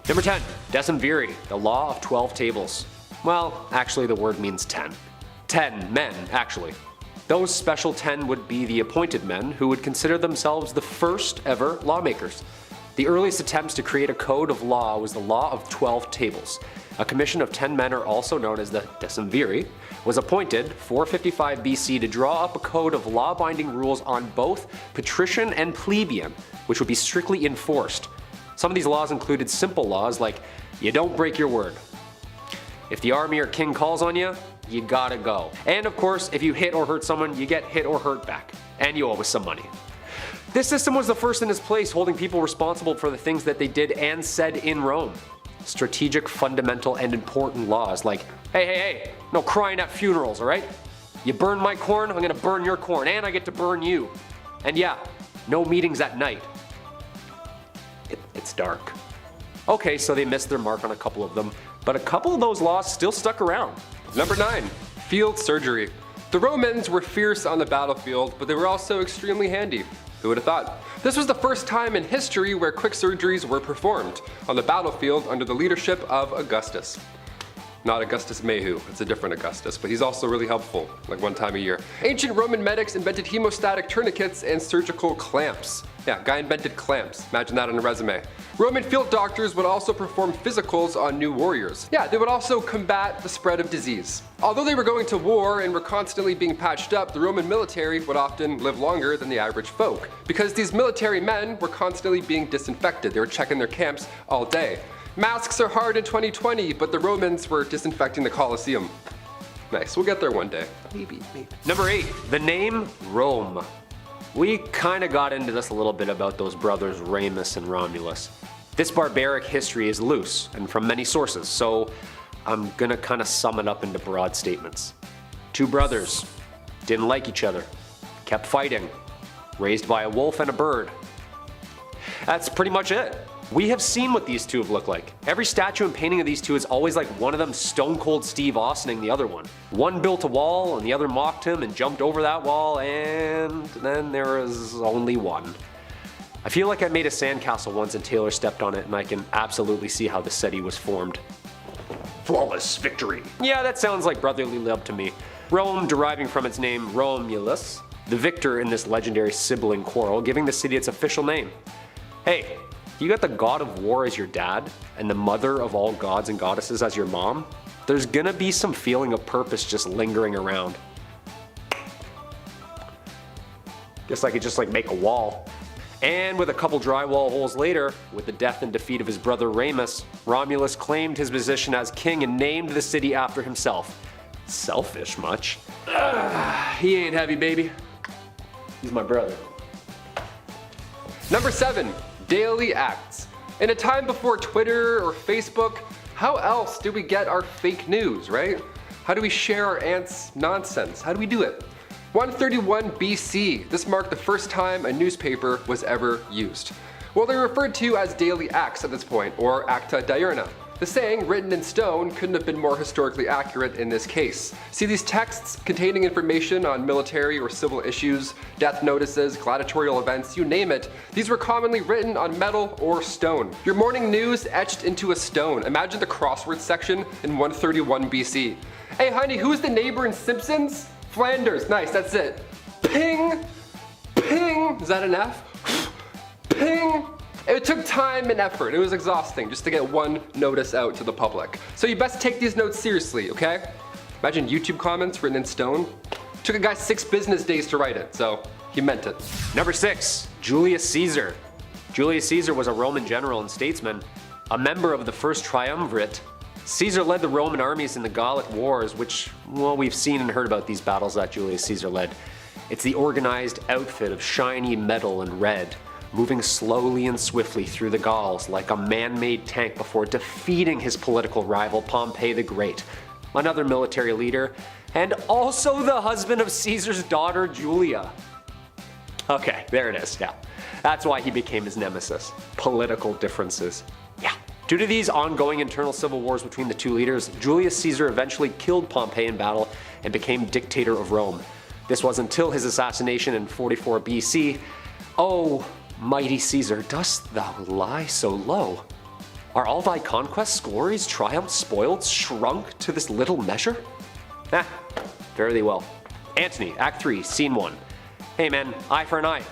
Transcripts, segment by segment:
Number 10. Decemviri, the law of 12 tables. Well, actually the word means 10. 10 men, actually. Those special 10 would be the appointed men who would consider themselves the first ever lawmakers. The earliest attempts to create a code of law was the law of 12 tables. A commission of 10 men, are also known as the Decemviri, was appointed 455 BC to draw up a code of law-binding rules on both patrician and plebeian, which would be strictly enforced. Some of these laws included simple laws like, you don't break your word. If the army or king calls on you, you gotta go. And of course, if you hit or hurt someone, you get hit or hurt back. And you owe us some money. This system was the first in its place, holding people responsible for the things that they did and said in Rome. Strategic, fundamental, and important laws like, hey, no crying at funerals, alright? You burn my corn, I'm gonna burn your corn, and I get to burn you. And yeah, no meetings at night. It's dark. Okay, so they missed their mark on a couple of them, but a couple of those laws still stuck around. Number 9. Field surgery. The Romans were fierce on the battlefield, but they were also extremely handy. Who would have thought? This was the first time in history where quick surgeries were performed on the battlefield under the leadership of Augustus. Not Augustus Mayhew, it's a different Augustus, but he's also really helpful, like one time a year. Ancient Roman medics invented hemostatic tourniquets and surgical clamps. Yeah, guy invented clamps. Imagine that on a resume. Roman field doctors would also perform physicals on new warriors. Yeah, they would also combat the spread of disease. Although they were going to war and were constantly being patched up, the Roman military would often live longer than the average folk, because these military men were constantly being disinfected. They were checking their camps all day. Masks are hard in 2020, but the Romans were disinfecting the Colosseum. Nice, we'll get there one day. Maybe. Number 8. The name Rome. We kinda got into this a little bit about those brothers Remus and Romulus. This barbaric history is loose and from many sources, so I'm gonna kinda sum it up into broad statements. Two brothers, didn't like each other, kept fighting, raised by a wolf and a bird. That's pretty much it. We have seen what these two have looked like. Every statue and painting of these two is always like one of them Stone Cold Steve Austining the other one. One built a wall and the other mocked him and jumped over that wall, and then there was only one. I feel like I made a sandcastle once and Taylor stepped on it, and I can absolutely see how the city was formed. Flawless victory. Yeah, that sounds like brotherly love to me. Rome deriving from its name Romulus, the victor in this legendary sibling quarrel, giving the city its official name. Hey, you got the god of war as your dad, and the mother of all gods and goddesses as your mom? There's gonna be some feeling of purpose just lingering around. Guess I could just make a wall. And with a couple drywall holes later, with the death and defeat of his brother Remus, Romulus claimed his position as king and named the city after himself. Selfish much? He ain't heavy, baby. He's my brother. Number 7. Daily acts. In a time before Twitter or Facebook, how else do we get our fake news, right? How do we share our aunt's nonsense? How do we do it? 131 BC, this marked the first time a newspaper was ever used. Well, they're referred to as daily acts at this point, or acta diurna. The saying, written in stone, couldn't have been more historically accurate in this case. See, these texts containing information on military or civil issues, death notices, gladiatorial events, you name it, these were commonly written on metal or stone. Your morning news etched into a stone. Imagine the crossword section in 131 BC. Hey honey, who's the neighbor in Simpsons? Flanders, nice, that's it. Ping, ping, is that an F? Ping. It took time and effort. It was exhausting just to get one notice out to the public. So you best take these notes seriously, okay? Imagine YouTube comments written in stone. Took a guy 6 business days to write it, so he meant it. Number 6. Julius Caesar. Julius Caesar was a Roman general and statesman, a member of the first triumvirate. Caesar led the Roman armies in the Gallic Wars, which, well, we've seen and heard about these battles that Julius Caesar led. It's the organized outfit of shiny metal and red, moving slowly and swiftly through the Gauls like a man-made tank before defeating his political rival Pompey the Great, another military leader, and also the husband of Caesar's daughter Julia. Okay, there it is, yeah. That's why he became his nemesis. Political differences. Yeah. Due to these ongoing internal civil wars between the two leaders, Julius Caesar eventually killed Pompey in battle and became dictator of Rome. This was until his assassination in 44 BC. Oh, mighty Caesar, dost thou lie so low? Are all thy conquests, glories, triumphs, spoils shrunk to this little measure? Fare thee well. Antony, Act 3, Scene 1. Hey man, eye for an eye.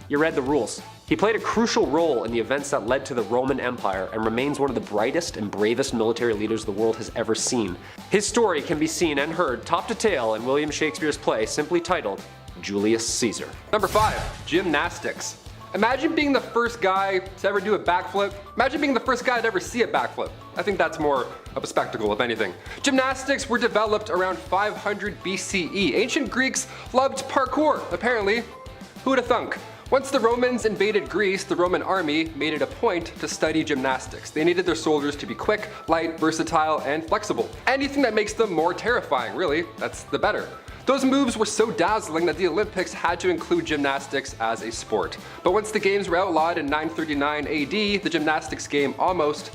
You read the rules. He played a crucial role in the events that led to the Roman Empire and remains one of the brightest and bravest military leaders the world has ever seen. His story can be seen and heard top to tail in William Shakespeare's play simply titled Julius Caesar. Number 5, gymnastics. Imagine being the first guy to ever do a backflip. Imagine being the first guy to ever see a backflip. I think that's more of a spectacle, if anything. Gymnastics were developed around 500 BCE. Ancient Greeks loved parkour, apparently. Who would have thunk? Once the Romans invaded Greece, the Roman army made it a point to study gymnastics. They needed their soldiers to be quick, light, versatile, and flexible. Anything that makes them more terrifying, really, that's the better. Those moves were so dazzling that the Olympics had to include gymnastics as a sport. But once the games were outlawed in 939 AD, the gymnastics game almost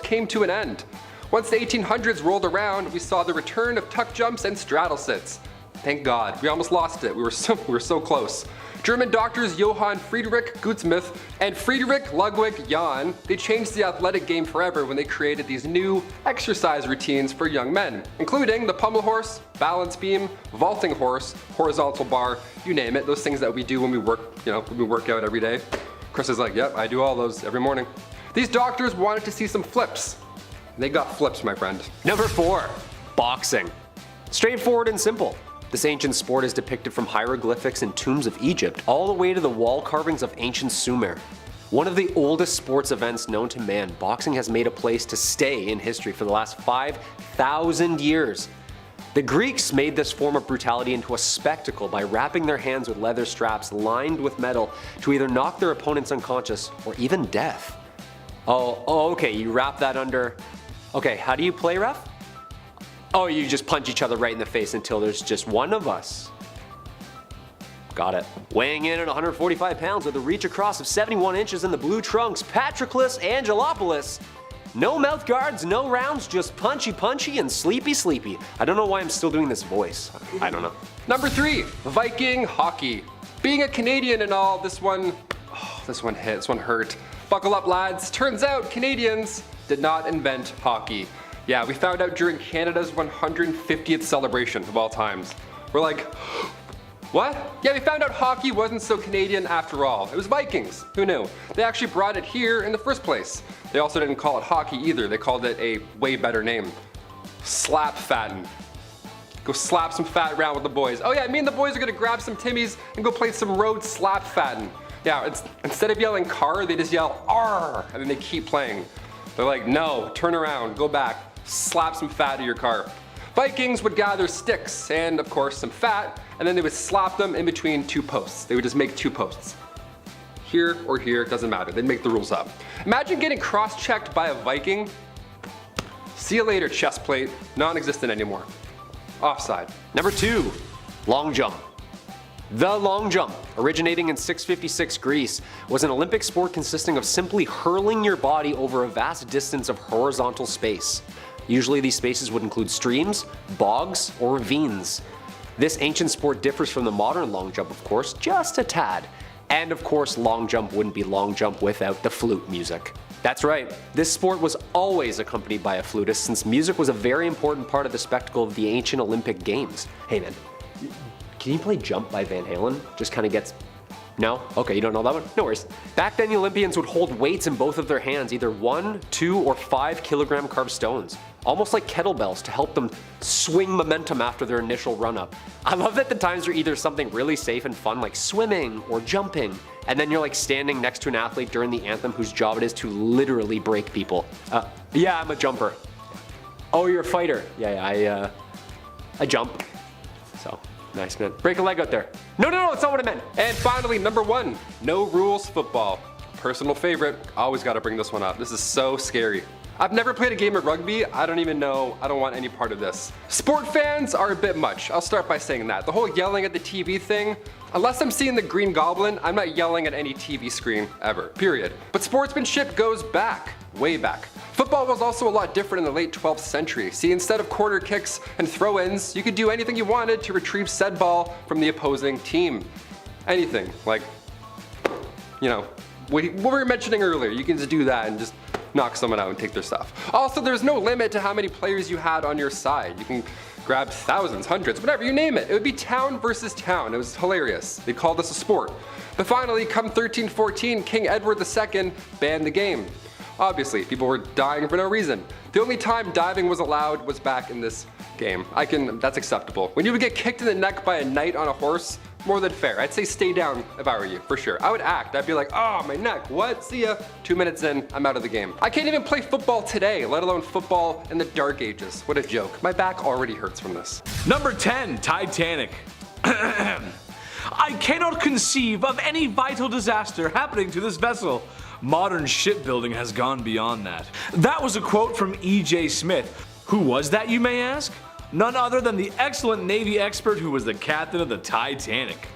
came to an end. Once the 1800s rolled around, we saw the return of tuck jumps and straddle sits. Thank God, we almost lost it. We were so close. German doctors Johann Friedrich Gutsmuth and Friedrich Ludwig Jahn, they changed the athletic game forever when they created these new exercise routines for young men, including the pommel horse, balance beam, vaulting horse, horizontal bar, you name it, those things that we do when we work, when we work out every day. Chris is like, yep, I do all those every morning. These doctors wanted to see some flips. They got flips, my friend. Number 4, boxing. Straightforward and simple. This ancient sport is depicted from hieroglyphics and tombs of Egypt all the way to the wall carvings of ancient Sumer. One of the oldest sports events known to man, boxing has made a place to stay in history for the last 5,000 years. The Greeks made this form of brutality into a spectacle by wrapping their hands with leather straps lined with metal to either knock their opponents unconscious or even death. Oh, okay, you wrap that under... Okay, how do you play, ref? Oh, you just punch each other right in the face until there's just one of us. Got it. Weighing in at 145 pounds with a reach across of 71 inches in the blue trunks, Patroclus Angelopoulos. No mouth guards, no rounds, just punchy and sleepy. I don't know why I'm still doing this voice. I don't know. Number 3, Viking Hockey. Being a Canadian and all, this one hit, this one hurt. Buckle up, lads. Turns out Canadians did not invent hockey. Yeah, we found out during Canada's 150th celebration of all times. We're like, what? Yeah, we found out hockey wasn't so Canadian after all. It was Vikings. Who knew? They actually brought it here in the first place. They also didn't call it hockey either. They called it a way better name. Slap fatten. Go slap some fat around with the boys. Oh yeah, me and the boys are gonna grab some Timmies and go play some road slap fatten. Yeah, instead of yelling car, they just yell "arr" and then they keep playing. They're like, no, turn around, go back, slap some fat to your car. Vikings would gather sticks and, of course, some fat, and then they would slap them in between 2 posts. They would just make 2 posts. Here or here, doesn't matter. They'd make the rules up. Imagine getting cross-checked by a Viking. See you later, chest plate. Non-existent anymore. Offside. Number 2, long jump. The long jump, originating in 656 Greece, was an Olympic sport consisting of simply hurling your body over a vast distance of horizontal space. Usually these spaces would include streams, bogs, or ravines. This ancient sport differs from the modern long jump, of course, just a tad. And of course, long jump wouldn't be long jump without the flute music. That's right, this sport was always accompanied by a flutist since music was a very important part of the spectacle of the ancient Olympic Games. Hey man, can you play Jump by Van Halen? Just kind of gets... No? Okay, you don't know that one? No worries. Back then, the Olympians would hold weights in both of their hands, either 1, 2, or 5 kilogram carved stones, almost like kettlebells to help them swing momentum after their initial run-up. I love that the times are either something really safe and fun like swimming or jumping, and then you're like standing next to an athlete during the anthem whose job it is to literally break people. Yeah, I'm a jumper. Oh, you're a fighter. Yeah, I jump. So... nice, man. Break a leg out there. No, it's not what I meant. And finally, number 1, no rules football. Personal favorite, always gotta bring this one up. This is so scary. I've never played a game of rugby. I don't even know. I don't want any part of this. Sport fans are a bit much. I'll start by saying that. The whole yelling at the TV thing, unless I'm seeing the Green Goblin, I'm not yelling at any TV screen ever, period. But sportsmanship goes back, way back. Football was also a lot different in the late 12th century. See, instead of quarter kicks and throw-ins, you could do anything you wanted to retrieve said ball from the opposing team. Anything, like, what we were mentioning earlier, you can just do that and just knock someone out and take their stuff. Also, there's no limit to how many players you had on your side. You can grab thousands, hundreds, whatever, you name it. It would be town versus town. It was hilarious. They called this a sport. But finally, come 1314, King Edward II banned the game. Obviously, people were dying for no reason. The only time diving was allowed was back in this game. That's acceptable. When you would get kicked in the neck by a knight on a horse, more than fair. I'd say stay down if I were you, for sure. I would act. I'd be like, oh, my neck, what? See ya. 2 minutes in, I'm out of the game. I can't even play football today, let alone football in the dark ages. What a joke. My back already hurts from this. Number 10, Titanic. I cannot conceive of any vital disaster happening to this vessel. Modern shipbuilding has gone beyond that. That was a quote from E.J. Smith. Who was that, you may ask? None other than the excellent Navy expert who was the captain of the Titanic.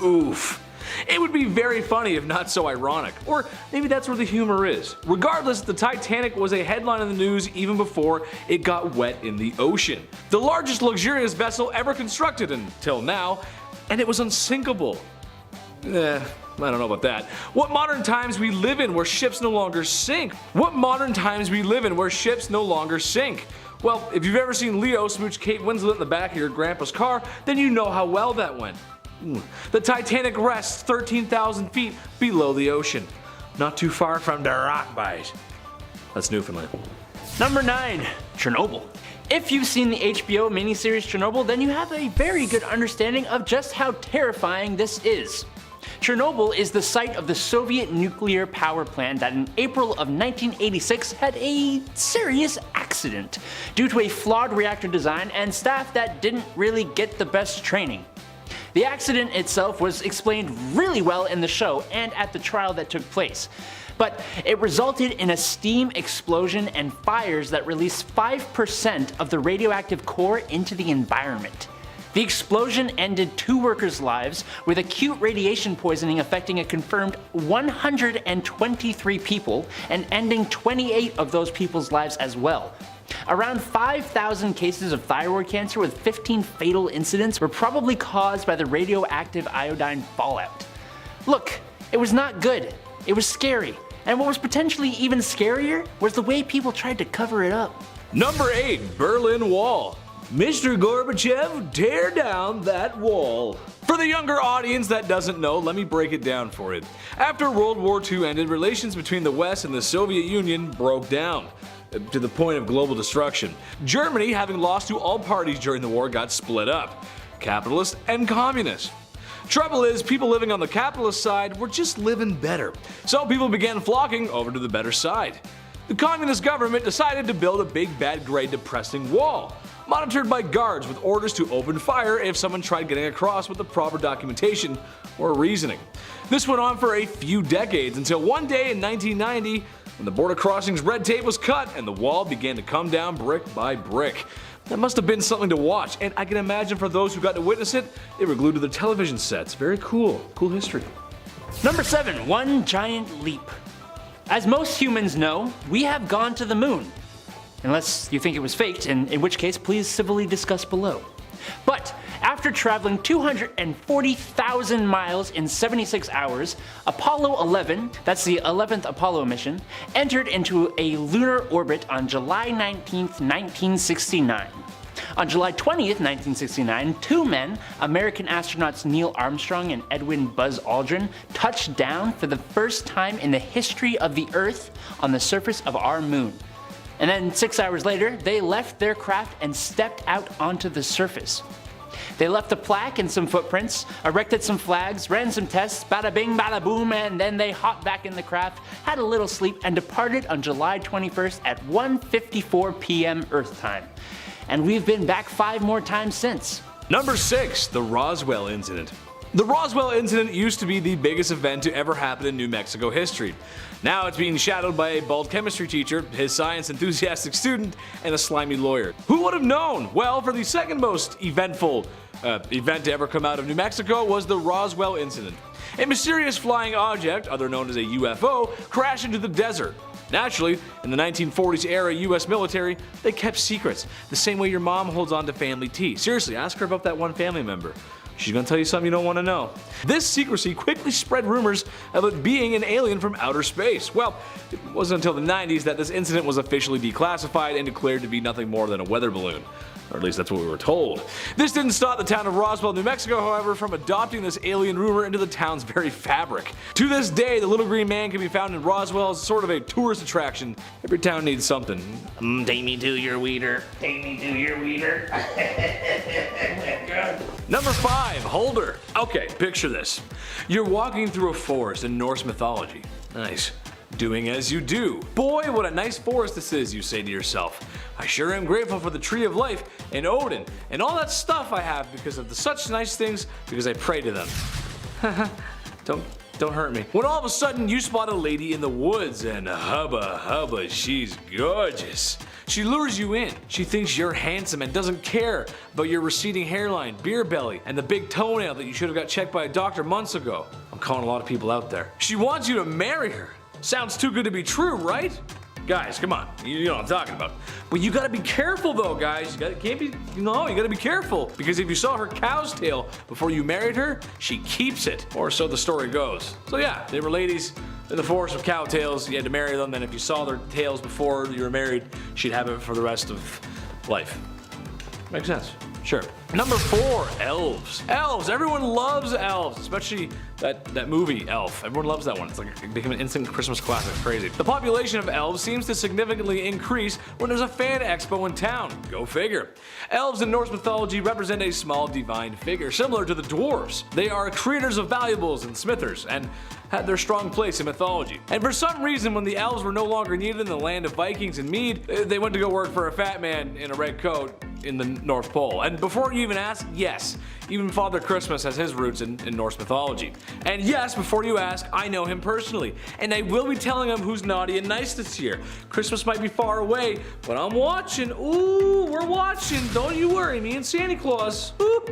Oof. It would be very funny if not so ironic, or maybe that's where the humor is. Regardless, the Titanic was a headline in the news even before it got wet in the ocean. The largest luxurious vessel ever constructed until now, and it was unsinkable. I don't know about that. What modern times we live in where ships no longer sink? What modern times we live in where ships no longer sink? Well, if you've ever seen Leo smooch Kate Winslet in the back of your grandpa's car, then you know how well that went. The Titanic rests 13,000 feet below the ocean, not too far from the rock bite. That's Newfoundland. Number 9, Chernobyl. If you've seen the HBO miniseries Chernobyl, then you have a very good understanding of just how terrifying this is. Chernobyl is the site of the Soviet nuclear power plant that in April of 1986 had a serious accident due to a flawed reactor design and staff that didn't really get the best training. The accident itself was explained really well in the show and at the trial that took place, but it resulted in a steam explosion and fires that released 5% of the radioactive core into the environment. The explosion ended 2 workers' lives, with acute radiation poisoning affecting a confirmed 123 people and ending 28 of those people's lives as well. Around 5,000 cases of thyroid cancer with 15 fatal incidents were probably caused by the radioactive iodine fallout. Look, it was not good. It was scary. And what was potentially even scarier was the way people tried to cover it up. Number 8, Berlin Wall. Mr. Gorbachev, tear down that wall. For the younger audience that doesn't know, let me break it down for you. After World War II ended, relations between the West and the Soviet Union broke down, to the point of global destruction. Germany, having lost to all parties during the war, got split up, capitalist and communist. Trouble is, people living on the capitalist side were just living better, so people began flocking over to the better side. The communist government decided to build a big bad grey depressing wall, monitored by guards with orders to open fire if someone tried getting across with the proper documentation or reasoning. This went on for a few decades until one day in 1990 when the border crossings red tape was cut and the wall began to come down brick by brick. That must have been something to watch, and I can imagine for those who got to witness it, they were glued to their television sets. Very cool. Cool history. Number 7, One Giant Leap. As most humans know, we have gone to the moon. Unless you think it was faked, in which case please civilly discuss below. But after traveling 240,000 miles in 76 hours, Apollo 11, that's the 11th Apollo mission, entered into a lunar orbit on July 19th, 1969. On July 20th, 1969, 2 men, American astronauts Neil Armstrong and Edwin Buzz Aldrin, touched down for the first time in the history of the Earth on the surface of our moon. And then 6 hours later, they left their craft and stepped out onto the surface. They left a plaque and some footprints, erected some flags, ran some tests, bada bing bada boom, and then they hopped back in the craft, had a little sleep, and departed on July 21st at 1:54 p.m. Earth time. And we've been back 5 more times since. Number 6, the Roswell Incident. The Roswell Incident used to be the biggest event to ever happen in New Mexico history. Now it's being shadowed by a bald chemistry teacher, his science enthusiastic student, and a slimy lawyer. Who would have known? Well, for the second most eventful event to ever come out of New Mexico was the Roswell Incident. A mysterious flying object, other known as a UFO, crashed into the desert. Naturally, in the 1940s era US military, they kept secrets, the same way your mom holds on to family tea. Seriously, ask her about that one family member. She's gonna tell you something you don't want to know. This secrecy quickly spread rumors of it being an alien from outer space. Well, it wasn't until the 90s that this incident was officially declassified and declared to be nothing more than a weather balloon. Or at least that's what we were told. This didn't stop the town of Roswell, New Mexico, however, from adopting this alien rumor into the town's very fabric. To this day, the little green man can be found in Roswell as sort of a tourist attraction. Every town needs something. Take me to your weeder. Take me to your weeder. Number 5, Holder. Okay, picture this. You're walking through a forest in Norse mythology. Nice. Doing as you do. Boy, what a nice forest this is, you say to yourself. I sure am grateful for the tree of life and Odin and all that stuff I have because of the such nice things because I pray to them. Don't hurt me. When all of a sudden you spot a lady in the woods and hubba, she's gorgeous. She lures you in. She thinks you're handsome and doesn't care about your receding hairline, beer belly, and the big toenail that you should have got checked by a doctor months ago. I'm calling a lot of people out there. She wants you to marry her. Sounds too good to be true, right? Guys, come on, you know what I'm talking about. But you gotta be careful though, guys. You gotta be careful. Because if you saw her cow's tail before you married her, she keeps it. Or so the story goes. So yeah, they were ladies in the forest with cow tails. You had to marry them, then if you saw their tails before you were married, she'd have it for the rest of life. Makes sense. Sure. Number 4, Elves. Elves, everyone loves Elves, especially that movie, Elf. Everyone loves that one. It's like it became an instant Christmas classic. Crazy. The population of Elves seems to significantly increase when there's a fan expo in town. Go figure. Elves in Norse mythology represent a small divine figure, similar to the dwarves. They are creators of valuables and smithers, and had their strong place in mythology. And for some reason, when the elves were no longer needed in the land of Vikings and Mede, they went to go work for a fat man in a red coat in the North Pole. And before you even ask, yes, even Father Christmas has his roots in Norse mythology. And yes, before you ask, I know him personally, and I will be telling him who's naughty and nice this year. Christmas might be far away, but I'm watching. Ooh, we're watching. Don't you worry, me and Santa Claus. Ooh.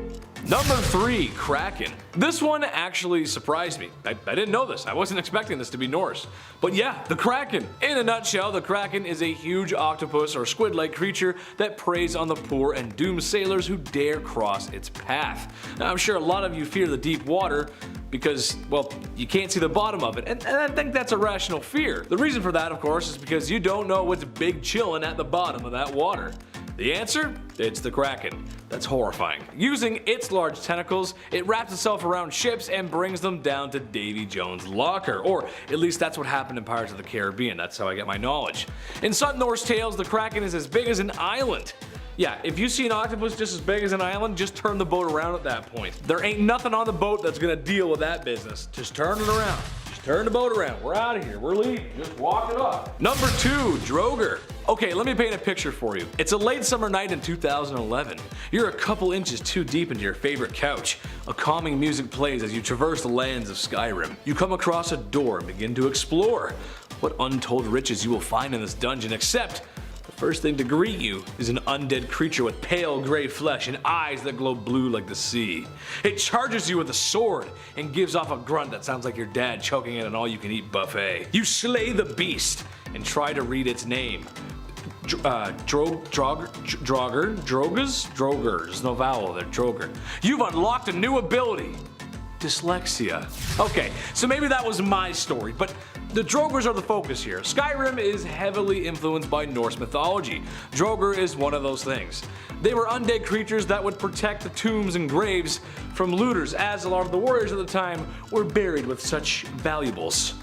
Number 3, Kraken. This one actually surprised me. I didn't know this. I wasn't expecting this to be Norse. But yeah, the Kraken. In a nutshell, the Kraken is a huge octopus or squid-like creature that preys on the poor and doomed sailors who dare cross its path. Now, I'm sure a lot of you fear the deep water because, well, you can't see the bottom of it, and I think that's a rational fear. The reason for that, of course, is because you don't know what's big chillin' at the bottom of that water. The answer? It's the Kraken. That's horrifying. Using its large tentacles, it wraps itself around ships and brings them down to Davy Jones' locker. Or at least that's what happened in Pirates of the Caribbean. That's how I get my knowledge. In some Norse tales, the Kraken is as big as an island. Yeah, if you see an octopus just as big as an island, just turn the boat around at that point. There ain't nothing on the boat that's gonna deal with that business. Just turn it around. Just turn the boat around. We're out of here. We're leaving. Just walk it off. Number 2, Droger. Okay, let me paint a picture for you. It's a late summer night in 2011. You're a couple inches too deep into your favorite couch. A calming music plays as you traverse the lands of Skyrim. You come across a door and begin to explore. What untold riches you will find in this dungeon, except the first thing to greet you is an undead creature with pale gray flesh and eyes that glow blue like the sea. It charges you with a sword and gives off a grunt that sounds like your dad choking at an all-you-can-eat buffet. You slay the beast and try to read its name. Droger? There's no vowel there, Droger. You've unlocked a new ability. Dyslexia. Okay, so maybe that was my story, but the Drogers are the focus here. Skyrim is heavily influenced by Norse mythology. Droger is one of those things. They were undead creatures that would protect the tombs and graves from looters, as a lot of the warriors at the time were buried with such valuables.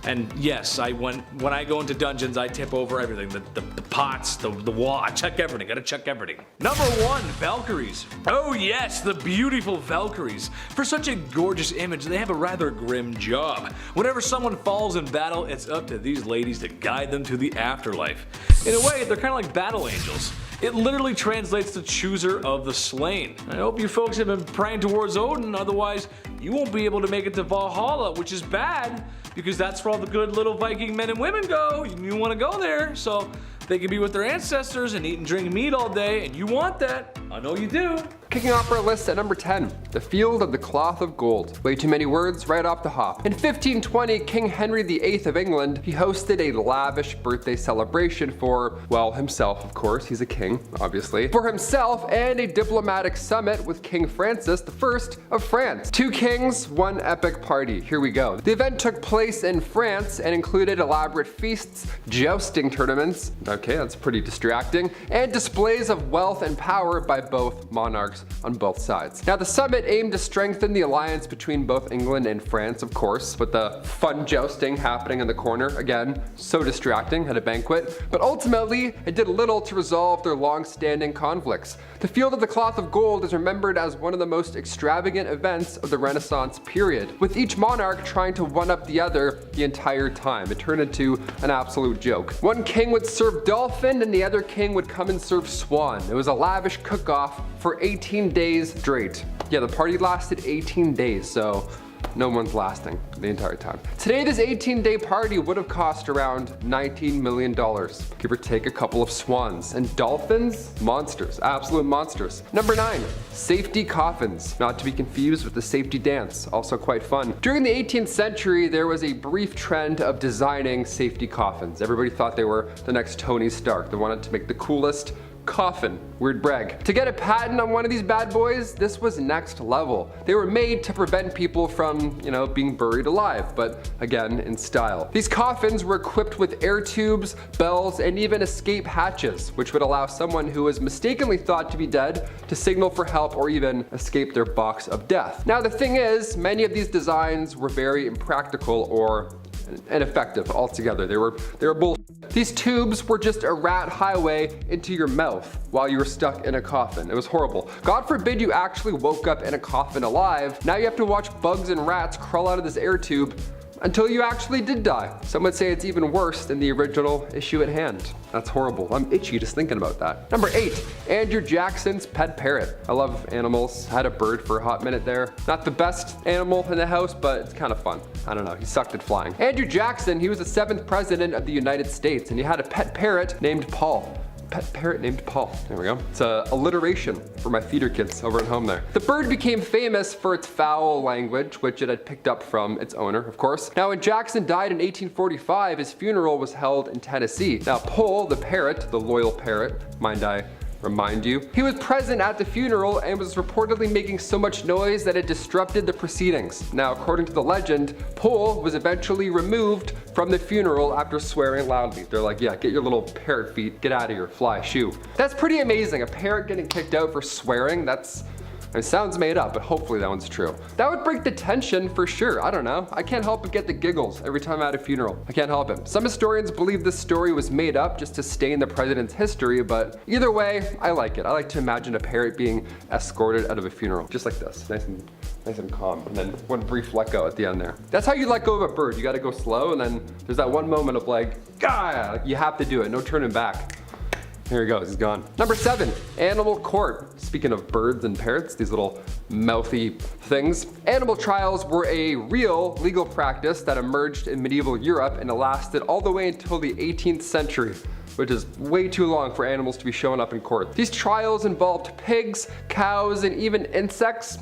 And yes, when I go into dungeons, I tip over everything. The pots, the wall, I check everything, gotta check everything. Number 1, Valkyries. Oh yes, the beautiful Valkyries. For such a gorgeous image, they have a rather grim job. Whenever someone falls in battle, it's up to these ladies to guide them to the afterlife. In a way, they're kind of like battle angels. It literally translates to chooser of the slain. I hope you folks have been praying towards Odin, otherwise you won't be able to make it to Valhalla, which is bad, because that's where all the good little Viking men and women go. You want to go there, so they can be with their ancestors and eat and drink meat all day, and you want that. I know you do. Kicking off our list at number 10, the Field of the Cloth of Gold. Way too many words right off the hop. In 1520, King Henry VIII of England, he hosted a lavish birthday celebration for, well, himself, of course, he's a king, obviously, for himself, and a diplomatic summit with King Francis I of France. Two kings, one epic party. Here we go. The event took place in France and included elaborate feasts, jousting tournaments, okay, that's pretty distracting, and displays of wealth and power by both monarchs on both sides. Now, the summit aimed to strengthen the alliance between both England and France, of course, with the fun jousting happening in the corner. Again, so distracting at a banquet, but ultimately it did little to resolve their long-standing conflicts. The Field of the Cloth of Gold is remembered as one of the most extravagant events of the Renaissance period, with each monarch trying to one-up the other the entire time. It turned into an absolute joke. One king would serve dolphin and the other king would come and serve swan. It was a lavish cook-off for 18 days straight. Yeah, the party lasted 18 days, so no one's lasting the entire time. Today, this 18-day party would have cost around $19 million, give or take a couple of swans. And dolphins? Monsters, absolute monsters. Number 9, safety coffins. Not to be confused with the safety dance, also quite fun. During the 18th century, there was a brief trend of designing safety coffins. Everybody thought they were the next Tony Stark. They wanted to make the coolest coffin. Weird brag. To get a patent on one of these bad boys, this was next level. They were made to prevent people from, being buried alive, but again, in style. These coffins were equipped with air tubes, bells, and even escape hatches, which would allow someone who was mistakenly thought to be dead to signal for help or even escape their box of death. Now, the thing is, many of these designs were very impractical or ineffective altogether. They were bull. These tubes were just a rat highway into your mouth while you were stuck in a coffin. It was horrible. God forbid you actually woke up in a coffin alive. Now you have to watch bugs and rats crawl out of this air tube until you actually did die. Some would say it's even worse than the original issue at hand. That's horrible. I'm itchy just thinking about that. Number 8, Andrew Jackson's pet parrot. I love animals. Had a bird for a hot minute there. Not the best animal in the house, but it's kind of fun. I don't know, he sucked at flying. Andrew Jackson, he was the 7th president of the United States, and he had a pet parrot named Paul. Pet parrot named Paul. There we go. It's a alliteration for my theater kids over at home there. The bird became famous for its foul language, which it had picked up from its owner, of course. Now, when Jackson died in 1845, his funeral was held in Tennessee. Now, Paul, the parrot, the loyal parrot, mind I remind you, he was present at the funeral and was reportedly making so much noise that it disrupted the proceedings. Now, according to the legend, Paul was eventually removed from the funeral after swearing loudly. They're like, yeah, get your little parrot feet, get out of here, fly, shoo. That's pretty amazing. A parrot getting kicked out for swearing, it sounds made up, but hopefully that one's true. That would break the tension for sure. I don't know. I can't help but get the giggles every time I'm at a funeral. I can't help it. Some historians believe this story was made up just to stain the president's history, but either way, I like it. I like to imagine a parrot being escorted out of a funeral, just like this, nice and calm, and then one brief let go at the end there. That's how you let go of a bird. You gotta go slow, and then there's that one moment of like, you have to do it, no turning back. Here he goes, he's gone. Number 7, animal court. Speaking of birds and parrots, these little mouthy things. Animal trials were a real legal practice that emerged in medieval Europe and it lasted all the way until the 18th century, which is way too long for animals to be showing up in court. These trials involved pigs, cows, and even insects.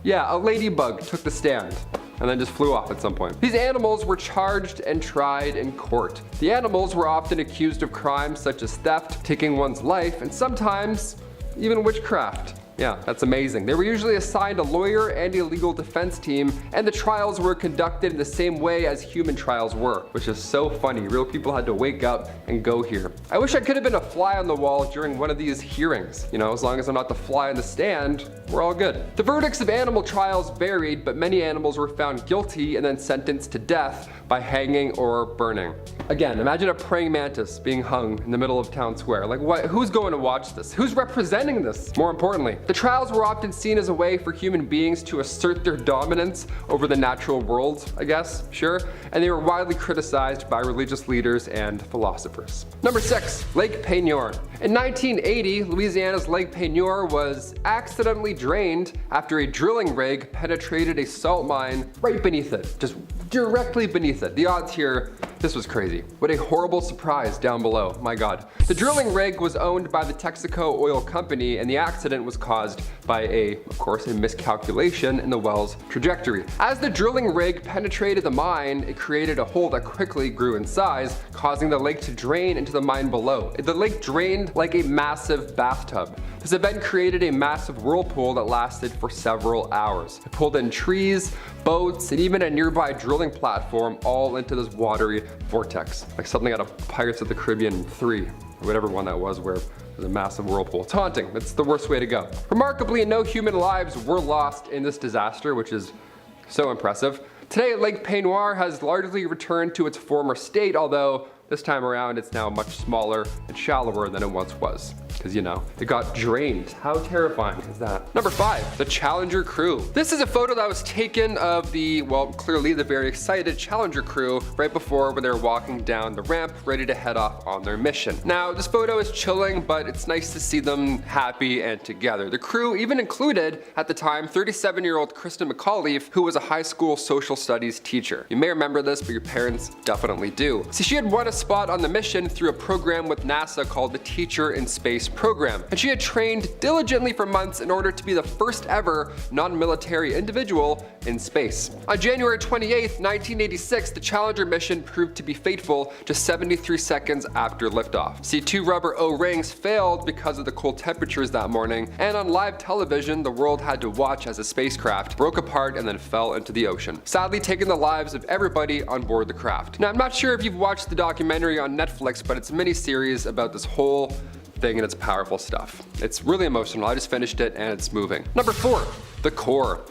Yeah, a ladybug took the stand and then just flew off at some point. These animals were charged and tried in court. The animals were often accused of crimes such as theft, taking one's life, and sometimes even witchcraft. Yeah, that's amazing. They were usually assigned a lawyer and a legal defense team, and the trials were conducted in the same way as human trials were, which is so funny. Real people had to wake up and go here. I wish I could have been a fly on the wall during one of these hearings. As long as I'm not the fly on the stand, we're all good. The verdicts of animal trials varied, but many animals were found guilty and then sentenced to death by hanging or burning. Again, imagine a praying mantis being hung in the middle of town square. Like, what? Who's going to watch this? Who's representing this? More importantly, the trials were often seen as a way for human beings to assert their dominance over the natural world, I guess, sure, and they were widely criticized by religious leaders and philosophers. Number 6, Lake Panor. In 1980, Louisiana's Lake Panor was accidentally drained after a drilling rig penetrated a salt mine right beneath it. Just directly beneath it. The odds here, this was crazy. What a horrible surprise down below, my God. The drilling rig was owned by the Texaco Oil Company, and the accident was caused by of course, a miscalculation in the well's trajectory. As the drilling rig penetrated the mine, it created a hole that quickly grew in size, causing the lake to drain into the mine below. The lake drained like a massive bathtub. This event created a massive whirlpool that lasted for several hours. It pulled in trees, boats, and even a nearby drilling platform all into this watery vortex. Like something out of Pirates of the Caribbean 3, or whatever one that was, where there's a massive whirlpool. It's haunting. It's the worst way to go. Remarkably, no human lives were lost in this disaster, which is so impressive. Today, Lake Panor has largely returned to its former state, although this time around it's now much smaller and shallower than it once was. Because, you know, it got drained. How terrifying is that? Number 5, the Challenger crew. This is a photo that was taken of clearly the very excited Challenger crew right before when they were walking down the ramp ready to head off on their mission. Now, this photo is chilling, but it's nice to see them happy and together. The crew even included, at the time, 37-year-old Kristen McAuliffe, who was a high school social studies teacher. You may remember this, but your parents definitely do. So she had won a spot on the mission through a program with NASA called the Teacher in Space program, and she had trained diligently for months in order to be the first ever non-military individual in space. On January 28, 1986, the Challenger mission proved to be faithful just 73 seconds after liftoff. See, 2 rubber O-rings failed because of the cold temperatures that morning, and on live television, the world had to watch as a spacecraft broke apart and then fell into the ocean, sadly taking the lives of everybody on board the craft. Now, I'm not sure if you've watched the documentary on Netflix, but it's a mini-series about this whole thing and its powerful stuff. It's really emotional. I just finished it and it's moving. Number 4, the core.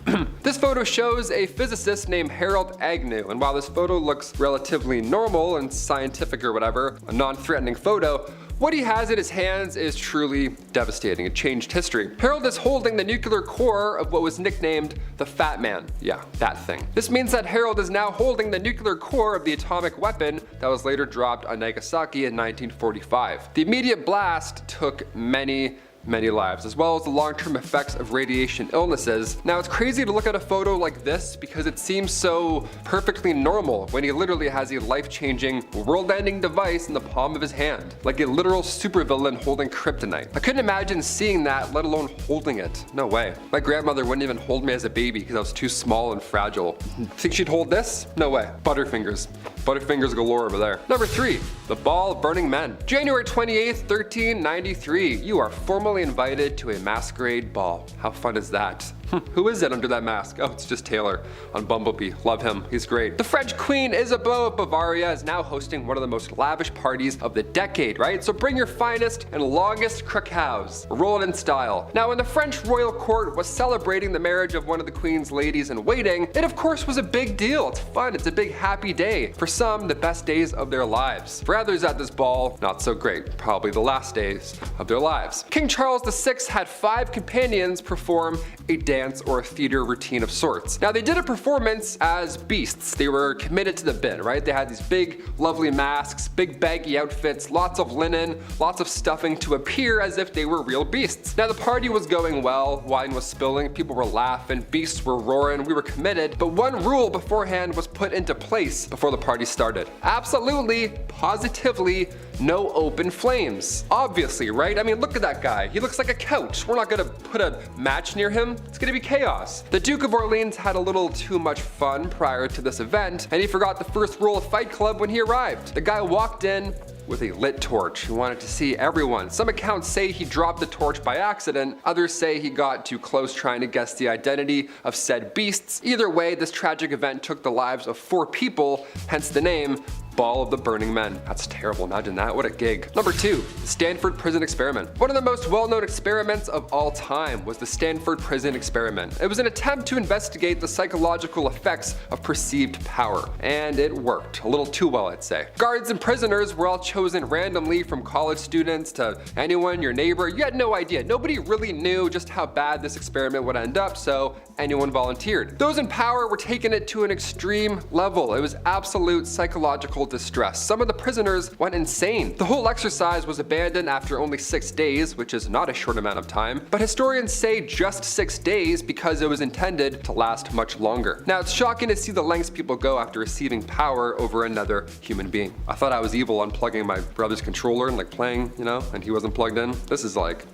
This photo shows a physicist named Harold Agnew, and while this photo looks relatively normal and scientific or whatever, a non-threatening photo, what he has in his hands is truly devastating. It changed history. Harold is holding the nuclear core of what was nicknamed the Fat Man. Yeah, that thing. This means that Harold is now holding the nuclear core of the atomic weapon that was later dropped on Nagasaki in 1945. The immediate blast took many lives, as well as the long-term effects of radiation illnesses. Now, it's crazy to look at a photo like this because it seems so perfectly normal when he literally has a life-changing, world-ending device in the palm of his hand, like a literal supervillain holding kryptonite. I couldn't imagine seeing that, let alone holding it. No way. My grandmother wouldn't even hold me as a baby because I was too small and fragile. Think she'd hold this? No way. Butterfingers. Butterfingers galore over there. Number 3, the Ball of Burning Men. January 28, 1393. You are formally invited to a masquerade ball. How fun is that? Who is it under that mask? Oh, it's just Taylor on Bumblebee. Love him. He's great. The French Queen Isabeau of Bavaria is now hosting one of the most lavish parties of the decade, right? So bring your finest and longest krakows. Roll it in style. Now, when the French royal court was celebrating the marriage of one of the Queen's ladies in waiting, it of course was a big deal. It's fun. It's a big happy day. For some, the best days of their lives. For others at this ball, not so great. Probably the last days of their lives. King Charles VI had 5 companions perform a dance or a theater routine of sorts. Now, they did a performance as beasts. They were committed to the bit, right? They had these big, lovely masks, big baggy outfits, lots of linen, lots of stuffing to appear as if they were real beasts. Now, the party was going well, wine was spilling, people were laughing, beasts were roaring, we were committed, but one rule beforehand was put into place before the party started. Absolutely, positively, no open flames. Obviously, right? I mean, look at that guy. He looks like a couch. We're not gonna put a match near him. It's gonna be chaos. The Duke of Orleans had a little too much fun prior to this event, and he forgot the first rule of Fight Club when he arrived. The guy walked in with a lit torch. He wanted to see everyone. Some accounts say he dropped the torch by accident. Others say he got too close trying to guess the identity of said beasts. Either way, this tragic event took the lives of 4 people, hence the name Ball of the Burning Men. That's terrible. Imagine that. What a gig. Number 2, the Stanford Prison Experiment. One of the most well-known experiments of all time was the Stanford Prison Experiment. It was an attempt to investigate the psychological effects of perceived power, and it worked. A little too well, I'd say. Guards and prisoners were all chosen randomly, from college students to anyone, your neighbor. You had no idea. Nobody really knew just how bad this experiment would end up, so anyone volunteered. Those in power were taking it to an extreme level. It was absolute psychological medical distress. Some of the prisoners went insane. The whole exercise was abandoned after only 6 days, which is not a short amount of time, but historians say just 6 days because it was intended to last much longer. Now, it's shocking to see the lengths people go after receiving power over another human being. I thought I was evil unplugging my brother's controller and like playing, you know, and he wasn't plugged in. This is like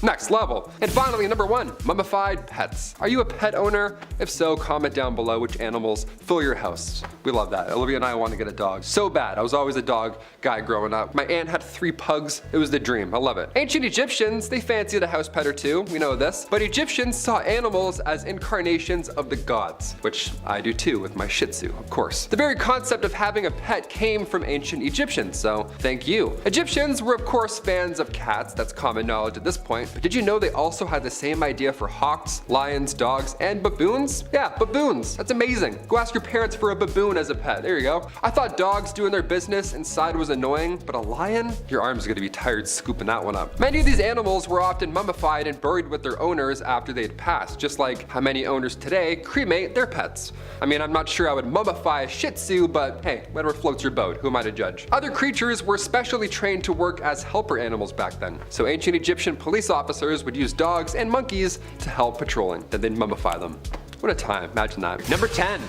next level. And finally, number 1, mummified pets. Are you a pet owner? If so, comment down below which animals fill your house. We love that. Olivia and I want to get a dog so bad. I was always a dog guy growing up. My aunt had 3 pugs. It was the dream. I love it. Ancient Egyptians, they fancied a house pet or two. We know this. But Egyptians saw animals as incarnations of the gods, which I do too with my Shih Tzu, of course. The very concept of having a pet came from ancient Egyptians, so thank you. Egyptians were of course fans of cats. That's common knowledge at this point. But did you know they also had the same idea for hawks, lions, dogs, and baboons? Yeah, baboons. That's amazing. Go ask your parents for a baboon as a pet. There you go. I thought dogs doing their business inside was annoying, but a lion? Your arm's gonna be tired scooping that one up. Many of these animals were often mummified and buried with their owners after they'd passed, just like how many owners today cremate their pets. I mean, I'm not sure I would mummify a Shih Tzu, but hey, whatever floats your boat. Who am I to judge? Other creatures were specially trained to work as helper animals back then. So ancient Egyptian police officers would use dogs and monkeys to help patrolling. Then they'd mummify them. What a time, imagine that. Number 10,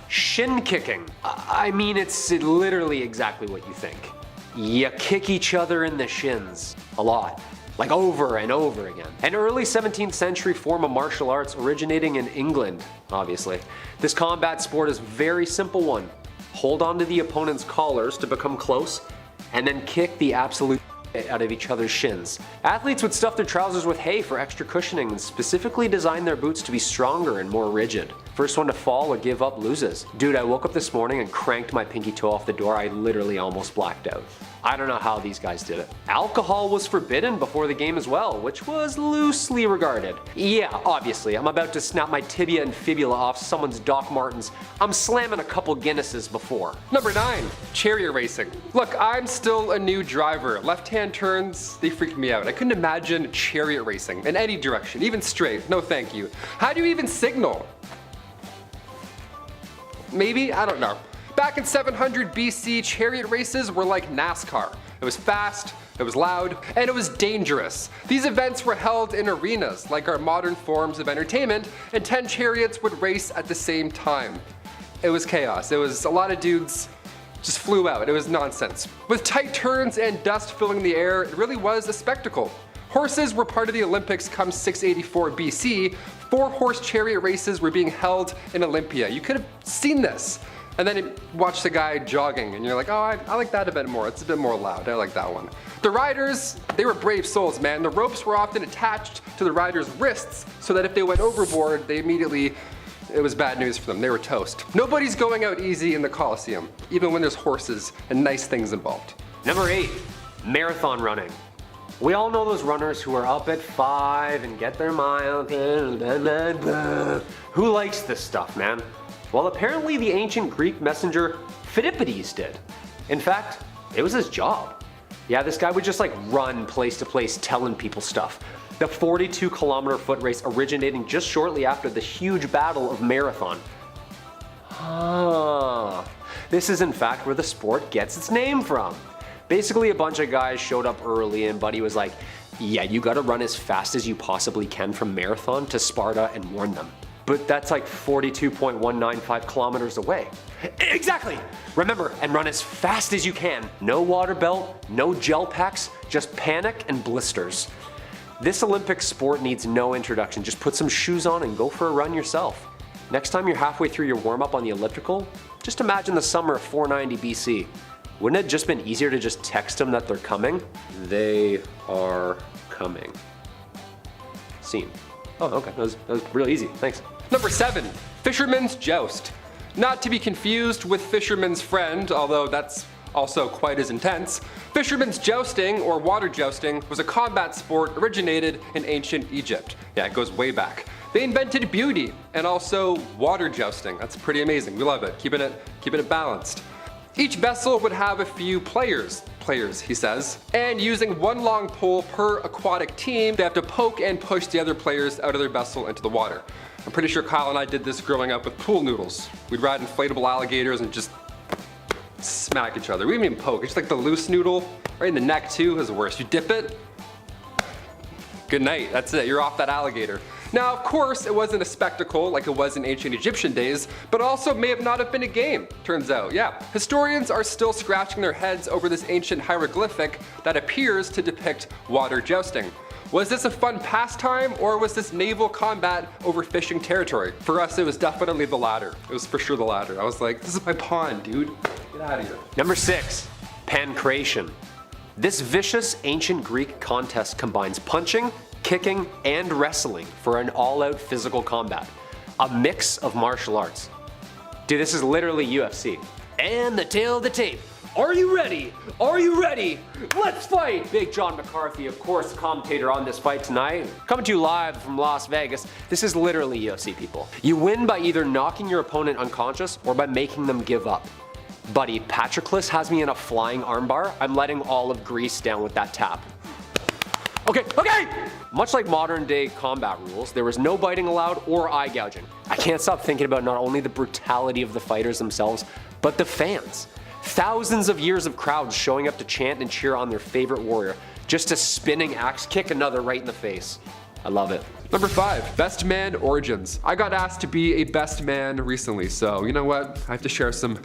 shin kicking. I mean, it's literally exactly what you think. You kick each other in the shins a lot, like over and over again. An early 17th century form of martial arts originating in England, obviously. This combat sport is a very simple one. Hold on to the opponent's collars to become close, and then kick the absolute out of each other's shins. Athletes would stuff their trousers with hay for extra cushioning and specifically design their boots to be stronger and more rigid. First one to fall or give up loses. Dude, I woke up this morning and cranked my pinky toe off the door. I literally almost blacked out. I don't know how these guys did it. Alcohol was forbidden before the game as well, which was loosely regarded. Yeah, obviously, I'm about to snap my tibia and fibula off someone's Doc Martens. I'm slamming a couple Guinnesses before. Number 9, chariot racing. Look, I'm still a new driver. Left-hand turns, they freak me out. I couldn't imagine chariot racing in any direction, even straight. No thank you. How do you even signal? Maybe? I don't know. Back in 700 BC, chariot races were like NASCAR. It was fast, it was loud, and it was dangerous. These events were held in arenas, like our modern forms of entertainment, and 10 chariots would race at the same time. It was chaos. It was a lot of dudes just flew out. It was nonsense. With tight turns and dust filling the air, it really was a spectacle. Horses were part of the Olympics come 684 BC. 4-horse chariot races were being held in Olympia. You could have seen this. And then you watch the guy jogging and you're like, oh, I like that a bit more. It's a bit more loud. I like that one. The riders, they were brave souls, man. The ropes were often attached to the riders' wrists so that if they went overboard, it was bad news for them. They were toast. Nobody's going out easy in the Colosseum, even when there's horses and nice things involved. Number 8, marathon running. We all know those runners who are up at 5 and get their mile. Who likes this stuff, man? Well, apparently the ancient Greek messenger Phidippides did. In fact, it was his job. Yeah, this guy would just like run place to place telling people stuff. The 42-kilometer foot race originating just shortly after the huge battle of Marathon. This is in fact where the sport gets its name from. Basically, a bunch of guys showed up early and Buddy was like, yeah, you gotta run as fast as you possibly can from Marathon to Sparta and warn them. But that's like 42.195 kilometers away. Exactly! Remember, and run as fast as you can. No water belt, no gel packs, just panic and blisters. This Olympic sport needs no introduction. Just put some shoes on and go for a run yourself. Next time you're halfway through your warm-up on the elliptical, just imagine the summer of 490 BC. Wouldn't it have just been easier to just text them that they're coming? They are coming. Scene. Oh, okay, that was real easy, thanks. Number 7, Fisherman's Joust. Not to be confused with Fisherman's Friend, although that's also quite as intense. Fisherman's Jousting, or water jousting, was a combat sport originated in ancient Egypt. Yeah, it goes way back. They invented beauty and also water jousting. That's pretty amazing, we love it, keeping it balanced. Each vessel would have a few players, he says, and using one long pole per aquatic team, they have to poke and push the other players out of their vessel into the water. I'm pretty sure Kyle and I did this growing up with pool noodles. We'd ride inflatable alligators and just smack each other. We didn't even poke. It's just like the loose noodle right in the neck too is worse. You dip it. Good night. That's it. You're off that alligator. Now, of course, it wasn't a spectacle like it was in ancient Egyptian days, but also may have not have been a game, turns out, yeah. Historians are still scratching their heads over this ancient hieroglyphic that appears to depict water jousting. Was this a fun pastime, or was this naval combat over fishing territory? For us, it was definitely the latter. It was for sure the latter. I was like, this is my pond, dude. Get out of here. Number 6, pancration. This vicious ancient Greek contest combines punching, kicking, and wrestling for an all-out physical combat. A mix of martial arts. Dude, this is literally UFC. And the tail of the tape. Are you ready? Are you ready? Let's fight! Big John McCarthy, of course, commentator on this fight tonight. Coming to you live from Las Vegas. This is literally UFC, people. You win by either knocking your opponent unconscious or by making them give up. Buddy, Patroclus has me in a flying armbar. I'm letting all of Greece down with that tap. Okay. Much like modern day combat rules, there was no biting allowed or eye gouging. I can't stop thinking about not only the brutality of the fighters themselves, but the fans. Thousands of years of crowds showing up to chant and cheer on their favorite warrior, just to spinning axe kick another right in the face. I love it. Number 5, best man origins. I got asked to be a best man recently, so you know what? I have to share some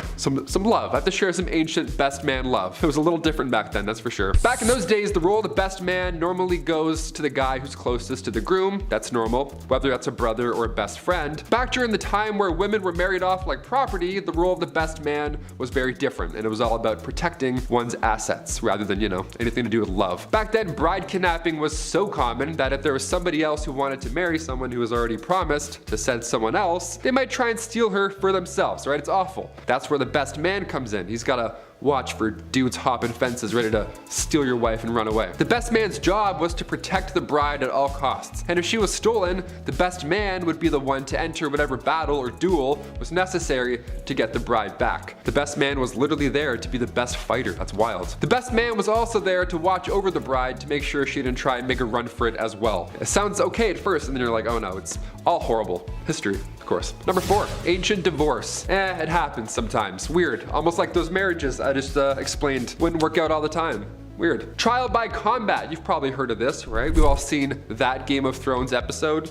love. I have to share some ancient best man love. It was a little different back then, that's for sure. Back in those days, the role of the best man normally goes to the guy who's closest to the groom. That's normal, whether that's a brother or a best friend. Back during the time where women were married off like property, the role of the best man was very different, and it was all about protecting one's assets rather than, you know, anything to do with love. Back then, bride kidnapping was so common that if there was somebody else who wanted to marry someone who was already promised to send someone else, they might try and steal her for themselves, right? It's awful. That's where the best man comes in. He's gotta watch for dudes hopping fences ready to steal your wife and run away. The best man's job was to protect the bride at all costs. And if she was stolen, the best man would be the one to enter whatever battle or duel was necessary to get the bride back. The best man was literally there to be the best fighter. That's wild. The best man was also there to watch over the bride to make sure she didn't try and make a run for it as well. It sounds okay at first, and then you're like, oh no, it's all horrible. History, of course. Number 4, ancient divorce. It happens sometimes. Weird. Almost like those marriages I just explained wouldn't work out all the time. Weird. Trial by combat. You've probably heard of this, right? We've all seen that Game of Thrones episode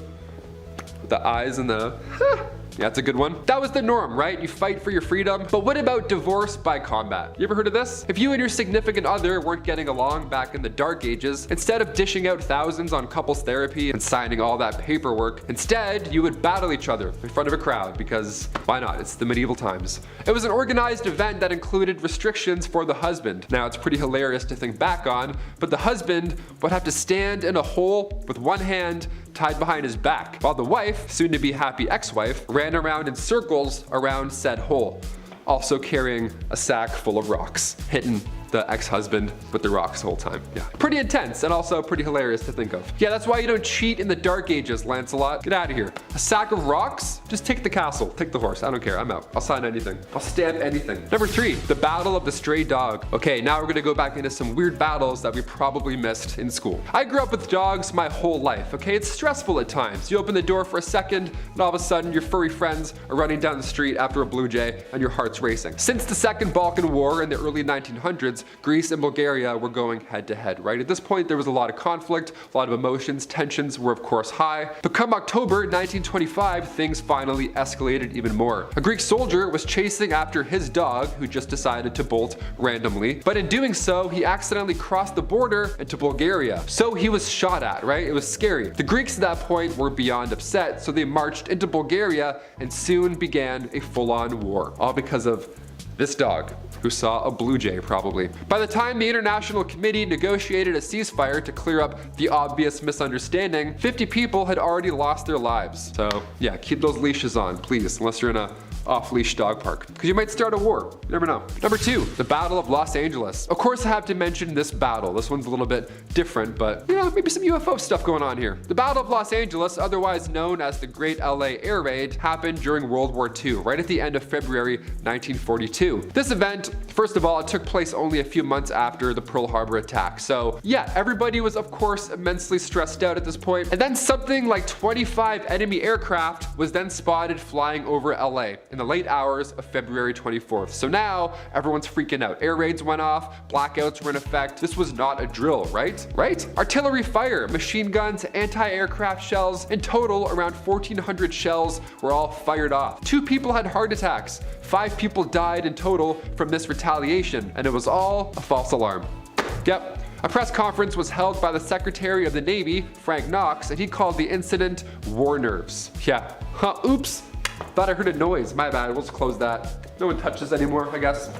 with the eyes and the yeah, that's a good one. That was the norm, right? You fight for your freedom. But what about divorce by combat? You ever heard of this? If you and your significant other weren't getting along back in the dark ages, instead of dishing out thousands on couples therapy and signing all that paperwork, instead you would battle each other in front of a crowd because why not? It's the medieval times. It was an organized event that included restrictions for the husband. Now it's pretty hilarious to think back on, but the husband would have to stand in a hole with one hand tied behind his back, while the wife, soon to be happy ex-wife, ran around in circles around said hole, also carrying a sack full of rocks, hitting the ex-husband with the rocks the whole time. Yeah, pretty intense and also pretty hilarious to think of. Yeah, that's why you don't cheat in the dark ages, Lancelot. Get out of here. A sack of rocks? Just take the castle, take the horse. I don't care, I'm out. I'll sign anything. I'll stamp anything. Number 3, the Battle of the Stray Dog. Okay, now we're gonna go back into some weird battles that we probably missed in school. I grew up with dogs my whole life, okay? It's stressful at times. You open the door for a second, and all of a sudden your furry friends are running down the street after a blue jay, and your heart's racing. Since the Second Balkan War in the early 1900s, Greece and Bulgaria were going head to head, right? At this point, there was a lot of conflict, a lot of emotions, tensions were of course high. But come October 1925, things finally escalated even more. A Greek soldier was chasing after his dog, who just decided to bolt randomly. But in doing so, he accidentally crossed the border into Bulgaria. So he was shot at, right? It was scary. The Greeks at that point were beyond upset, so they marched into Bulgaria and soon began a full-on war, all because of this dog, who saw a blue jay probably. By the time the International Committee negotiated a ceasefire to clear up the obvious misunderstanding, 50 people had already lost their lives. So yeah, keep those leashes on, please, unless you're in a off-leash dog park, because you might start a war. You never know. Number 2, the Battle of Los Angeles. Of course I have to mention this battle. This one's a little bit different, but you know, maybe some UFO stuff going on here. The Battle of Los Angeles, otherwise known as the Great LA Air Raid, happened during World War II, right at the end of February 1942. This event, first of all, it took place only a few months after the Pearl Harbor attack. So yeah, everybody was of course immensely stressed out at this point. And then something like 25 enemy aircraft was then spotted flying over LA. in the late hours of February 24th. So now everyone's freaking out. Air raids went off, blackouts were in effect. This was not a drill, right? Artillery fire, machine guns, anti-aircraft shells. In total, around 1,400 shells were all fired off. 2 people had heart attacks. 5 people died in total from this retaliation, and it was all a false alarm. Yep. A press conference was held by the Secretary of the Navy, Frank Knox, and he called the incident war nerves. Yeah. Oops. Thought I heard a noise. My bad. We'll just close that. No one touches anymore, I guess.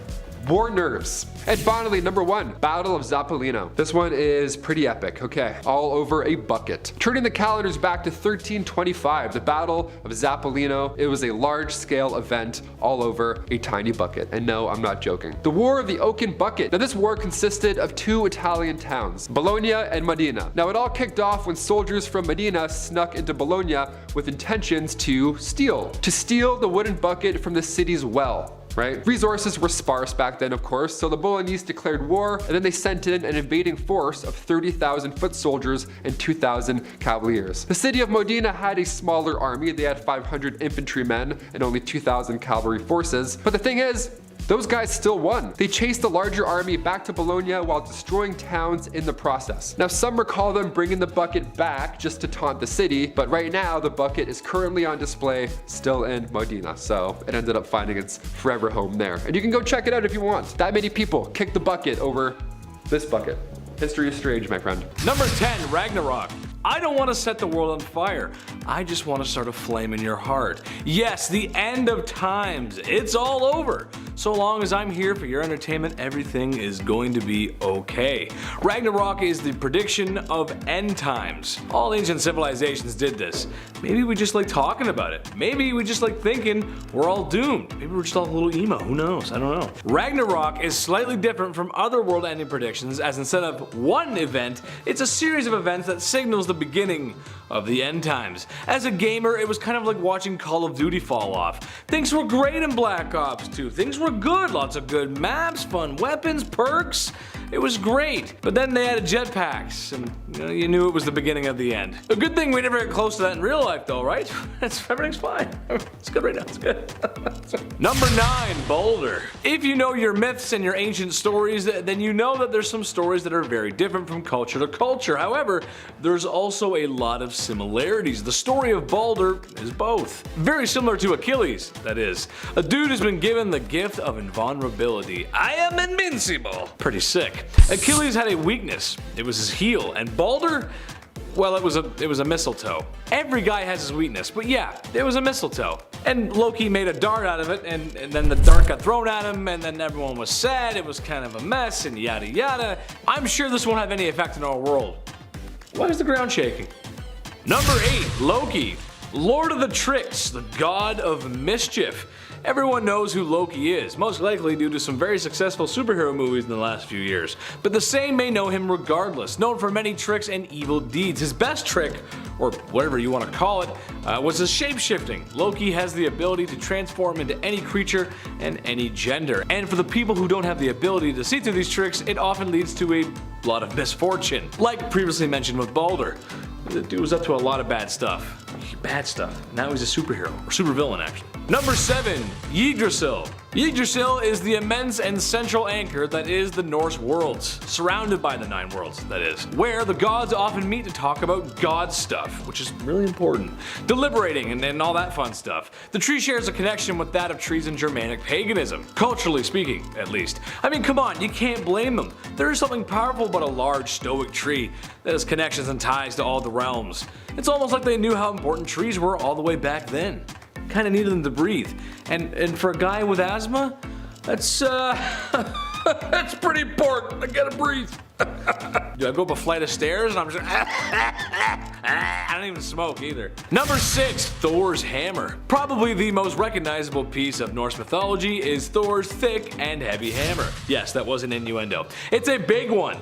War nerves. And finally, number 1, Battle of Zappolino. This one is pretty epic, okay? All over a bucket. Turning the calendars back to 1325, the Battle of Zappolino, it was a large-scale event all over a tiny bucket. And no, I'm not joking. The War of the Oaken Bucket. Now, this war consisted of 2 Italian towns, Bologna and Modena. Now, it all kicked off when soldiers from Modena snuck into Bologna with intentions to steal the wooden bucket from the city's well. Right? Resources were sparse back then, of course, so the Bolognese declared war, and then they sent in an invading force of 30,000 foot soldiers and 2,000 cavaliers. The city of Modena had a smaller army. They had 500 infantrymen and only 2,000 cavalry forces. But the thing is, those guys still won. They chased the larger army back to Bologna while destroying towns in the process. Now, some recall them bringing the bucket back just to taunt the city, but right now the bucket is currently on display still in Modena, so it ended up finding its forever home there. And you can go check it out if you want. That many people kicked the bucket over this bucket. History is strange, my friend. Number 10, Ragnarok. I don't want to set the world on fire. I just want to start a flame in your heart. Yes, the end of times. It's all over. So long as I'm here for your entertainment, everything is going to be okay. Ragnarok is the prediction of end times. All ancient civilizations did this. Maybe we just like talking about it. Maybe we just like thinking we're all doomed. Maybe we're just all a little emo. Who knows? I don't know. Ragnarok is slightly different from other world-ending predictions, as instead of one event, it's a series of events that signals the beginning of the end times. As a gamer, it was kind of like watching Call of Duty fall off. Things were great in Black Ops 2. Things were good. Lots of good maps, fun weapons, perks. It was great. But then they added jetpacks, and you knew it was the beginning of the end. A good thing we never get close to that in real life though, right? Everything's fine. It's good right now. It's good. Number 9, Boulder. If you know your myths and your ancient stories, then you know that there's some stories that are very different from culture to culture. However, there's also a lot of similarities. The story of Boulder is both. Very similar to Achilles, that is. A dude has been given the gift of invulnerability. I am invincible. Pretty sick. Achilles had a weakness. It was his heel. And Boulder? Well, it was a mistletoe. Every guy has his weakness, but yeah, it was a mistletoe. And Loki made a dart out of it, and then the dart got thrown at him, and then everyone was sad, it was kind of a mess, and yada yada. I'm sure this won't have any effect in our world. Why is the ground shaking? Number 8, Loki. Lord of the Tricks, the god of mischief. Everyone knows who Loki is, most likely due to some very successful superhero movies in the last few years. But the sane may know him regardless, known for many tricks and evil deeds. His best trick, or whatever you want to call it, was his shape-shifting. Loki has the ability to transform into any creature and any gender. And for the people who don't have the ability to see through these tricks, it often leads to a lot of misfortune. Like previously mentioned with Balder. The dude was up to a lot of bad stuff. Bad stuff. Now he's a superhero, or supervillain actually. Number 7, Yggdrasil. Yggdrasil is the immense and central anchor that is the Norse worlds, surrounded by the 9 worlds, that is, where the gods often meet to talk about god stuff, which is really important, deliberating and all that fun stuff. The tree shares a connection with that of trees in Germanic paganism, culturally speaking, at least. I mean, come on, you can't blame them. There is something powerful about a large stoic tree that has connections and ties to all the realms. It's almost like they knew how important trees were all the way back then. Kinda needed them to breathe. And for a guy with asthma, that's that's pretty important. I gotta breathe. Do I go up a flight of stairs and I'm just I don't even smoke either. Number 6, Thors Hammer. Probably the most recognizable piece of Norse mythology is Thor's thick and heavy hammer. Yes, that was an innuendo. It's a big one.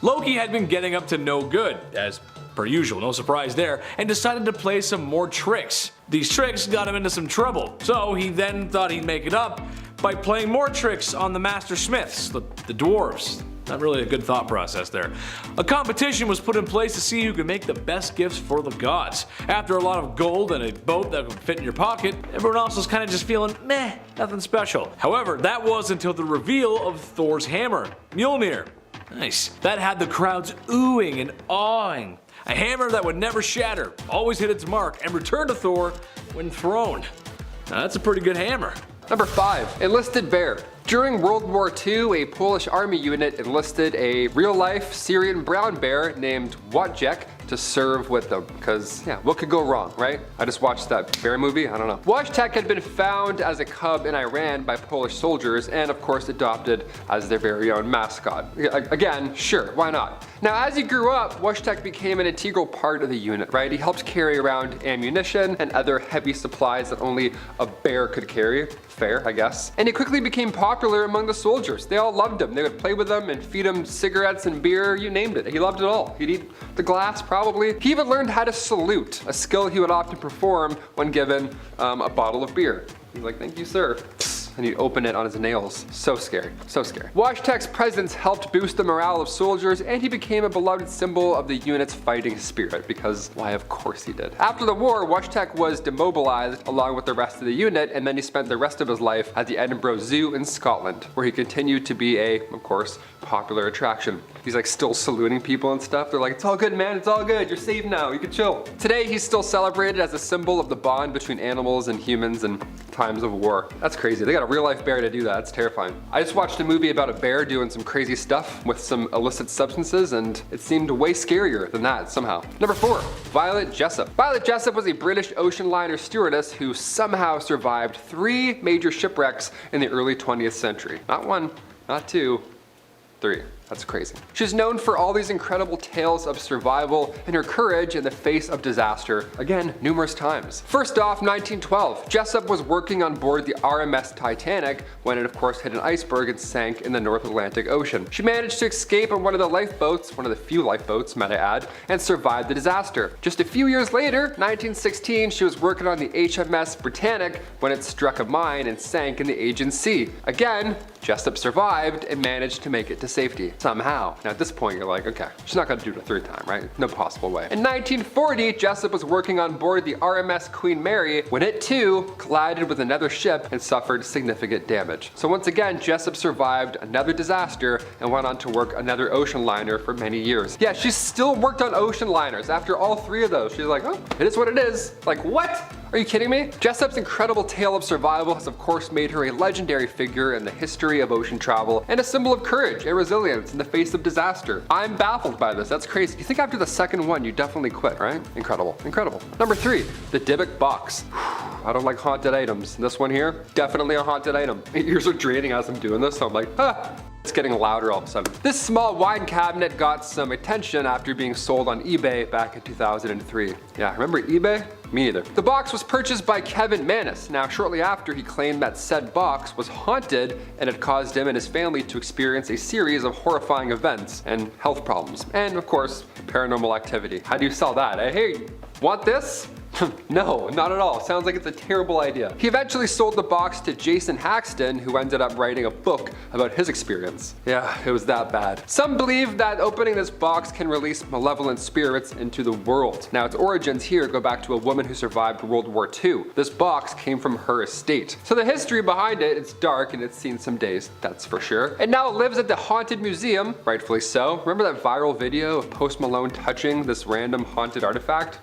Loki had been getting up to no good, as per usual, no surprise there, and decided to play some more tricks. These tricks got him into some trouble, so he then thought he'd make it up by playing more tricks on the master smiths, the dwarves. Not really a good thought process there. A competition was put in place to see who could make the best gifts for the gods. After a lot of gold and a boat that would fit in your pocket, everyone else was kind of just feeling meh, nothing special. However, that was until the reveal of Thors Hammer, Mjolnir. Nice. That had the crowds oohing and awing. A hammer that would never shatter, always hit its mark, and return to Thor when thrown. Now that's a pretty good hammer. Number 5. Enlisted Bear. During World War II, a Polish army unit enlisted a real-life Syrian brown bear named Wojciech to serve with them. Because, yeah, what could go wrong, right? I just watched that bear movie, I don't know. Wojciech had been found as a cub in Iran by Polish soldiers and, of course, adopted as their very own mascot. Again, sure, why not? Now, as he grew up, Wojciech became an integral part of the unit, right? He helped carry around ammunition and other heavy supplies that only a bear could carry. Fair, I guess. And he quickly became popular among the soldiers. They all loved him. They would play with him and feed him cigarettes and beer, you named it. He loved it all. He'd eat the glass, probably. He even learned how to salute, a skill he would often perform when given a bottle of beer. He's like, thank you, sir. And he'd open it on his nails. So scary, so scary. Wojciech's presence helped boost the morale of soldiers, and he became a beloved symbol of the unit's fighting spirit, because why, of course he did. After the war, Wojciech was demobilized along with the rest of the unit, and then he spent the rest of his life at the Edinburgh Zoo in Scotland, where he continued to be a, of course, popular attraction. He's like still saluting people and stuff. They're like, it's all good, man, it's all good, you're safe now, you can chill. Today, he's still celebrated as a symbol of the bond between animals and humans in times of war. That's crazy. They got a real life bear to do that. It's terrifying. I just watched a movie about a bear doing some crazy stuff with some illicit substances, and it seemed way scarier than that somehow. Number 4, Violet Jessup. Violet Jessup was a British ocean liner stewardess who somehow survived 3 major shipwrecks in the early 20th century. Not 1, not 2, 3. That's crazy. She's known for all these incredible tales of survival and her courage in the face of disaster, again, numerous times. First off, 1912, Jessup was working on board the RMS Titanic when it of course hit an iceberg and sank in the North Atlantic Ocean. She managed to escape on one of the lifeboats, one of the few lifeboats, might I add, and survived the disaster. Just a few years later, 1916, she was working on the HMS Britannic when it struck a mine and sank in the Aegean Sea. Again, Jessup survived and managed to make it to safety. Somehow. Now at this point you're like, okay, she's not gonna do it a 3rd time, right? No possible way. In 1940, Jessup was working on board the RMS Queen Mary when it too collided with another ship and suffered significant damage. So once again, Jessup survived another disaster and went on to work another ocean liner for many years. Yeah, she's still worked on ocean liners after all 3 of those. She's like, oh, it is what it is. Like, what? Are you kidding me? Jessup's incredible tale of survival has of course made her a legendary figure in the history of ocean travel and a symbol of courage and resilience in the face of disaster. I'm baffled by this, that's crazy. You think after the 2nd one you definitely quit, right? Incredible, incredible. Number 3, the Digg Box. I don't like haunted items. This one here, definitely a haunted item. My ears are draining as I'm doing this, so I'm like, ah. It's getting louder all of a sudden. This small wine cabinet got some attention after being sold on eBay back in 2003. Yeah, remember eBay? Me neither. The box was purchased by Kevin Mannis. Now, shortly after, he claimed that said box was haunted and had caused him and his family to experience a series of horrifying events and health problems. And of course, paranormal activity. How do you sell that? Hey, want this? No, not at all. Sounds like it's a terrible idea. He eventually sold the box to Jason Haxton, who ended up writing a book about his experience. Yeah, it was that bad. Some believe that opening this box can release malevolent spirits into the world. Now, its origins here go back to a woman who survived World War II. This box came from her estate. So the history behind it, it's dark and it's seen some days, that's for sure. And now it lives at the Haunted Museum, rightfully so. Remember that viral video of Post Malone touching this random haunted artifact?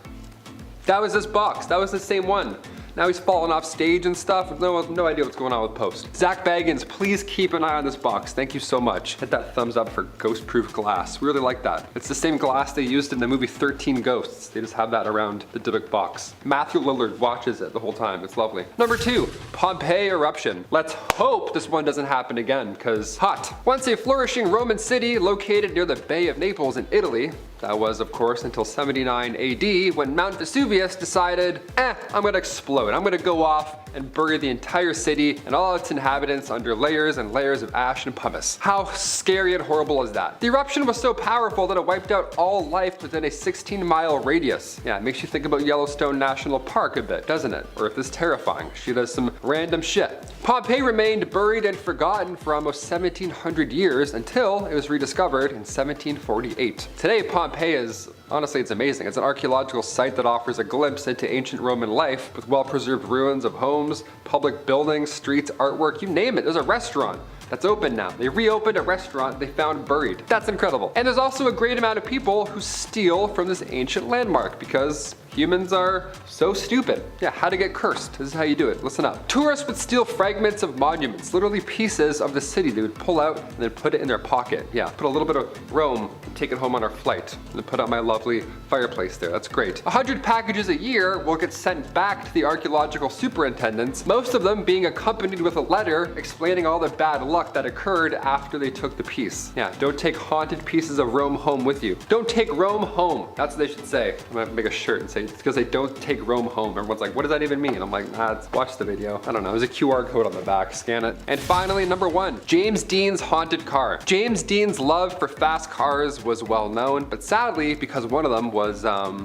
That was this box, that was the same one. Now he's falling off stage and stuff. No idea what's going on with Post. Zach Baggins, please keep an eye on this box. Thank you so much. Hit that thumbs up for ghost-proof glass. We really like that. It's the same glass they used in the movie 13 Ghosts. They just have that around the Digg Box. Matthew Lillard watches it the whole time. It's lovely. Number 2, Pompeii eruption. Let's hope this one doesn't happen again, because hot. Once a flourishing Roman city located near the Bay of Naples in Italy, That was, of course, until 79 AD when Mount Vesuvius decided, I'm gonna explode. I'm gonna go off and bury the entire city and all its inhabitants under layers and layers of ash and pumice. How scary and horrible is that? The eruption was so powerful that it wiped out all life within a 16-mile radius. Yeah, it makes you think about Yellowstone National Park a bit, doesn't it? Or if it's terrifying. She does some random shit. Pompeii remained buried and forgotten for almost 1700 years until it was rediscovered in 1748. Today, Pompeii is, honestly, it's amazing. It's an archaeological site that offers a glimpse into ancient Roman life with well-preserved ruins of homes, public buildings, streets, artwork, you name it. There's a restaurant that's open now. They reopened a restaurant they found buried. That's incredible. And there's also a great amount of people who steal from this ancient landmark because humans are so stupid. Yeah, how to get cursed. This is how you do it. Listen up. Tourists would steal fragments of monuments, literally pieces of the city they would pull out and then put it in their pocket. Yeah, put a little bit of Rome and take it home on our flight and then put out my lovely fireplace there. That's great. 100 packages a year will get sent back to the archaeological superintendents, most of them being accompanied with a letter explaining all the bad luck that occurred after they took the piece. Yeah, don't take haunted pieces of Rome home with you. Don't take Rome home. That's what they should say. I'm gonna make a shirt and say, it's because they don't take Rome home. Everyone's like, what does that even mean? I'm like, watch the video. I don't know, there's a QR code on the back, scan it. And finally, number 1, James Dean's haunted car. James Dean's love for fast cars was well known, but sadly, because one of them was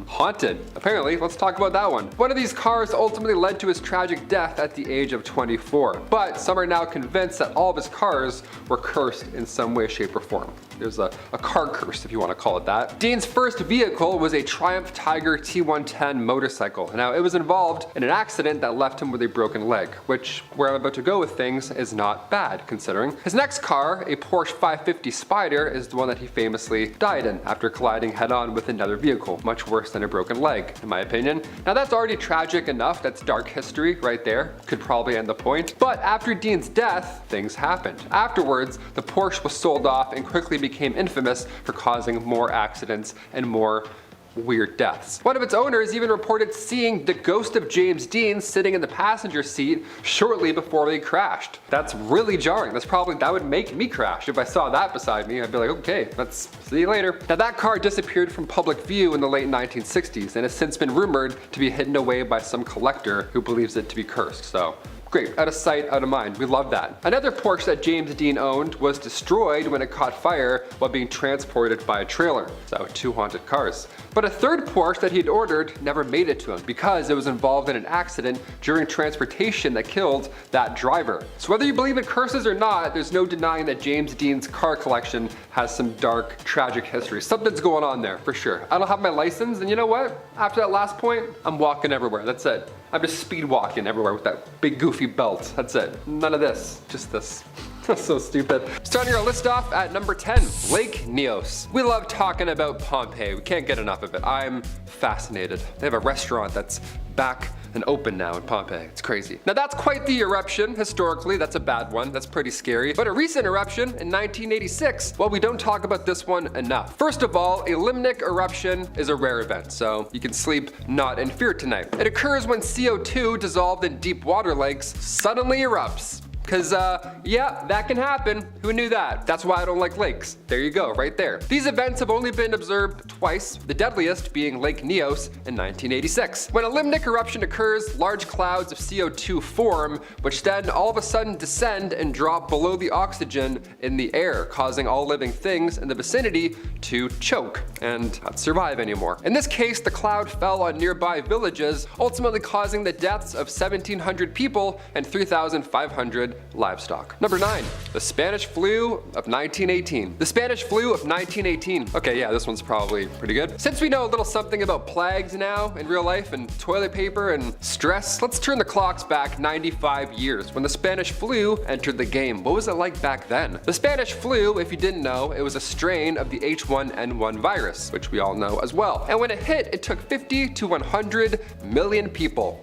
haunted. Apparently, let's talk about that one. One of these cars ultimately led to his tragic death at the age of 24, but some are now convinced that all of his cars were cursed in some way, shape, or form. There's a car curse, if you want to call it that. Dean's first vehicle was a Triumph Tiger T110 motorcycle. Now, it was involved in an accident that left him with a broken leg, which, where I'm about to go with things, is not bad, considering. His next car, a Porsche 550 Spider, is the one that he famously died in after colliding head-on with another vehicle. Much worse than a broken leg, in my opinion. Now, that's already tragic enough. That's dark history right there. Could probably end the point. But after Dean's death, things happened. Afterwards, the Porsche was sold off and quickly became infamous for causing more accidents and more weird deaths. One of its owners even reported seeing the ghost of James Dean sitting in the passenger seat shortly before they crashed. That's really jarring. That would make me crash. If I saw that beside me, I'd be like, okay, let's see you later. Now, that car disappeared from public view in the late 1960s and has since been rumored to be hidden away by some collector who believes it to be cursed. So, great, out of sight, out of mind. We love that. Another Porsche that James Dean owned was destroyed when it caught fire while being transported by a trailer. So 2 haunted cars. But a third Porsche that he'd ordered never made it to him because it was involved in an accident during transportation that killed that driver. So whether you believe in curses or not, there's no denying that James Dean's car collection has some dark, tragic history. Something's going on there, for sure. I don't have my license, and you know what? After that last point, I'm walking everywhere. That's it. I'm just speed walking everywhere with that big goofy belt. That's it. None of this, just this. That's so stupid. Starting our list off at number 10, Lake Neos. We love talking about Pompeii. We can't get enough of it. I'm fascinated. They have a restaurant that's back and open now in Pompeii. It's crazy. Now, that's quite the eruption. Historically, that's a bad one. That's pretty scary. But a recent eruption in 1986, well, we don't talk about this one enough. First of all, a limnic eruption is a rare event, so you can sleep not in fear tonight. It occurs when CO2 dissolved in deep water lakes suddenly erupts. Cause yeah, that can happen. Who knew that? That's why I don't like lakes. There you go, right there. These events have only been observed twice, the deadliest being Lake Neos in 1986. When a limnic eruption occurs, large clouds of CO2 form, which then all of a sudden descend and drop below the oxygen in the air, causing all living things in the vicinity to choke and not survive anymore. In this case, the cloud fell on nearby villages, ultimately causing the deaths of 1,700 people and 3,500 livestock. Number 9, the Spanish flu of 1918. The Spanish flu of 1918. Okay, yeah, this one's probably pretty good. Since we know a little something about plagues now in real life and toilet paper and stress, let's turn the clocks back 95 years when the Spanish flu entered the game. What was it like back then? The Spanish flu, if you didn't know, it was a strain of the H1N1 virus, which we all know as well. And when it hit, it took 50 to 100 million people.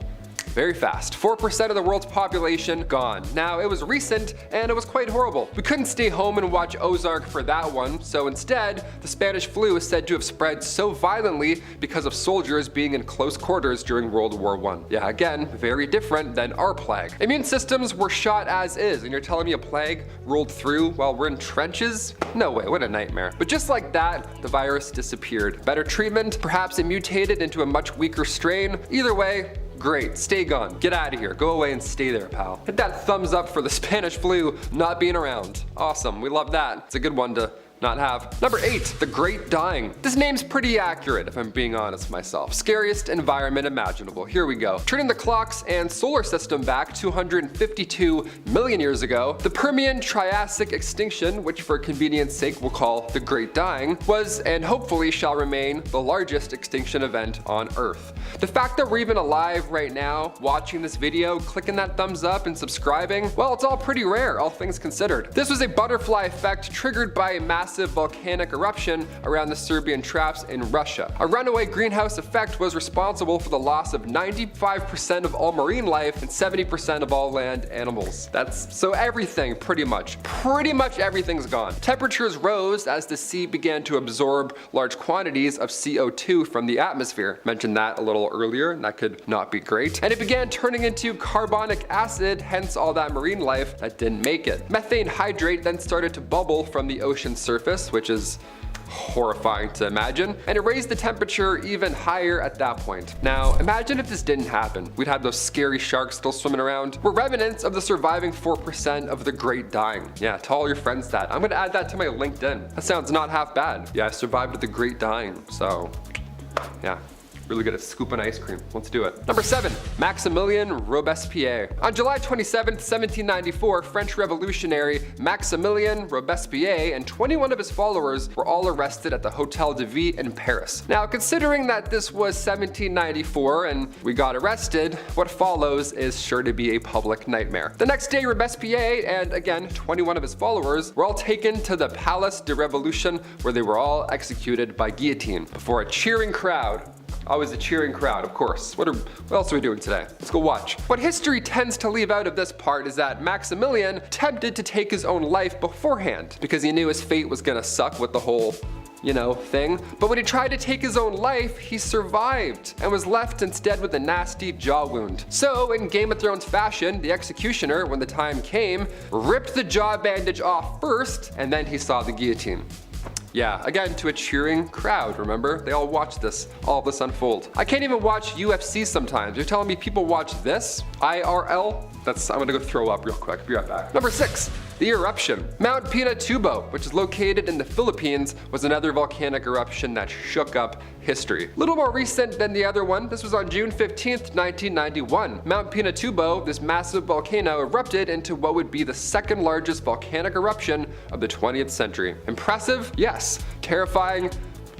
very fast. 4% of the world's population gone. Now, it was recent and it was quite horrible. We couldn't stay home and watch Ozark for that one, so instead, the Spanish flu is said to have spread so violently because of soldiers being in close quarters during World War I. Yeah, again, very different than our plague. Immune systems were shot as is, and you're telling me a plague rolled through while we're in trenches? No way, what a nightmare. But just like that, the virus disappeared. Better treatment, perhaps it mutated into a much weaker strain. Either way, great, stay gone. Get out of here, go away and stay there, pal. Hit that thumbs up for the Spanish flu not being around. Awesome, we love that. It's a good one to not have. Number 8, the Great Dying. This name's pretty accurate if I'm being honest myself. Scariest environment imaginable. Here we go. Turning the clocks and solar system back 252 million years ago, the Permian Triassic extinction, which for convenience sake we'll call the Great Dying, was and hopefully shall remain the largest extinction event on Earth. The fact that we're even alive right now, watching this video, clicking that thumbs up and subscribing, well, it's all pretty rare, all things considered. This was a butterfly effect triggered by a massive volcanic eruption around the Serbian Traps in Russia. A runaway greenhouse effect was responsible for the loss of 95% of all marine life and 70% of all land animals. So everything, pretty much everything's gone. Temperatures rose as the sea began to absorb large quantities of CO2 from the atmosphere. Mentioned that a little earlier, and that could not be great. And it began turning into carbonic acid, hence all that marine life that didn't make it. Methane hydrate then started to bubble from the ocean surface, which is horrifying to imagine, and it raised the temperature even higher at that point. Now, imagine if this didn't happen. We'd have those scary sharks still swimming around. We're remnants of the surviving 4% of the Great Dying. Yeah, tell all your friends that. I'm gonna add that to my LinkedIn. That sounds not half bad. Yeah, I survived the Great Dying, so yeah. Really good at scooping ice cream. Let's do it. Number 7, Maximilien Robespierre. On July 27th, 1794, French revolutionary Maximilien Robespierre and 21 of his followers were all arrested at the Hotel de Ville in Paris. Now, considering that this was 1794 and we got arrested, what follows is sure to be a public nightmare. The next day, Robespierre and again 21 of his followers were all taken to the Place de Revolution, where they were all executed by guillotine before a cheering crowd. Always a cheering crowd, of course. What else are we doing today? Let's go watch. What history tends to leave out of this part is that Maximilian attempted to take his own life beforehand because he knew his fate was gonna suck with the whole thing. But when he tried to take his own life, he survived and was left instead with a nasty jaw wound. So in Game of Thrones fashion, the executioner, when the time came, ripped the jaw bandage off first, and then he saw the guillotine. Yeah, again, to a cheering crowd, remember? They all watch all of this unfold. I can't even watch UFC sometimes. You're telling me people watch this? IRL? I'm gonna go throw up real quick. Be right back. Number 6, the eruption. Mount Pinatubo, which is located in the Philippines, was another volcanic eruption that shook up history. A little more recent than the other one. This was on June 15th, 1991. Mount Pinatubo, this massive volcano, erupted into what would be the second largest volcanic eruption of the 20th century. Impressive? Yes. Terrifying?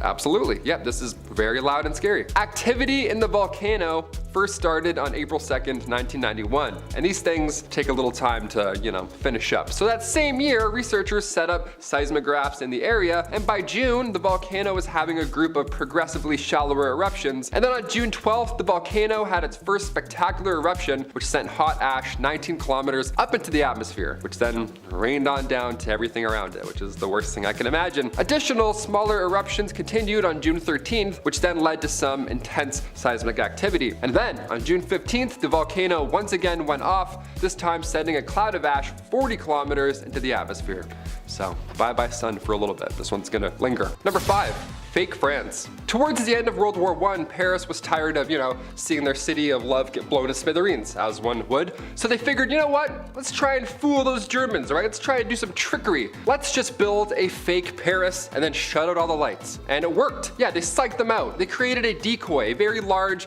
Absolutely. Yep, this is very loud and scary. Activity in the volcano first started on April 2nd, 1991, and these things take a little time to, finish up. So that same year, researchers set up seismographs in the area, and by June, the volcano was having a group of progressively shallower eruptions. And then on June 12th, the volcano had its first spectacular eruption, which sent hot ash 19 kilometers up into the atmosphere, which then rained on down to everything around it, which is the worst thing I can imagine. Additional smaller eruptions continued on June 13th, which then led to some intense seismic activity. And then on June 15th, the volcano once again went off, this time sending a cloud of ash 40 kilometers into the atmosphere. So bye-bye sun for a little bit. This one's gonna linger. Number 5, fake France. Towards the end of World War I, Paris was tired of, seeing their city of love get blown to smithereens, as one would. So they figured, you know what? Let's try and fool those Germans, right? Let's try and do some trickery. Let's just build a fake Paris and then shut out all the lights. And it worked. Yeah, they psyched them out. They created a decoy, a very large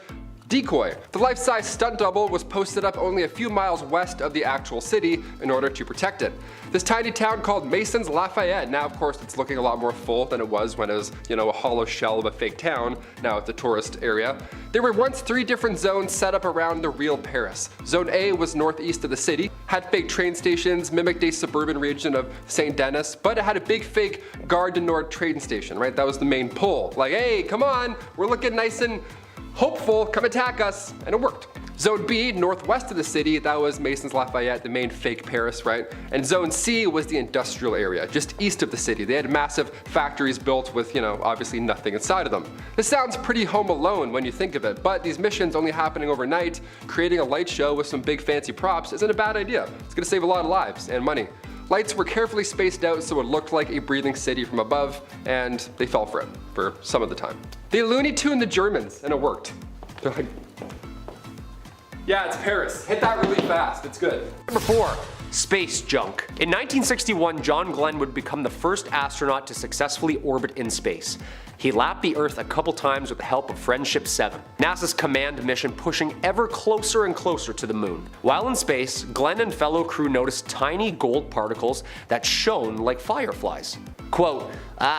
decoy. The life-size stunt double was posted up only a few miles west of the actual city in order to protect it. This tiny town called Masons Lafayette, now of course it's looking a lot more full than it was when it was, a hollow shell of a fake town. Now it's a tourist area. There were once 3 different zones set up around the real Paris. Zone A was northeast of the city, had fake train stations, mimicked a suburban region of St. Denis, but it had a big fake Gare du Nord train station, right? That was the main pull. Like, hey, come on, we're looking nice and hopeful, come attack us, and it worked. Zone B, northwest of the city, that was Mason's Lafayette, the main fake Paris, right? And Zone C was the industrial area, just east of the city. They had massive factories built with, obviously nothing inside of them. This sounds pretty Home Alone when you think of it, but these missions only happening overnight, creating a light show with some big fancy props isn't a bad idea. It's gonna save a lot of lives and money. Lights were carefully spaced out so it looked like a breathing city from above, and they fell for it for some of the time. They Looney Tuned the Germans, and it worked. They're like, yeah, it's Paris. Hit that really fast. It's good. Number 4. Space junk. In 1961, John Glenn would become the first astronaut to successfully orbit in space. He lapped the Earth a couple times with the help of Friendship 7, NASA's command mission pushing ever closer and closer to the moon. While in space, Glenn and fellow crew noticed tiny gold particles that shone like fireflies. Quote,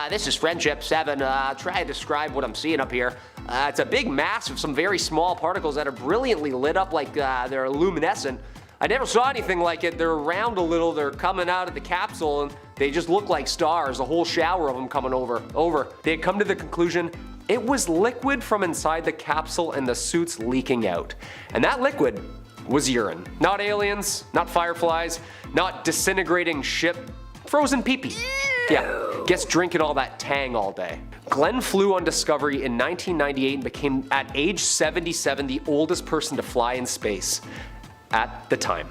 this is Friendship 7, try to describe what I'm seeing up here. It's a big mass of some very small particles that are brilliantly lit up like they're luminescent. I never saw anything like it. They're round a little, they're coming out of the capsule, and they just look like stars, a whole shower of them coming over. They had come to the conclusion it was liquid from inside the capsule and the suits leaking out. And that liquid was urine. Not aliens, not fireflies, not disintegrating ship, frozen pee-pee. Yeah, guess drinking all that Tang all day. Glenn flew on Discovery in 1998 and became, at age 77, the oldest person to fly in space. At the time.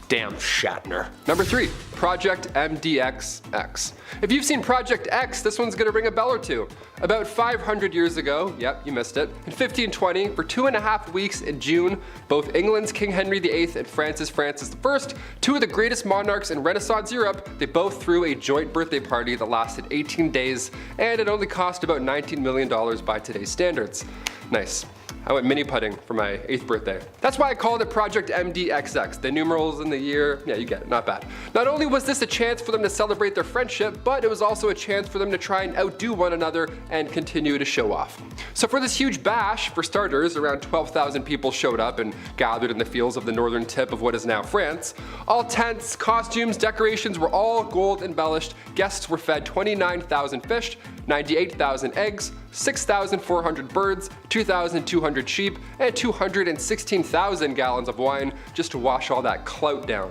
Damn Shatner. Number 3, Project MDXX. If you've seen Project X, this one's gonna ring a bell or two. About 500 years ago, yep, you missed it, in 1520, for 2.5 weeks in June, both England's King Henry VIII and Francis I, two of the greatest monarchs in Renaissance Europe, they both threw a joint birthday party that lasted 18 days, and it only cost about $19 million by today's standards. Nice. I went mini putting for my 8th birthday. That's why I called it Project MDXX. The numerals in the year, yeah, you get it, not bad. Not only was this a chance for them to celebrate their friendship, but it was also a chance for them to try and outdo one another and continue to show off. So for this huge bash, for starters, around 12,000 people showed up and gathered in the fields of the northern tip of what is now France. All tents, costumes, decorations were all gold embellished. Guests were fed 29,000 fish, 98,000 eggs, 6,400 birds, 2,200 sheep, and 216,000 gallons of wine just to wash all that clout down.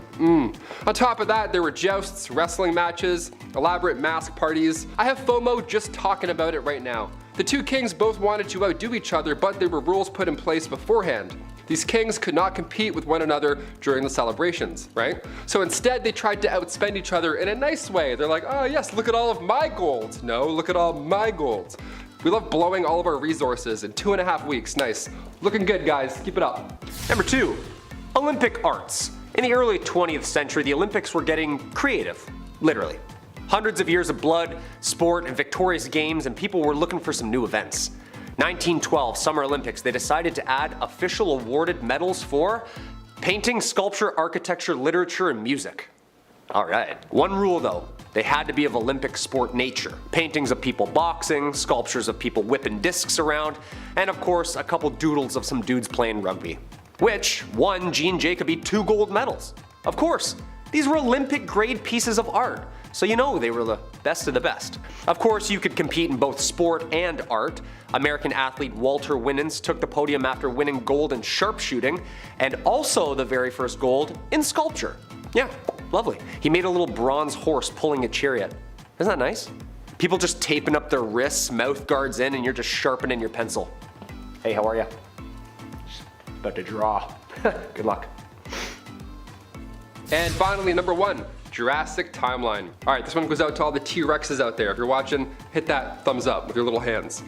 On top of that, there were jousts, wrestling matches, elaborate mask parties. I have FOMO just talking about it right now. The two kings both wanted to outdo each other, but there were rules put in place beforehand. These kings could not compete with one another during the celebrations, right? So instead they tried to outspend each other in a nice way. They're like, oh yes, look at all of my gold. No, look at all my gold. We love blowing all of our resources in 2.5 weeks. Nice. Looking good, guys. Keep it up. Number 2, Olympic arts. In the early 20th century, the Olympics were getting creative, literally. Hundreds of years of blood, sport, and victorious games, and people were looking for some new events. 1912 Summer Olympics, they decided to add official awarded medals for painting, sculpture, architecture, literature, and music. Alright. One rule though, they had to be of Olympic sport nature. Paintings of people boxing, sculptures of people whipping discs around, and of course a couple doodles of some dudes playing rugby. Which won Gene Jacoby 2 gold medals. Of course, these were Olympic grade pieces of art, so you know they were the best of the best. Of course, you could compete in both sport and art. American athlete Walter Winans took the podium after winning gold in sharpshooting, and also the very first gold in sculpture. Yeah, lovely. He made a little bronze horse pulling a chariot. Isn't that nice? People just taping up their wrists, mouth guards in, and you're just sharpening your pencil. Hey, how are ya? About to draw. Good luck. And finally, number 1, Jurassic Timeline. Alright, this one goes out to all the T-Rexes out there. If you're watching, hit that thumbs up with your little hands.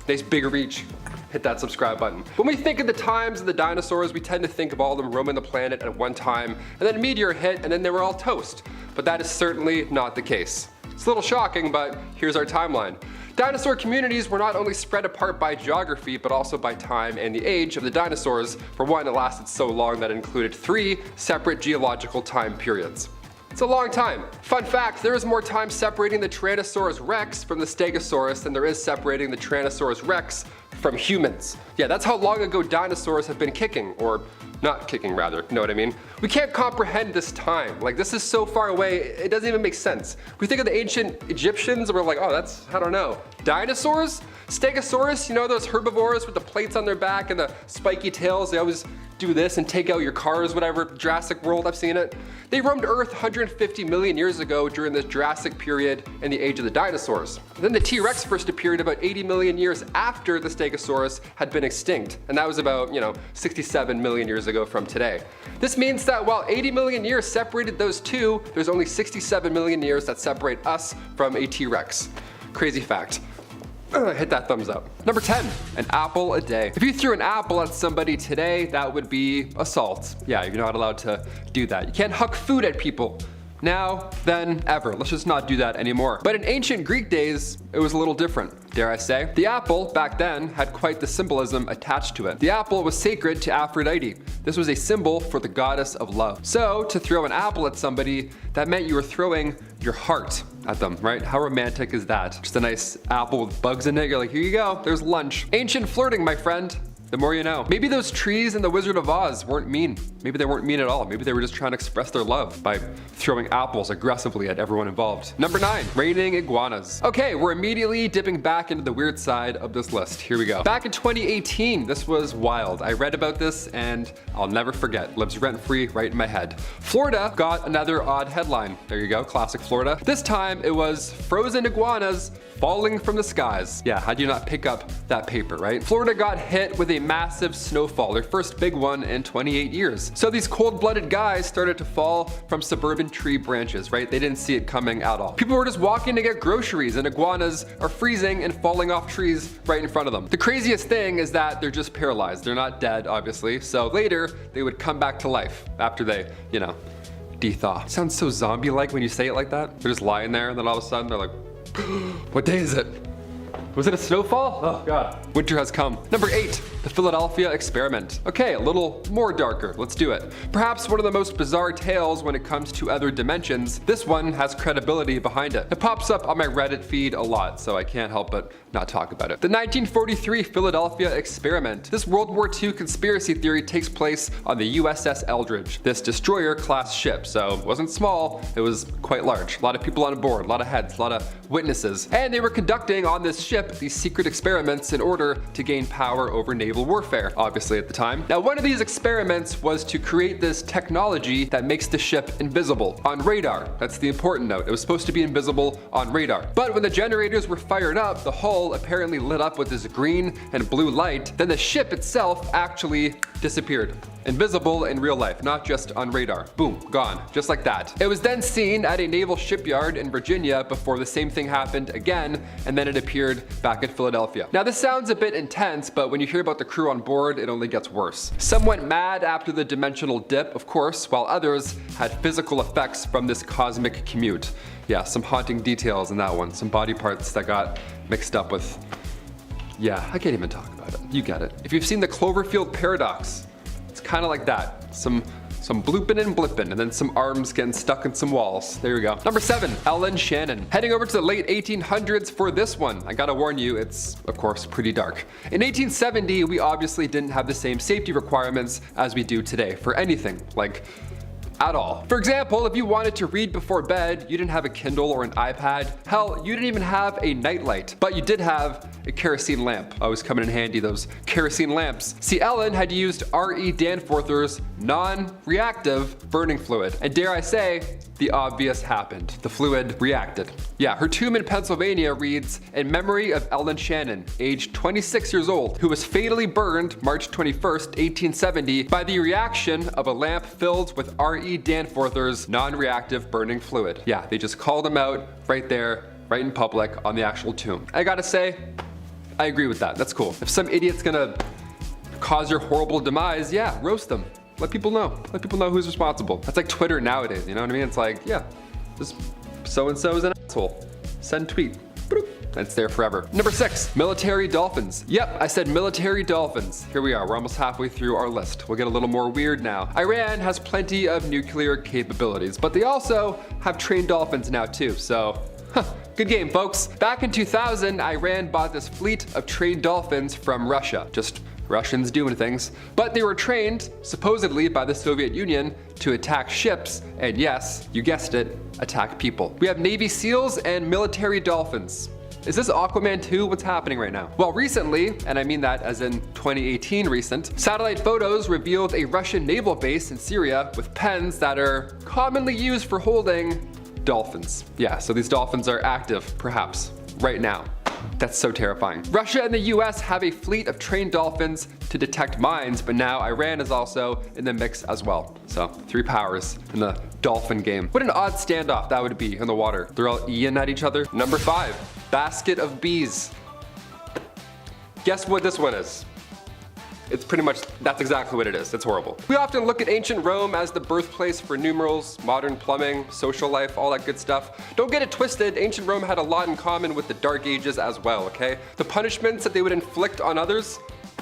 Nice big reach. Hit that subscribe button. When we think of the times of the dinosaurs, we tend to think of all of them roaming the planet at one time, and then a meteor hit, and then they were all toast. But that is certainly not the case. It's a little shocking, but here's our timeline. Dinosaur communities were not only spread apart by geography, but also by time and the age of the dinosaurs. For one, it lasted so long that it included 3 separate geological time periods. It's a long time. Fun fact, there is more time separating the Tyrannosaurus rex from the Stegosaurus than there is separating the Tyrannosaurus rex from humans. Yeah, that's how long ago dinosaurs have been kicking, or not kicking rather, you know what I mean? We can't comprehend this time. Like, this is so far away, it doesn't even make sense. We think of the ancient Egyptians and we're like, oh, that's, I don't know. Dinosaurs? Stegosaurus, you know those herbivores with the plates on their back and the spiky tails? They always do this and take out your cars, whatever. Jurassic World, I've seen it. They roamed Earth 150 million years ago during the Jurassic period and the age of the dinosaurs. Then the T-Rex first appeared about 80 million years after the Stegosaurus had been extinct, and that was about, 67 million years ago from today. This means that while 80 million years separated those two, there's only 67 million years that separate us from a T-Rex. Crazy fact. Hit that thumbs up. Number 10, an apple a day. If you threw an apple at somebody today, that would be assault. Yeah, you're not allowed to do that. You can't huck food at people. Now, then, ever. Let's just not do that anymore. But in ancient Greek days, it was a little different, dare I say. The apple, back then, had quite the symbolism attached to it. The apple was sacred to Aphrodite. This was a symbol for the goddess of love. So, to throw an apple at somebody, that meant you were throwing your heart at them, right? How romantic is that? Just a nice apple with bugs in it. You're like, here you go, there's lunch. Ancient flirting, my friend. The more you know. Maybe those trees in the Wizard of Oz weren't mean. Maybe they weren't mean at all. Maybe they were just trying to express their love by throwing apples aggressively at everyone involved. Number 9, raining iguanas. Okay, we're immediately dipping back into the weird side of this list. Here we go. Back in 2018, this was wild. I read about this and I'll never forget. Lives rent-free right in my head. Florida got another odd headline. There you go, classic Florida. This time it was frozen iguanas falling from the skies. Yeah, how do you not pick up that paper, right? Florida got hit with a massive snowfall, their first big one in 28 years. So these cold-blooded guys started to fall from suburban tree branches, right? They didn't see it coming at all. People were just walking to get groceries and iguanas are freezing and falling off trees right in front of them. The craziest thing is that they're just paralyzed. They're not dead, obviously. So later, they would come back to life after they, de-thaw. It sounds so zombie-like when you say it like that. They're just lying there and then all of a sudden they're like, what day is it? Was it a snowfall? Oh God. Winter has come. Number 8, the Philadelphia experiment. Okay, a little more darker. Let's do it. Perhaps one of the most bizarre tales when it comes to other dimensions. This one has credibility behind it. It pops up on my Reddit feed a lot, so I can't help but not talk about it. The 1943 Philadelphia experiment. This World War II conspiracy theory takes place on the USS Eldridge, this destroyer-class ship. So it wasn't small, it was quite large. A lot of people on board, a lot of heads, a lot of witnesses. And they were conducting on this ship these secret experiments in order to gain power over naval warfare, obviously at the time. Now, one of these experiments was to create this technology that makes the ship invisible on radar. That's the important note. It was supposed to be invisible on radar. But when the generators were fired up, the hull apparently lit up with this green and blue light. Then the ship itself actually disappeared. Invisible in real life, not just on radar. Boom, gone, just like that. It was then seen at a naval shipyard in Virginia before the same thing happened again, and then it appeared back at Philadelphia. Now this sounds a bit intense, but when you hear about the crew on board, it only gets worse. Some went mad after the dimensional dip, of course, while others had physical effects from this cosmic commute. Yeah, some haunting details in that one. Some body parts that got mixed up with, yeah, I can't even talk about it. You get it. If you've seen the Cloverfield paradox, it's kind of like that. Some blooping and blipping, and then some arms getting stuck in some walls. There you go. Number 7, Ellen Shannon. Heading over to the late 1800s for this one. I gotta warn you, it's of course pretty dark. In 1870, we obviously didn't have the same safety requirements as we do today for anything, like at all. For example, if you wanted to read before bed, you didn't have a Kindle or an iPad. Hell, you didn't even have a nightlight, but you did have a kerosene lamp. Always coming in handy, those kerosene lamps. See, Ellen had used R.E. Danforth's non-reactive burning fluid. And dare I say, the obvious happened. The fluid reacted. Yeah, her tomb in Pennsylvania reads, "In memory of Ellen Shannon, aged 26 years old, who was fatally burned March 21st, 1870 by the reaction of a lamp filled with R.E. Danforth's non-reactive burning fluid." Yeah, they just called him out right there, right in public on the actual tomb. I gotta say, I agree with that. That's cool. If some idiot's gonna cause your horrible demise, yeah, roast them. Let people know. Let people know who's responsible. That's like Twitter nowadays, you know what I mean? It's like, yeah, just so-and-so is an asshole. Send tweet. Boop. It's there forever. Number 6, military dolphins. Yep, I said military dolphins. Here we are, we're almost halfway through our list. We'll get a little more weird now. Iran has plenty of nuclear capabilities, but they also have trained dolphins now too, so good game, folks. Back in 2000, Iran bought this fleet of trained dolphins from Russia. Just Russians doing things. But they were trained, supposedly by the Soviet Union, to attack ships, and yes, you guessed it, attack people. We have Navy SEALs and military dolphins. Is this Aquaman 2? What's happening right now? Well, recently, and I mean that as in 2018 recent, satellite photos revealed a Russian naval base in Syria with pens that are commonly used for holding dolphins. Yeah, so these dolphins are active, perhaps, right now. That's so terrifying. Russia and the US have a fleet of trained dolphins to detect mines, but now Iran is also in the mix as well. So 3 powers in the dolphin game. What an odd standoff that would be in the water. They're all eating at each other. Number 5, basket of bees. Guess what this one is? It's pretty much, that's exactly what it is. It's horrible. We often look at ancient Rome as the birthplace for numerals, modern plumbing, social life, all that good stuff. Don't get it twisted, ancient Rome had a lot in common with the Dark Ages as well, okay? The punishments that they would inflict on others,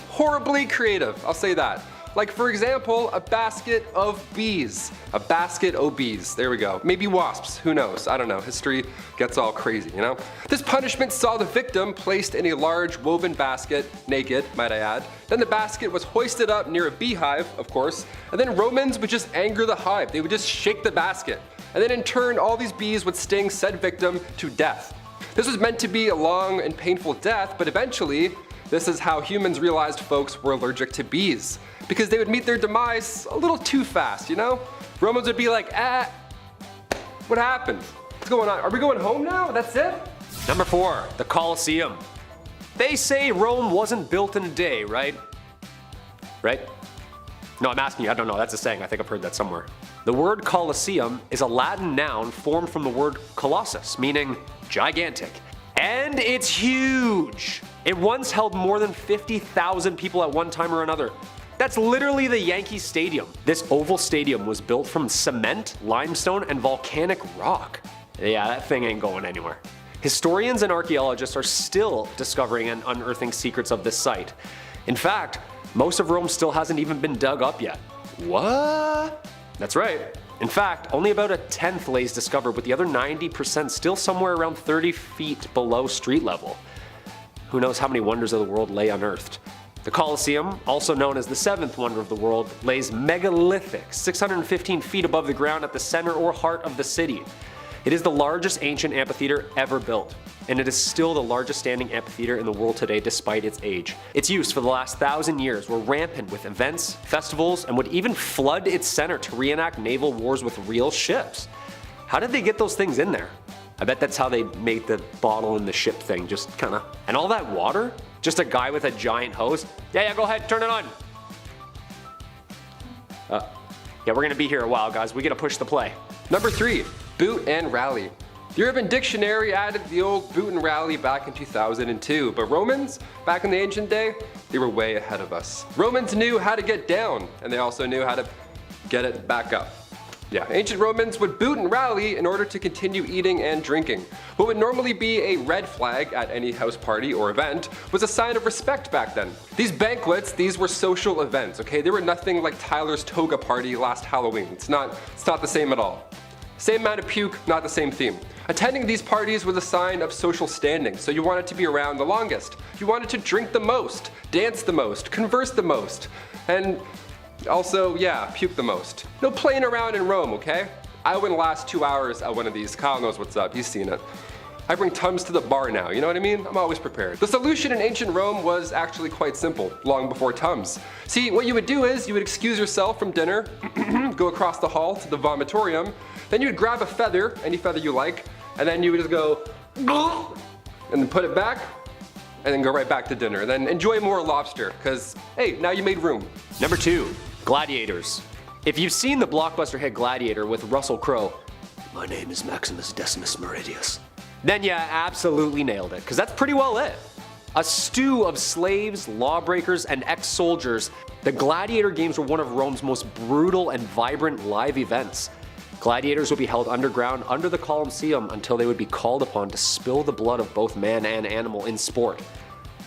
horribly creative, I'll say that. Like for example, a basket of bees. A basket of bees, there we go. Maybe wasps, who knows, I don't know. History gets all crazy, you know? This punishment saw the victim placed in a large woven basket, naked, might I add. Then the basket was hoisted up near a beehive, of course, and then Romans would just anger the hive. They would just shake the basket. And then in turn, all these bees would sting said victim to death. This was meant to be a long and painful death, but eventually, this is how humans realized folks were allergic to bees, because they would meet their demise a little too fast, you know? Romans would be like, what happened? What's going on? Are we going home now? That's it? Number 4, the Colosseum. They say Rome wasn't built in a day, right? Right? No, I'm asking you, I don't know, that's a saying, I think I've heard that somewhere. The word Colosseum is a Latin noun formed from the word colossus, meaning gigantic. And it's huge! It once held more than 50,000 people at one time or another. That's literally the Yankee Stadium. This oval stadium was built from cement, limestone, and volcanic rock. Yeah, that thing ain't going anywhere. Historians and archaeologists are still discovering and unearthing secrets of this site. In fact, most of Rome still hasn't even been dug up yet. What? That's right. In fact, only about a tenth lays discovered, with the other 90% still somewhere around 30 feet below street level. Who knows how many wonders of the world lay unearthed. The Colosseum, also known as the 7th wonder of the world, lays megalithic, 615 feet above the ground at the center or heart of the city. It is the largest ancient amphitheater ever built, and it is still the largest standing amphitheater in the world today despite its age. Its use for the last 1,000 years were rampant with events, festivals, and would even flood its center to reenact naval wars with real ships. How did they get those things in there? I bet that's how they made the bottle in the ship thing, just kinda. And all that water? Just a guy with a giant hose? Yeah, go ahead, turn it on. Yeah, we're gonna be here a while, guys. We gotta push the play. Number 3, boot and rally. The Urban Dictionary added the old boot and rally back in 2002, but Romans, back in the ancient day, they were way ahead of us. Romans knew how to get down, and they also knew how to get it back up. Yeah, ancient Romans would boot and rally in order to continue eating and drinking. What would normally be a red flag at any house party or event was a sign of respect back then. These banquets, these were social events, okay? They were nothing like Tyler's toga party last Halloween. It's not the same at all. Same amount of puke, not the same theme. Attending these parties was a sign of social standing, so you wanted to be around the longest. You wanted to drink the most, dance the most, converse the most, and also, yeah, puke the most. No playing around in Rome, okay? I wouldn't last 2 hours at one of these. Kyle knows what's up, he's seen it. I bring Tums to the bar now, you know what I mean? I'm always prepared. The solution in ancient Rome was actually quite simple, long before Tums. See, what you would do is, you would excuse yourself from dinner, go across the hall to the vomitorium, then you would grab a feather, any feather you like, and then you would just go, and then put it back, and then go right back to dinner. And then enjoy more lobster, because, hey, now you made room. Number 2, gladiators. If you've seen the blockbuster hit Gladiator with Russell Crowe, my name is Maximus Decimus Meridius, then you absolutely nailed it, because that's pretty well it. A stew of slaves, lawbreakers, and ex-soldiers, the Gladiator games were one of Rome's most brutal and vibrant live events. Gladiators would be held underground under the Colosseum until they would be called upon to spill the blood of both man and animal in sport.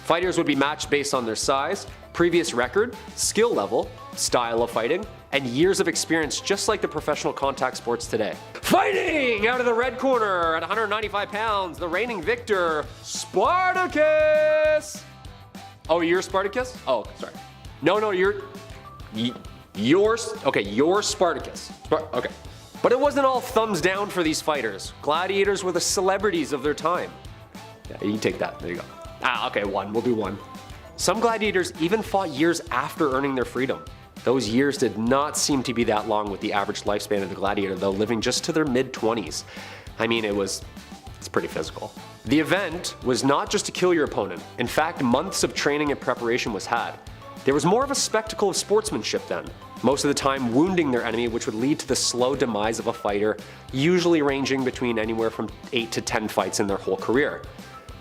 Fighters would be matched based on their size, previous record, skill level, style of fighting, and years of experience, just like the professional contact sports today. Fighting out of the red corner at 195 pounds, the reigning victor, Spartacus! Oh, you're Spartacus? Oh, sorry. No, you're Spartacus. Okay. But it wasn't all thumbs down for these fighters. Gladiators were the celebrities of their time. Yeah, you can take that. There you go. Okay, 1. We'll do 1. Some gladiators even fought years after earning their freedom. Those years did not seem to be that long, with the average lifespan of the gladiator though living just to their mid-20s. I mean, it's pretty physical. The event was not just to kill your opponent. In fact, months of training and preparation was had. There was more of a spectacle of sportsmanship then, most of the time wounding their enemy, which would lead to the slow demise of a fighter, usually ranging between anywhere from 8 to 10 fights in their whole career.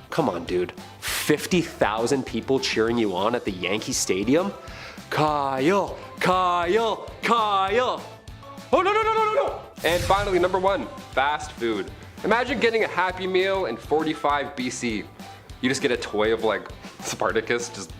Come on, dude. 50,000 people cheering you on at the Yankee Stadium? Kyle, Kyle, Kyle. Oh, no. And finally, number 1, fast food. Imagine getting a Happy Meal in 45 BC. You just get a toy of like Spartacus, just,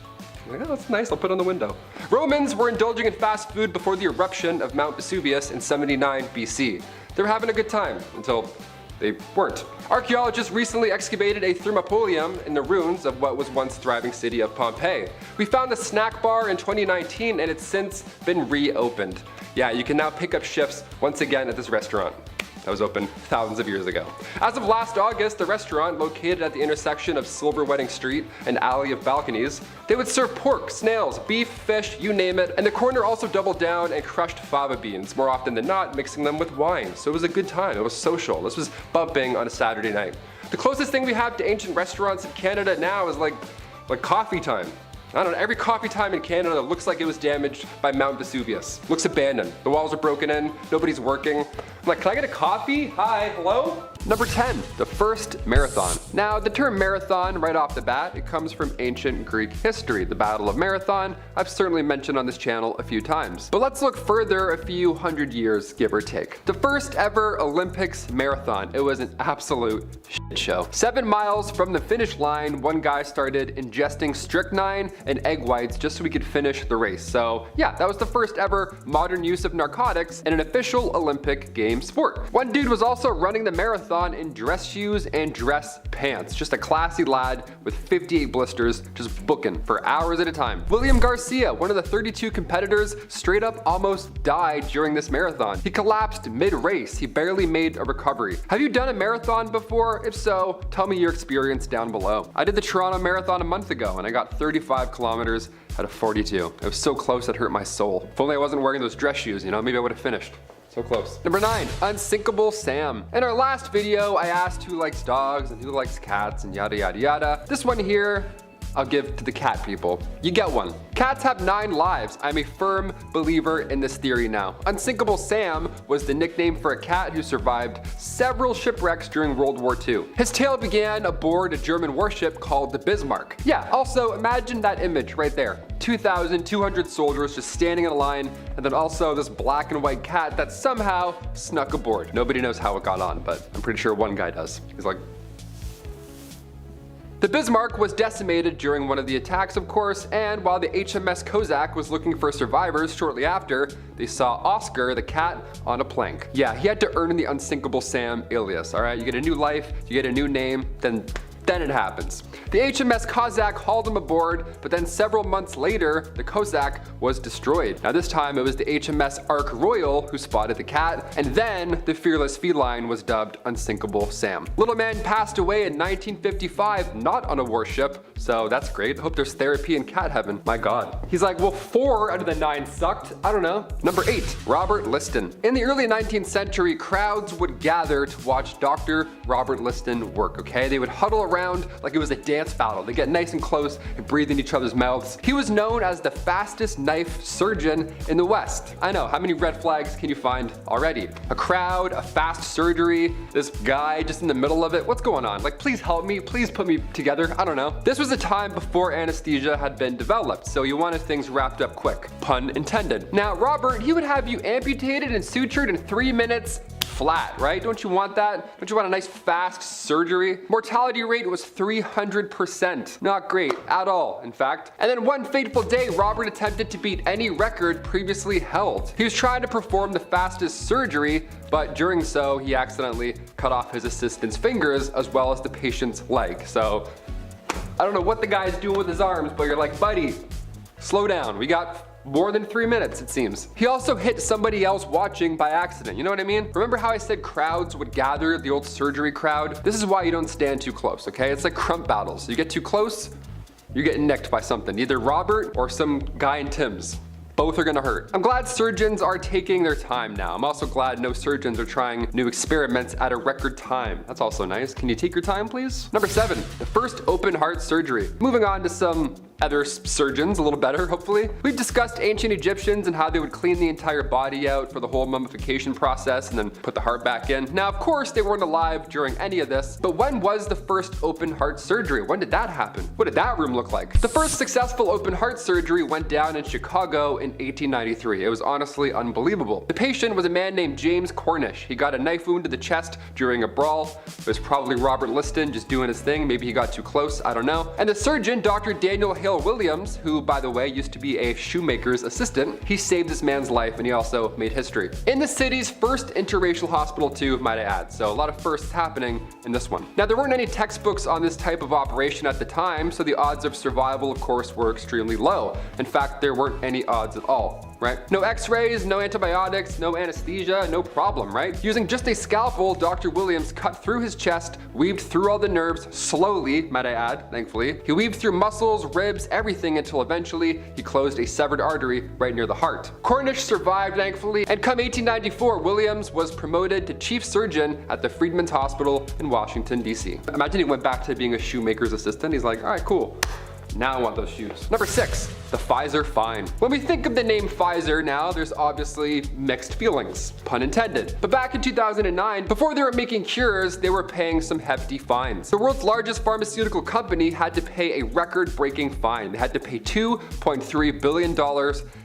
oh, that's nice, I'll put it on the window. Romans were indulging in fast food before the eruption of Mount Vesuvius in 79 BC. They were having a good time until they weren't. Archaeologists recently excavated a thermopolium in the ruins of what was once thriving city of Pompeii. We found the snack bar in 2019 and it's since been reopened. Yeah, you can now pick up shifts once again at this restaurant that was open thousands of years ago. As of last August, the restaurant, located at the intersection of Silver Wedding Street and Alley of Balconies, they would serve pork, snails, beef, fish, you name it, and the corner also doubled down and crushed fava beans, more often than not mixing them with wine. So it was a good time, it was social. This was bumping on a Saturday night. The closest thing we have to ancient restaurants in Canada now is like coffee time. I don't know, every coffee time in Canada looks like it was damaged by Mount Vesuvius. Looks abandoned. The walls are broken in, nobody's working. I'm like, can I get a coffee? Hi, hello? Number 10, the first marathon. Now, the term marathon, right off the bat, it comes from ancient Greek history. The Battle of Marathon, I've certainly mentioned on this channel a few times. But let's look further a few hundred years, give or take. The first ever Olympics marathon. It was an absolute shit show. 7 miles from the finish line, one guy started ingesting strychnine and egg whites just so we could finish the race. So yeah, that was the first ever modern use of narcotics in an official Olympic game sport. One dude was also running the marathon in dress shoes and dress pants. Just a classy lad with 58 blisters, just booking for hours at a time. William Garcia, one of the 32 competitors, straight up almost died during this marathon. He collapsed mid-race. He barely made a recovery. Have you done a marathon before? If so, tell me your experience down below. I did the Toronto Marathon a month ago and I got 35 kilometers out of 42. It was so close it hurt my soul. If only I wasn't wearing those dress shoes, you know, maybe I would have finished. So close. Number 9, Unsinkable Sam. In our last video, I asked who likes dogs and who likes cats and yada yada yada. This one here, I'll give to the cat people. You get one. Cats have 9 lives. I'm a firm believer in this theory now. Unsinkable Sam was the nickname for a cat who survived several shipwrecks during World War II. His tale began aboard a German warship called the Bismarck. Yeah, also imagine that image right there. 2,200 soldiers just standing in a line, and then also this black and white cat that somehow snuck aboard. Nobody knows how it got on, but I'm pretty sure one guy does. He's like, the Bismarck was decimated during one of the attacks, of course, and while the HMS Kozak was looking for survivors shortly after, they saw Oscar the cat on a plank. Yeah, he had to earn the Unsinkable Sam alias, alright? You get a new life, you get a new name, then it happens. The HMS Kozak hauled him aboard, but then several months later, the Kozak was destroyed. Now this time it was the HMS Ark Royal who spotted the cat, and then the fearless feline was dubbed Unsinkable Sam. Little man passed away in 1955, not on a warship, so that's great. Hope there's therapy in cat heaven. My God. He's like, well, 4 out of the 9 sucked. I don't know. Number 8, Robert Liston. In the early 19th century, crowds would gather to watch Dr. Robert Liston work, okay? They would huddle around like it was a dance battle. They get nice and close and breathe in each other's mouths. He was known as the fastest knife surgeon in the West. I know, how many red flags can you find already? A crowd, a fast surgery, this guy just in the middle of it. What's going on? Like, please help me, please put me together. I don't know. This was a time before anesthesia had been developed, so you wanted things wrapped up quick. Pun intended. Now, Robert, he would have you amputated and sutured in 3 minutes flat, right? Don't you want that? Don't you want a nice fast surgery? Mortality rate was 300%. Not great at all, in fact. And then one fateful day, Robert attempted to beat any record previously held. He was trying to perform the fastest surgery, but during so, he accidentally cut off his assistant's fingers as well as the patient's leg. So, I don't know what the guy's doing with his arms, but you're like, buddy, slow down. We got more than 3 minutes, it seems. He also hit somebody else watching by accident, you know what I mean? Remember how I said crowds would gather, the old surgery crowd? This is why you don't stand too close, okay? It's like crump battles. You get too close, you're getting nicked by something, either Robert or some guy in Tim's. Both are gonna hurt. I'm glad surgeons are taking their time now. I'm also glad no surgeons are trying new experiments at a record time. That's also nice. Can you take your time, please? Number 7, the first open heart surgery. Moving on to some other surgeons, a little better, hopefully. We've discussed ancient Egyptians and how they would clean the entire body out for the whole mummification process and then put the heart back in. Now, of course, they weren't alive during any of this, but when was the first open heart surgery? When did that happen? What did that room look like? The first successful open heart surgery went down in Chicago in 1893. It was honestly unbelievable. The patient was a man named James Cornish. He got a knife wound to the chest during a brawl. It was probably Robert Liston just doing his thing. Maybe he got too close, I don't know. And the surgeon, Dr. Daniel Hill Williams, who by the way used to be a shoemaker's assistant, he saved this man's life and he also made history. In the city's first interracial hospital too, might I add. So a lot of firsts happening in this one. Now there weren't any textbooks on this type of operation at the time, so the odds of survival of course were extremely low. In fact, there weren't any odds at all, right? No x-rays, no antibiotics, no anesthesia, no problem, right? Using just a scalpel, Dr. Williams cut through his chest, weaved through all the nerves, slowly, might I add, thankfully. He weaved through muscles, ribs, everything until eventually he closed a severed artery right near the heart. Cornish survived, thankfully, and come 1894, Williams was promoted to chief surgeon at the Freedmen's Hospital in Washington, D.C. Imagine he went back to being a shoemaker's assistant. He's like, all right, cool. Now I want those shoes. Number 6, the Pfizer fine. When we think of the name Pfizer now, there's obviously mixed feelings, pun intended. But back in 2009, before they were making cures, they were paying some hefty fines. The world's largest pharmaceutical company had to pay a record-breaking fine. They had to pay $2.3 billion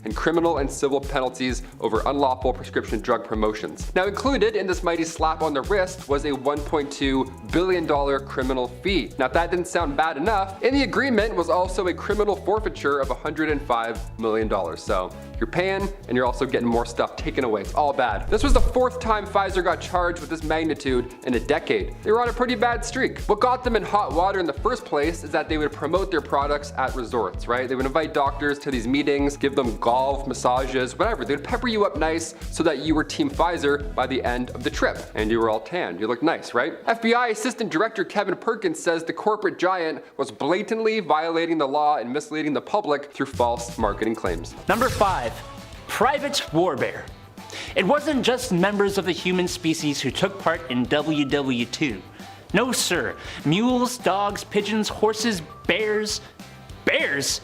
in criminal and civil penalties over unlawful prescription drug promotions. Now included in this mighty slap on the wrist was a $1.2 billion criminal fee. Now if that didn't sound bad enough, in the agreement was also a criminal forfeiture of $105 million. So you're paying and you're also getting more stuff taken away. It's all bad. This was the 4th time Pfizer got charged with this magnitude in a decade. They were on a pretty bad streak. What got them in hot water in the first place is that they would promote their products at resorts, right? They would invite doctors to these meetings, give them golf, massages, whatever. They'd pepper you up nice so that you were Team Pfizer by the end of the trip. And you were all tanned. You looked nice, right? FBI Assistant Director Kevin Perkins says the corporate giant was blatantly violating the law and misleading the public through false marketing claims. Number 5, Private Warbear. It wasn't just members of the human species who took part in WW2. No sir, mules, dogs, pigeons, horses, bears. Bears?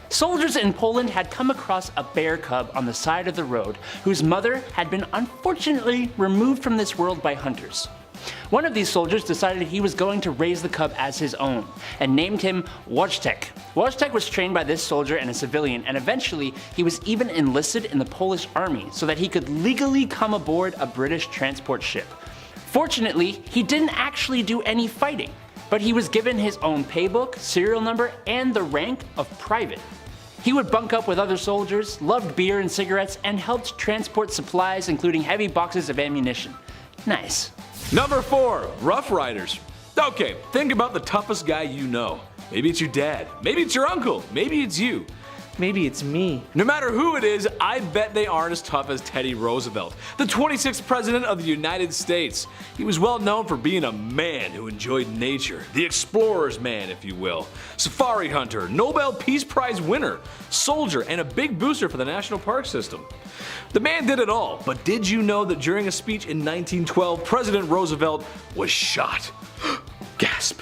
Soldiers in Poland had come across a bear cub on the side of the road whose mother had been unfortunately removed from this world by hunters. One of these soldiers decided he was going to raise the cub as his own, and named him Wojtek. Wojtek was trained by this soldier and a civilian, and eventually he was even enlisted in the Polish army so that he could legally come aboard a British transport ship. Fortunately, he didn't actually do any fighting, but he was given his own paybook, serial number, and the rank of private. He would bunk up with other soldiers, loved beer and cigarettes, and helped transport supplies including heavy boxes of ammunition. Nice. Number 4, Rough Riders. Okay, think about the toughest guy you know. Maybe it's your dad, maybe it's your uncle, maybe it's you. Maybe it's me. No matter who it is, I bet they aren't as tough as Teddy Roosevelt, the 26th President of the United States. He was well known for being a man who enjoyed nature, the explorer's man if you will, safari hunter, Nobel Peace Prize winner, soldier, and a big booster for the National Park System. The man did it all, but did you know that during a speech in 1912, President Roosevelt was shot? Gasp.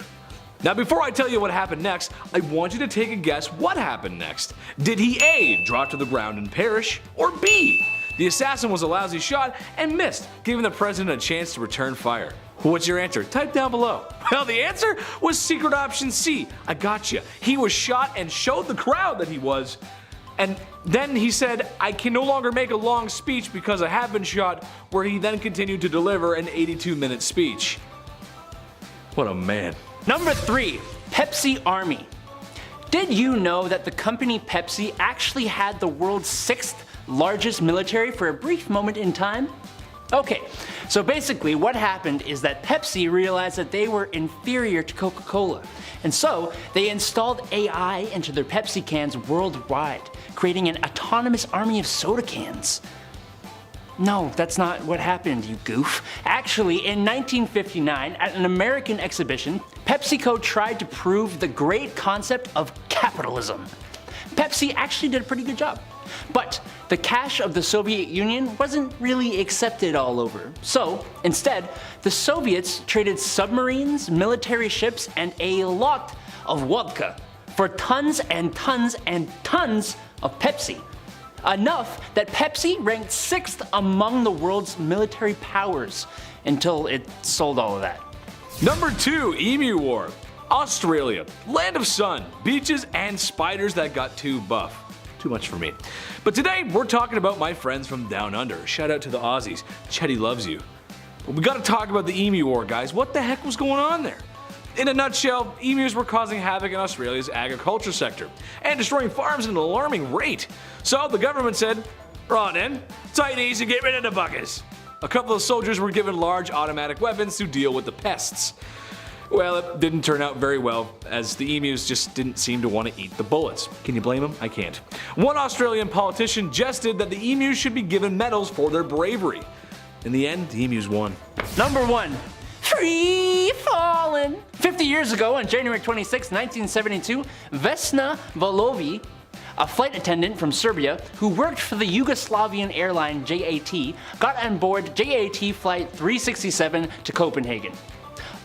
Now before I tell you what happened next, I want you to take a guess what happened next. Did he A, drop to the ground and perish, or B, the assassin was a lousy shot and missed, giving the president a chance to return fire? What's your answer? Type down below. Well, the answer was secret option C. I gotcha. He was shot and showed the crowd that he was. And then he said, I can no longer make a long speech because I have been shot, where he then continued to deliver an 82-minute speech. What a man. Number 3, Pepsi Army. Did you know that the company Pepsi actually had the world's 6th largest military for a brief moment in time? Okay, so basically what happened is that Pepsi realized that they were inferior to Coca-Cola, and so they installed AI into their Pepsi cans worldwide, creating an autonomous army of soda cans. No, that's not what happened, you goof. Actually, in 1959, at an American exhibition, PepsiCo tried to prove the great concept of capitalism. Pepsi actually did a pretty good job. But the cash of the Soviet Union wasn't really accepted all over. So, instead, the Soviets traded submarines, military ships, and a lot of vodka for tons and tons and tons of Pepsi. Enough that Pepsi ranked 6th among the world's military powers until it sold all of that. Number 2, Emu War. Australia, land of sun, beaches, and spiders that got too buff. Too much for me. But today we're talking about my friends from down under. Shout out to the Aussies. Chetty loves you. But we gotta talk about the Emu War, guys. What the heck was going on there? In a nutshell, emus were causing havoc in Australia's agriculture sector and destroying farms at an alarming rate. So the government said, "Right then, take it easy, get rid of the buggers." A couple of soldiers were given large automatic weapons to deal with the pests. Well, it didn't turn out very well, as the emus just didn't seem to want to eat the bullets. Can you blame them? I can't. One Australian politician jested that the emus should be given medals for their bravery. In the end, the emus won. Number 1. Free falling. 50 years ago, on January 26, 1972, Vesna Volovi, a flight attendant from Serbia who worked for the Yugoslavian airline JAT, got on board JAT Flight 367 to Copenhagen.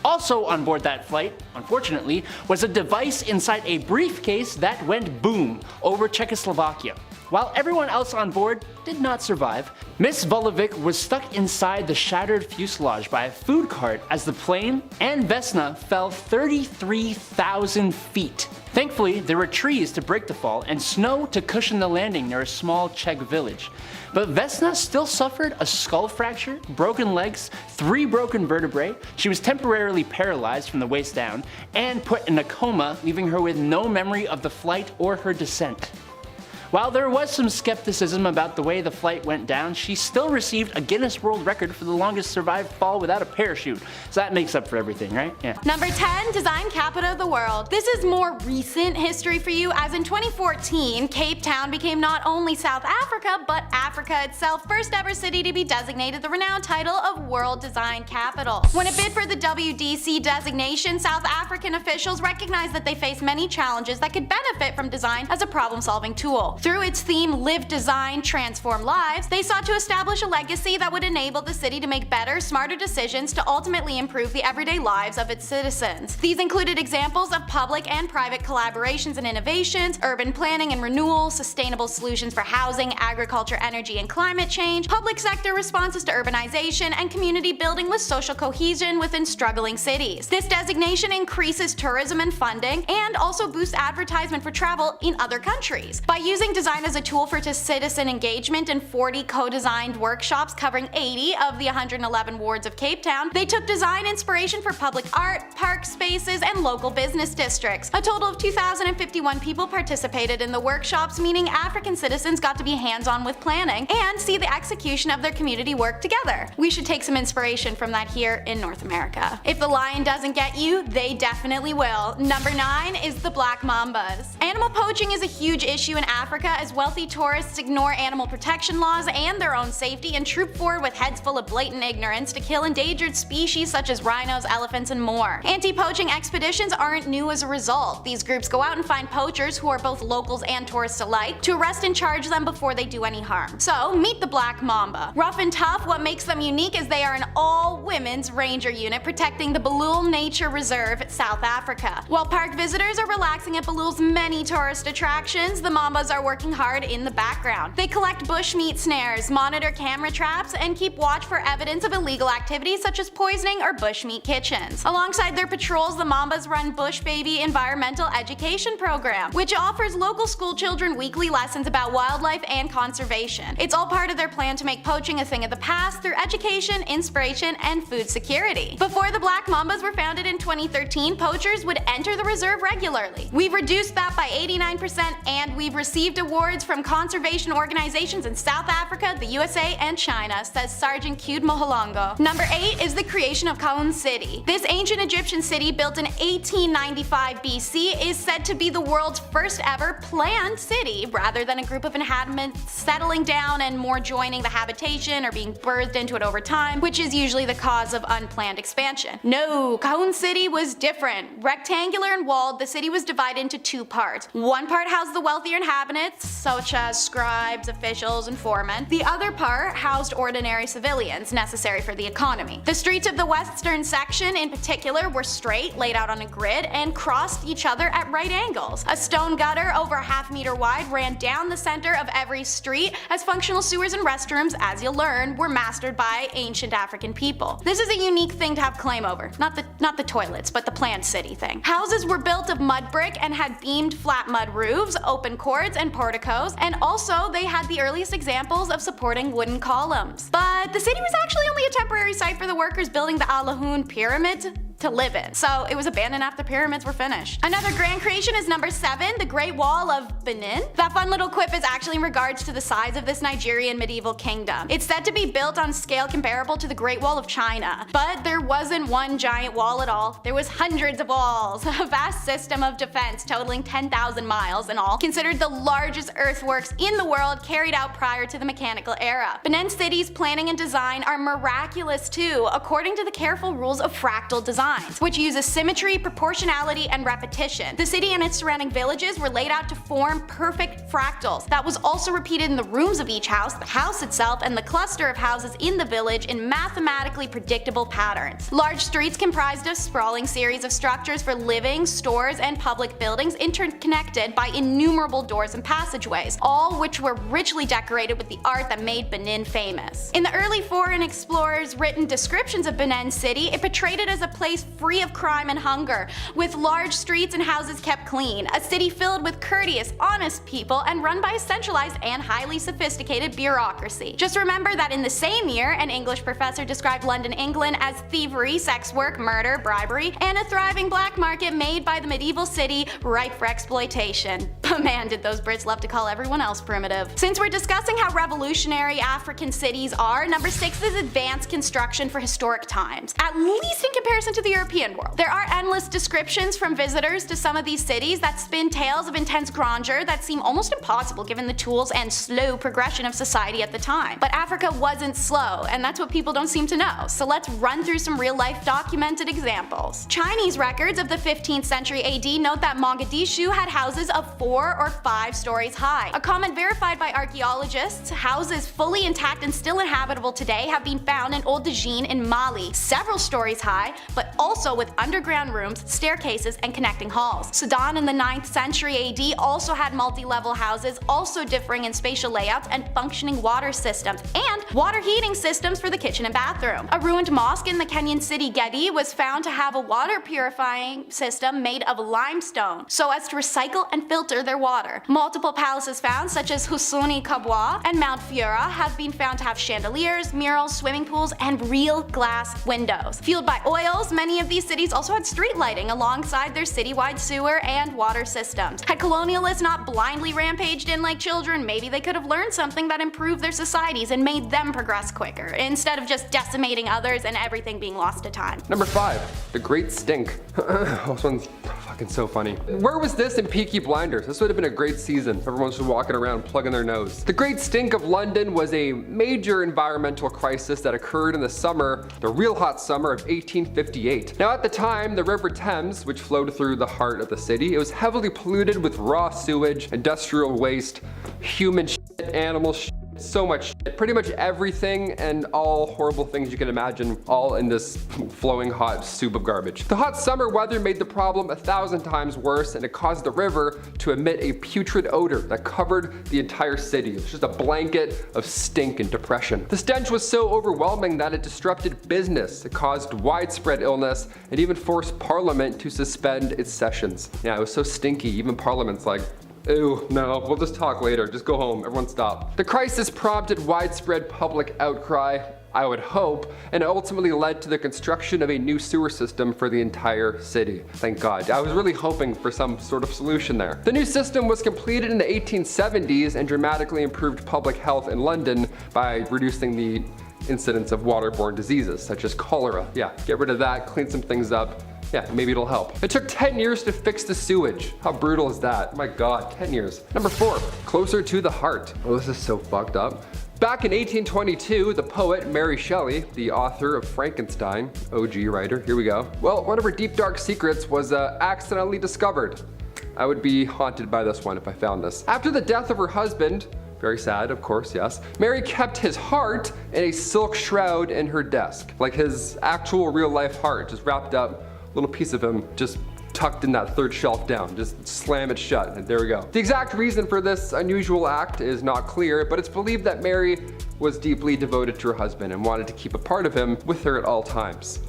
Also on board that flight, unfortunately, was a device inside a briefcase that went boom over Czechoslovakia. While everyone else on board did not survive, Miss Volovic was stuck inside the shattered fuselage by a food cart as the plane and Vesna fell 33,000 feet. Thankfully, there were trees to break the fall and snow to cushion the landing near a small Czech village. But Vesna still suffered a skull fracture, broken legs, 3 broken vertebrae, she was temporarily paralyzed from the waist down, and put in a coma, leaving her with no memory of the flight or her descent. While there was some skepticism about the way the flight went down, she still received a Guinness World Record for the longest survived fall without a parachute. So that makes up for everything, right? Yeah. Number 10, design capital of the world. This is more recent history for you, as in 2014, Cape Town became not only South Africa, but Africa itself, first ever city to be designated the renowned title of World Design Capital. When it bid for the WDC designation, South African officials recognized that they faced many challenges that could benefit from design as a problem-solving tool. Through its theme, Live Design, Transform Lives, they sought to establish a legacy that would enable the city to make better, smarter decisions to ultimately improve the everyday lives of its citizens. These included examples of public and private collaborations and innovations, urban planning and renewal, sustainable solutions for housing, agriculture, energy, and climate change, public sector responses to urbanization, and community building with social cohesion within struggling cities. This designation increases tourism and funding, and also boosts advertisement for travel in other countries. By using design as a tool for citizen engagement in 40 co-designed workshops covering 80 of the 111 wards of Cape Town, they took design inspiration for public art, park spaces, and local business districts. A total of 2,051 people participated in the workshops, meaning African citizens got to be hands-on with planning and see the execution of their community work together. We should take some inspiration from that here in North America. If the lion doesn't get you, they definitely will. Number 9 is the black mambas. Animal poaching is a huge issue in Africa, as wealthy tourists ignore animal protection laws and their own safety and troop forward with heads full of blatant ignorance to kill endangered species such as rhinos, elephants, and more. Anti-poaching expeditions aren't new as a result. These groups go out and find poachers, who are both locals and tourists alike, to arrest and charge them before they do any harm. So, meet the black mamba. Rough and tough, what makes them unique is they are an all-women's ranger unit protecting the Balul Nature Reserve, South Africa. While park visitors are relaxing at Balul's many tourist attractions, the mambas are working hard in the background. They collect bushmeat snares, monitor camera traps, and keep watch for evidence of illegal activities such as poisoning or bushmeat kitchens. Alongside their patrols, the mambas run Bush Baby Environmental Education Program, which offers local school children weekly lessons about wildlife and conservation. It's all part of their plan to make poaching a thing of the past through education, inspiration, and food security. Before the black mambas were founded in 2013, poachers would enter the reserve regularly. We've reduced that by 89%, and we've received awards from conservation organizations in South Africa, the USA, and China, says Sergeant Cute Moholongo. Number 8 is the creation of Khaun City. This ancient Egyptian city, built in 1895 BC, is said to be the world's first ever planned city, rather than a group of inhabitants settling down and more joining the habitation or being birthed into it over time, which is usually the cause of unplanned expansion. No, Khaun City was different. Rectangular and walled, the city was divided into 2 parts. One part housed the wealthier inhabitants, such as scribes, officials, and foremen. The other part housed ordinary civilians necessary for the economy. The streets of the western section in particular were straight, laid out on a grid, and crossed each other at right angles. A stone gutter over a half-meter wide ran down the center of every street, as functional sewers and restrooms, as you'll learn, were mastered by ancient African people. This is a unique thing to have claim over. Not the toilets, but the planned city thing. Houses were built of mud brick and had beamed flat mud roofs, open courts, and porticos, and also they had the earliest examples of supporting wooden columns. But the city was actually only a temporary site for the workers building the Alahun Pyramid to live in, so it was abandoned after the pyramids were finished. Another grand creation is number 7, the Great Wall of Benin. That fun little quip is actually in regards to the size of this Nigerian medieval kingdom. It's said to be built on scale comparable to the Great Wall of China, but there wasn't one giant wall at all. There was hundreds of walls, a vast system of defense totaling 10,000 miles in all, considered the largest earthworks in the world carried out prior to the mechanical era. Benin City's planning and design are miraculous too, according to the careful rules of fractal design, which uses symmetry, proportionality, and repetition. The city and its surrounding villages were laid out to form perfect fractals. That was also repeated in the rooms of each house, the house itself, and the cluster of houses in the village in mathematically predictable patterns. Large streets comprised a sprawling series of structures for living, stores, and public buildings interconnected by innumerable doors and passageways, all which were richly decorated with the art that made Benin famous. In the early foreign explorers' written descriptions of Benin City, it portrayed it as a place free of crime and hunger, with large streets and houses kept clean, a city filled with courteous, honest people, and run by a centralized and highly sophisticated bureaucracy. Just remember that in the same year, an English professor described London, England as thievery, sex work, murder, bribery, and a thriving black market made by the medieval city ripe for exploitation. But man, did those Brits love to call everyone else primitive. Since we're discussing how revolutionary African cities are, number 6 is advanced construction for historic times, at least in comparison to the European world. There are endless descriptions from visitors to some of these cities that spin tales of intense grandeur that seem almost impossible given the tools and slow progression of society at the time. But Africa wasn't slow, and that's what people don't seem to know, so let's run through some real-life documented examples. Chinese records of the 15th century AD note that Mogadishu had houses of 4 or 5 stories high. A comment verified by archaeologists, houses fully intact and still inhabitable today have been found in Old Dajin in Mali, several stories high, but also with underground rooms, staircases, and connecting halls. Sudan in the 9th century AD also had multi-level houses, also differing in spatial layouts and functioning water systems, and water heating systems for the kitchen and bathroom. A ruined mosque in the Kenyan city Gedi was found to have a water purifying system made of limestone, so as to recycle and filter their water. Multiple palaces found, such as Husuni Kabwa and Mount Fiora, have been found to have chandeliers, murals, swimming pools, and real glass windows. Fueled by oils, many of these cities also had street lighting alongside their citywide sewer and water systems. Had colonialists not blindly rampaged in like children, maybe they could have learned something that improved their societies and made them progress quicker, instead of just decimating others and everything being lost to time. Number 5, the Great Stink. This one's fucking so funny. Where was this in Peaky Blinders? This would have been a great season. Everyone's just walking around plugging their nose. The Great Stink of London was a major environmental crisis that occurred in the real hot summer of 1858. Now at the time, the River Thames, which flowed through the heart of the city, it was heavily polluted with raw sewage, industrial waste, human shit, animal shit, so much shit. Pretty much everything and all horrible things you can imagine, all in this flowing hot soup of garbage. The hot summer weather made the problem 1,000 times worse, and it caused the river to emit a putrid odor that covered the entire city. It was just a blanket of stink and depression. The stench was so overwhelming that it disrupted business, it caused widespread illness, and even forced Parliament to suspend its sessions. Yeah, it was so stinky, even Parliament's like, Ew, no, we'll just talk later. Just go home. Everyone stop. The crisis prompted widespread public outcry, I would hope, and ultimately led to the construction of a new sewer system for the entire city. Thank God. I was really hoping for some sort of solution there. The new system was completed in the 1870s and dramatically improved public health in London by reducing the incidence of waterborne diseases such as cholera. Yeah, get rid of that, clean some things up. Yeah, maybe it'll help. It took 10 years to fix the sewage. How brutal is that? My God, 10 years. Number 4, closer to the heart. Oh, this is so fucked up. Back in 1822, the poet Mary Shelley, the author of Frankenstein, OG writer, here we go. Well, one of her deep dark secrets was accidentally discovered. I would be haunted by this one if I found this. After the death of her husband, very sad, of course, yes, Mary kept his heart in a silk shroud in her desk. Like his actual real life heart, just wrapped up, little piece of him just tucked in that third shelf down. Just slam it shut, and there we go. The exact reason for this unusual act is not clear, but it's believed that Mary was deeply devoted to her husband and wanted to keep a part of him with her at all times.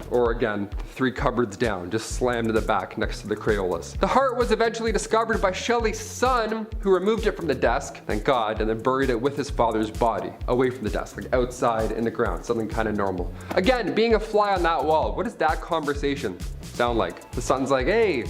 Or again, 3 cupboards down, just slammed in the back next to the Crayolas. The heart was eventually discovered by Shelley's son, who removed it from the desk, thank God, and then buried it with his father's body, away from the desk, like outside in the ground, something kind of normal. Again, being a fly on that wall, what does that conversation sound like? The son's like, hey,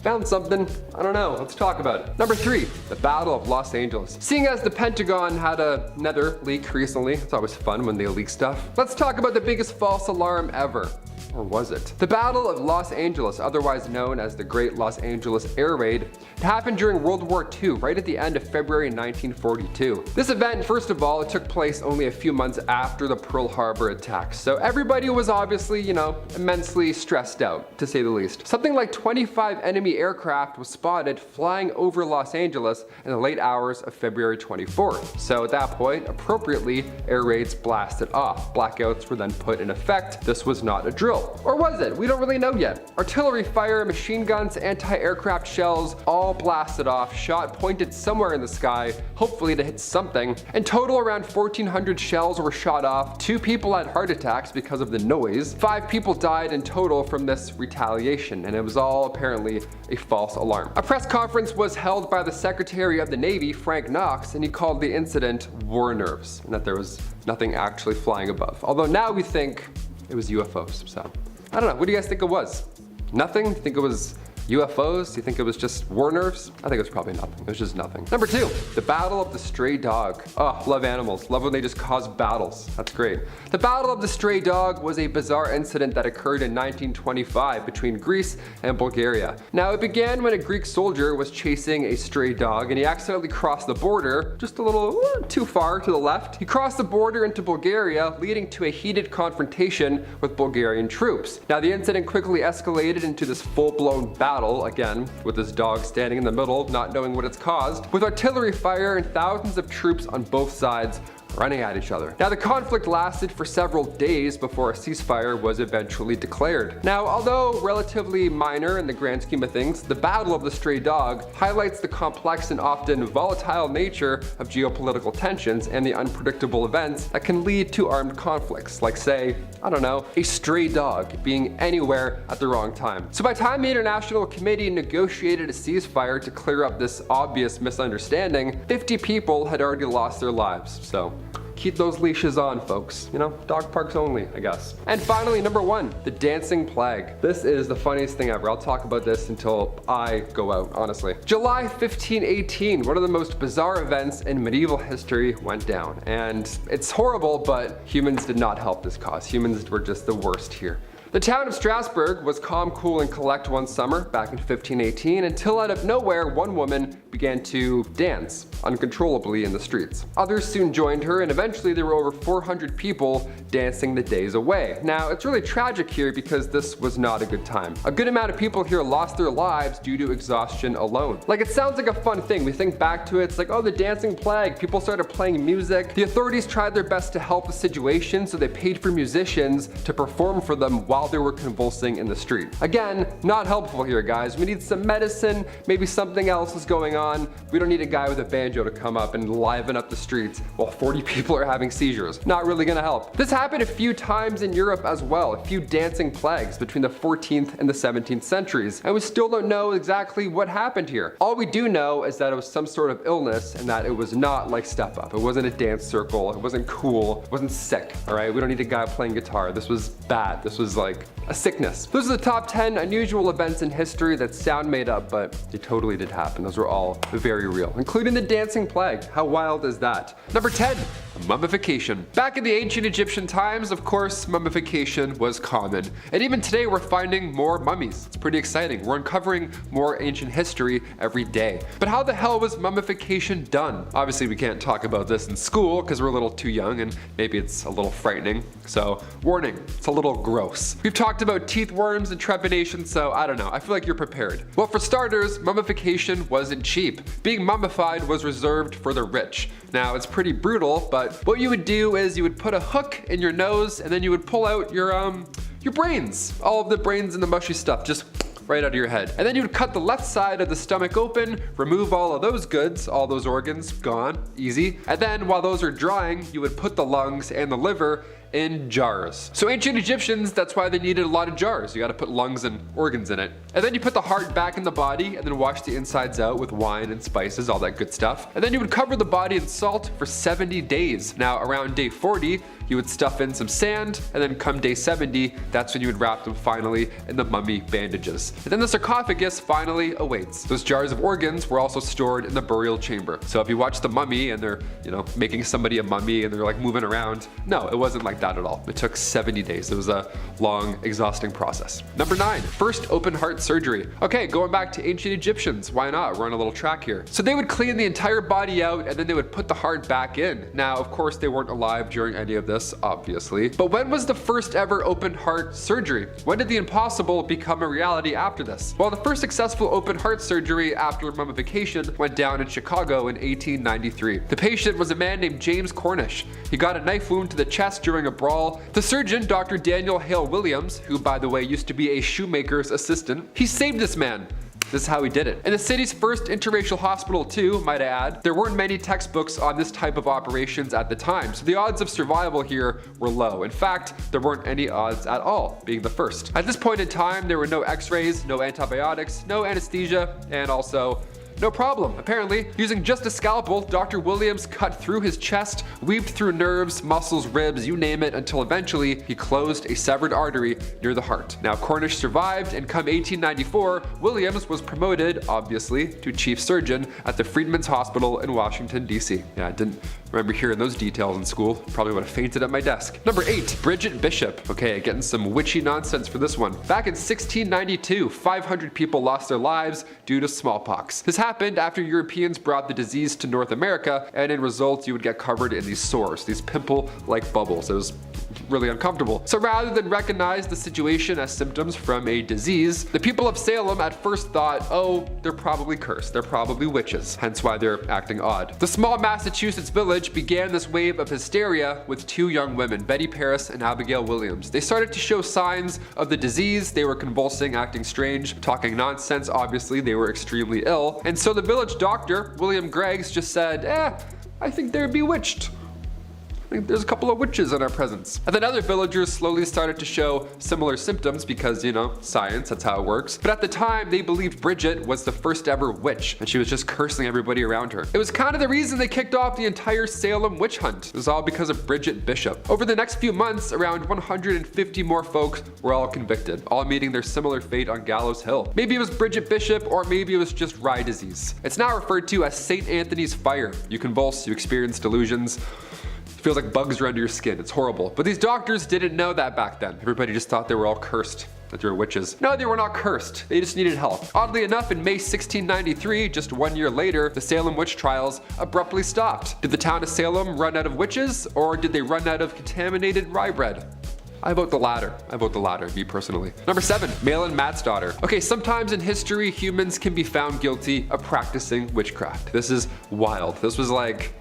found something, I don't know, let's talk about it. Number 3, the Battle of Los Angeles. Seeing as the Pentagon had another leak recently, it's always fun when they leak stuff, let's talk about the biggest false alarm ever. Or was it? The Battle of Los Angeles, otherwise known as the Great Los Angeles Air Raid, happened during World War II, right at the end of February 1942. This event, first of all, it took place only a few months after the Pearl Harbor attacks, so everybody was obviously, immensely stressed out, to say the least. Something like 25 enemy aircraft was spotted flying over Los Angeles in the late hours of February 24th. So at that point, appropriately, air raids blasted off. Blackouts were then put in effect. This was not a drill. Or was it? We don't really know yet. Artillery fire, machine guns, anti-aircraft shells, all blasted off, shot pointed somewhere in the sky, hopefully to hit something. In total, around 1,400 shells were shot off. 2 people had heart attacks because of the noise. 5 people died in total from this retaliation, and it was all apparently a false alarm. A press conference was held by the Secretary of the Navy, Frank Knox, and he called the incident war nerves, and that there was nothing actually flying above. Although now we think it was UFOs, so I don't know. What do you guys think it was? Nothing? You think it was UFOs? Do you think it was just war nerves? I think it was probably nothing. It was just nothing. Number 2, the Battle of the Stray Dog. Oh, love animals. Love when they just cause battles. That's great. The Battle of the Stray Dog was a bizarre incident that occurred in 1925 between Greece and Bulgaria. Now, it began when a Greek soldier was chasing a stray dog and he accidentally crossed the border just a little too far to the left. He crossed the border into Bulgaria, leading to a heated confrontation with Bulgarian troops. Now, the incident quickly escalated into this full-blown battle, again, with this dog standing in the middle, not knowing what it's caused, with artillery fire and thousands of troops on both sides running at each other. Now, the conflict lasted for several days before a ceasefire was eventually declared. Now, although relatively minor in the grand scheme of things, the Battle of the Stray Dog highlights the complex and often volatile nature of geopolitical tensions and the unpredictable events that can lead to armed conflicts, like say, I don't know, a stray dog being anywhere at the wrong time. So by the time the International Committee negotiated a ceasefire to clear up this obvious misunderstanding, 50 people had already lost their lives. So keep those leashes on, folks. Dog parks only, I guess. And finally, number 1, the dancing plague. This is the funniest thing ever. I'll talk about this until I go out, honestly. July 1518, one of the most bizarre events in medieval history went down. And it's horrible, but humans did not help this cause. Humans were just the worst here. The town of Strasbourg was calm, cool, and collect one summer back in 1518 until out of nowhere one woman began to dance uncontrollably in the streets. Others soon joined her, and eventually there were over 400 people dancing the days away. Now, it's really tragic here because this was not a good time. A good amount of people here lost their lives due to exhaustion alone. Like, it sounds like a fun thing. We think back to it, it's like, oh, the dancing plague. People started playing music. The authorities tried their best to help the situation, so they paid for musicians to perform for them while they were convulsing in the street. Again, not helpful here, guys. We need some medicine, maybe something else is going on. We don't need a guy with a banjo to come up and liven up the streets while 40 people are having seizures. Not really gonna help. This happened a few times in Europe as well, a few dancing plagues between the 14th and the 17th centuries, and we still don't know exactly what happened here. All we do know is that it was some sort of illness and that it was not like Step Up. It wasn't a dance circle, it wasn't cool, it wasn't sick, all right? We don't need a guy playing guitar. This was bad. This was like a sickness. Those are the top 10 unusual events in history that sound made up, but they totally did happen. Those were all very real, including the dancing plague. How wild is that? Number 10, mummification. Back in the ancient Egyptian times, of course, mummification was common. And even today, we're finding more mummies. It's pretty exciting. We're uncovering more ancient history every day. But how the hell was mummification done? Obviously, we can't talk about this in school because we're a little too young and maybe it's a little frightening. So, warning, it's a little gross. We've talked about teeth worms and trepidation, so I don't know. I feel like you're prepared. Well, for starters, mummification wasn't cheap. Being mummified was reserved for the rich. Now, it's pretty brutal, but what you would do is you would put a hook in your nose and then you would pull out your brains. All of the brains and the mushy stuff, just right out of your head. And then you would cut the left side of the stomach open, remove all of those goods, all those organs, gone, easy. And then while those are drying, you would put the lungs and the liver in jars. So ancient Egyptians, that's why they needed a lot of jars. You gotta put lungs and organs in it. And then you put the heart back in the body and then wash the insides out with wine and spices, all that good stuff. And then you would cover the body in salt for 70 days. Now around day 40, you would stuff in some sand, and then come day 70, that's when you would wrap them finally in the mummy bandages. And then the sarcophagus finally awaits. Those jars of organs were also stored in the burial chamber. So if you watch The Mummy and they're, making somebody a mummy and they're like moving around, no, it wasn't like that at all. It took 70 days. It was a long, exhausting process. Number 9, first open heart surgery. Okay, going back to ancient Egyptians, why not? We're on a little track here. So they would clean the entire body out and then they would put the heart back in. Now, of course, they weren't alive during any of this, obviously. But when was the first ever open heart surgery? When did the impossible become a reality after this? Well, the first successful open heart surgery after mummification went down in Chicago in 1893. The patient was a man named James Cornish. He got a knife wound to the chest during a brawl. The surgeon, Dr. Daniel Hale Williams, who by the way used to be a shoemaker's assistant, he saved this man. This is how he did it. In the city's first interracial hospital too, might I add, there weren't many textbooks on this type of operations at the time, so the odds of survival here were low. In fact, there weren't any odds at all, being the first. At this point in time, there were no x-rays, no antibiotics, no anesthesia, and also no problem. Apparently, using just a scalpel, Dr. Williams cut through his chest, weaved through nerves, muscles, ribs, you name it, until eventually he closed a severed artery near the heart. Now, Cornish survived, and come 1894, Williams was promoted, obviously, to chief surgeon at the Freedmen's Hospital in Washington, D.C. Yeah, I didn't remember hearing those details in school. Probably would have fainted at my desk. Number 8, Bridget Bishop. Okay, getting some witchy nonsense for this one. Back in 1692, 500 people lost their lives due to smallpox. This happened after Europeans brought the disease to North America, and in result, you would get covered in these sores, these pimple-like bubbles. It was really uncomfortable. So rather than recognize the situation as symptoms from a disease, the people of Salem at first thought, oh, they're probably cursed, they're probably witches, hence why they're acting odd. The small Massachusetts village began this wave of hysteria with 2 young women, Betty Paris and Abigail Williams. They started to show signs of the disease. They were convulsing, acting strange, talking nonsense. Obviously, they were extremely ill. And so the village doctor, William Greggs, just said, I think they're bewitched. I think there's a couple of witches in our presence. And then other villagers slowly started to show similar symptoms because, science, that's how it works. But at the time, they believed Bridget was the first ever witch, and she was just cursing everybody around her. It was kind of the reason they kicked off the entire Salem witch hunt. It was all because of Bridget Bishop. Over the next few months, around 150 more folks were all convicted, all meeting their similar fate on Gallows Hill. Maybe it was Bridget Bishop, or maybe it was just rye disease. It's now referred to as St. Anthony's fire. You convulse, you experience delusions. Feels like bugs are under your skin. It's horrible. But these doctors didn't know that back then. Everybody just thought they were all cursed, that they were witches. No, they were not cursed. They just needed help. Oddly enough, in May 1693, just 1 year later, the Salem witch trials abruptly stopped. Did the town of Salem run out of witches, or did they run out of contaminated rye bread? I vote the latter. Me personally. Number 7, Malin Matt's daughter. Okay, sometimes in history, humans can be found guilty of practicing witchcraft. This is wild. This was like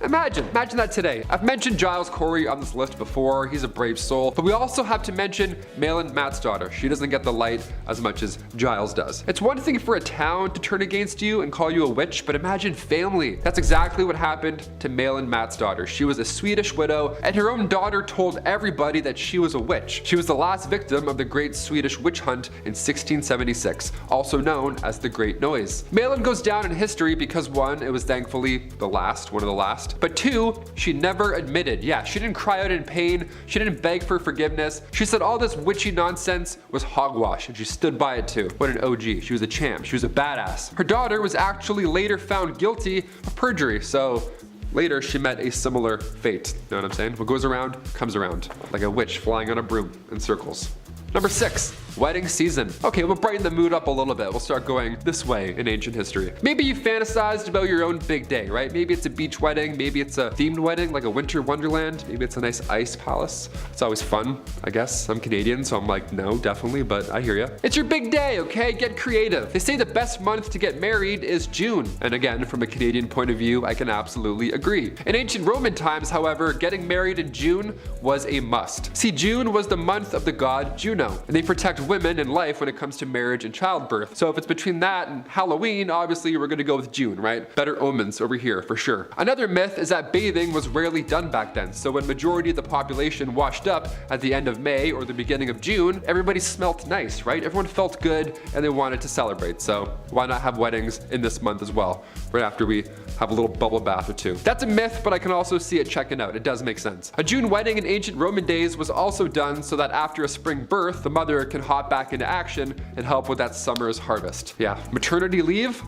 Imagine that today. I've mentioned Giles Corey on this list before. He's a brave soul. But we also have to mention Malin Matt's daughter. She doesn't get the light as much as Giles does. It's one thing for a town to turn against you and call you a witch, but imagine family. That's exactly what happened to Malin Matt's daughter. She was a Swedish widow, and her own daughter told everybody that she was a witch. She was the last victim of the Great Swedish Witch Hunt in 1676, also known as the Great Noise. Malin goes down in history because one, it was thankfully one of the last, but two, she never admitted. Yeah, she didn't cry out in pain, she didn't beg for forgiveness. She said all this witchy nonsense was hogwash, and she stood by it too. What an OG. She was a champ. She was a badass. Her daughter was actually later found guilty of perjury, so later she met a similar fate. Know what I'm saying? What goes around comes around, like a witch flying on a broom in circles. Number 6, wedding season. Okay, we'll brighten the mood up a little bit. We'll start going this way in ancient history. Maybe you fantasized about your own big day, right? Maybe it's a beach wedding, maybe it's a themed wedding like a winter wonderland, maybe it's a nice ice palace. It's always fun, I guess. I'm Canadian, so I'm like, no, definitely, but I hear ya. It's your big day, okay? Get creative. They say the best month to get married is June. And again, from a Canadian point of view, I can absolutely agree. In ancient Roman times, however, getting married in June was a must. See, June was the month of the god Juno, and they protect women and life when it comes to marriage and childbirth. So if it's between that and Halloween, obviously we're gonna go with June, right? Better omens over here for sure. Another myth is that bathing was rarely done back then. So when majority of the population washed up at the end of May or the beginning of June, everybody smelt nice, right? Everyone felt good and they wanted to celebrate. So why not have weddings in this month as well, right after we have a little bubble bath or two. That's a myth, but I can also see it checking out. It does make sense. A June wedding in ancient Roman days was also done so that after a spring birth, the mother can hop back into action and help with that summer's harvest. Yeah, maternity leave?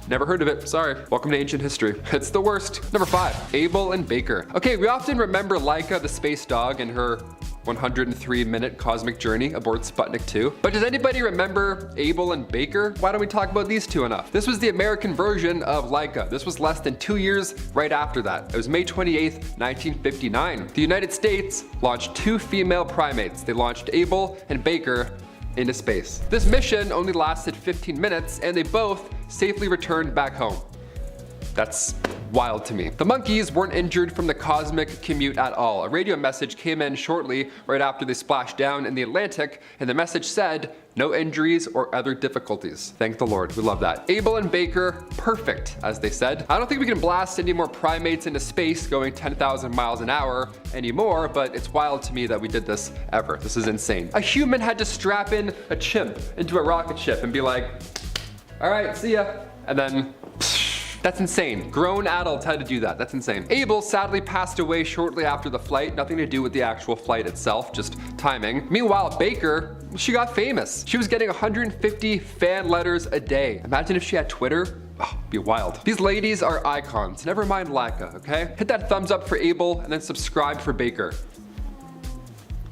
Never heard of it, sorry. Welcome to ancient history. It's the worst. Number 5, Able and Baker. Okay, we often remember Laika the space dog and her 103-minute cosmic journey aboard Sputnik 2. But does anybody remember Able and Baker? Why don't we talk about these two enough? This was the American version of Laika. This was less than 2 years right after that. It was May 28th, 1959. The United States launched 2 female primates. They launched Able and Baker into space. This mission only lasted 15 minutes and they both safely returned back home. That's wild to me. The monkeys weren't injured from the cosmic commute at all. A radio message came in shortly right after they splashed down in the Atlantic, and the message said, no injuries or other difficulties. Thank the Lord, we love that. Able and Baker, perfect, as they said. I don't think we can blast any more primates into space going 10,000 miles an hour anymore, but it's wild to me that we did this ever. This is insane. A human had to strap in a chimp into a rocket ship and be like, all right, see ya. And then, that's insane. Grown adults had to do that. That's insane. Able sadly passed away shortly after the flight. Nothing to do with the actual flight itself, just timing. Meanwhile, Baker, she got famous. She was getting 150 fan letters a day. Imagine if she had Twitter. Oh, be wild. These ladies are icons. Never mind Laika, okay? Hit that thumbs up for Able and then subscribe for Baker.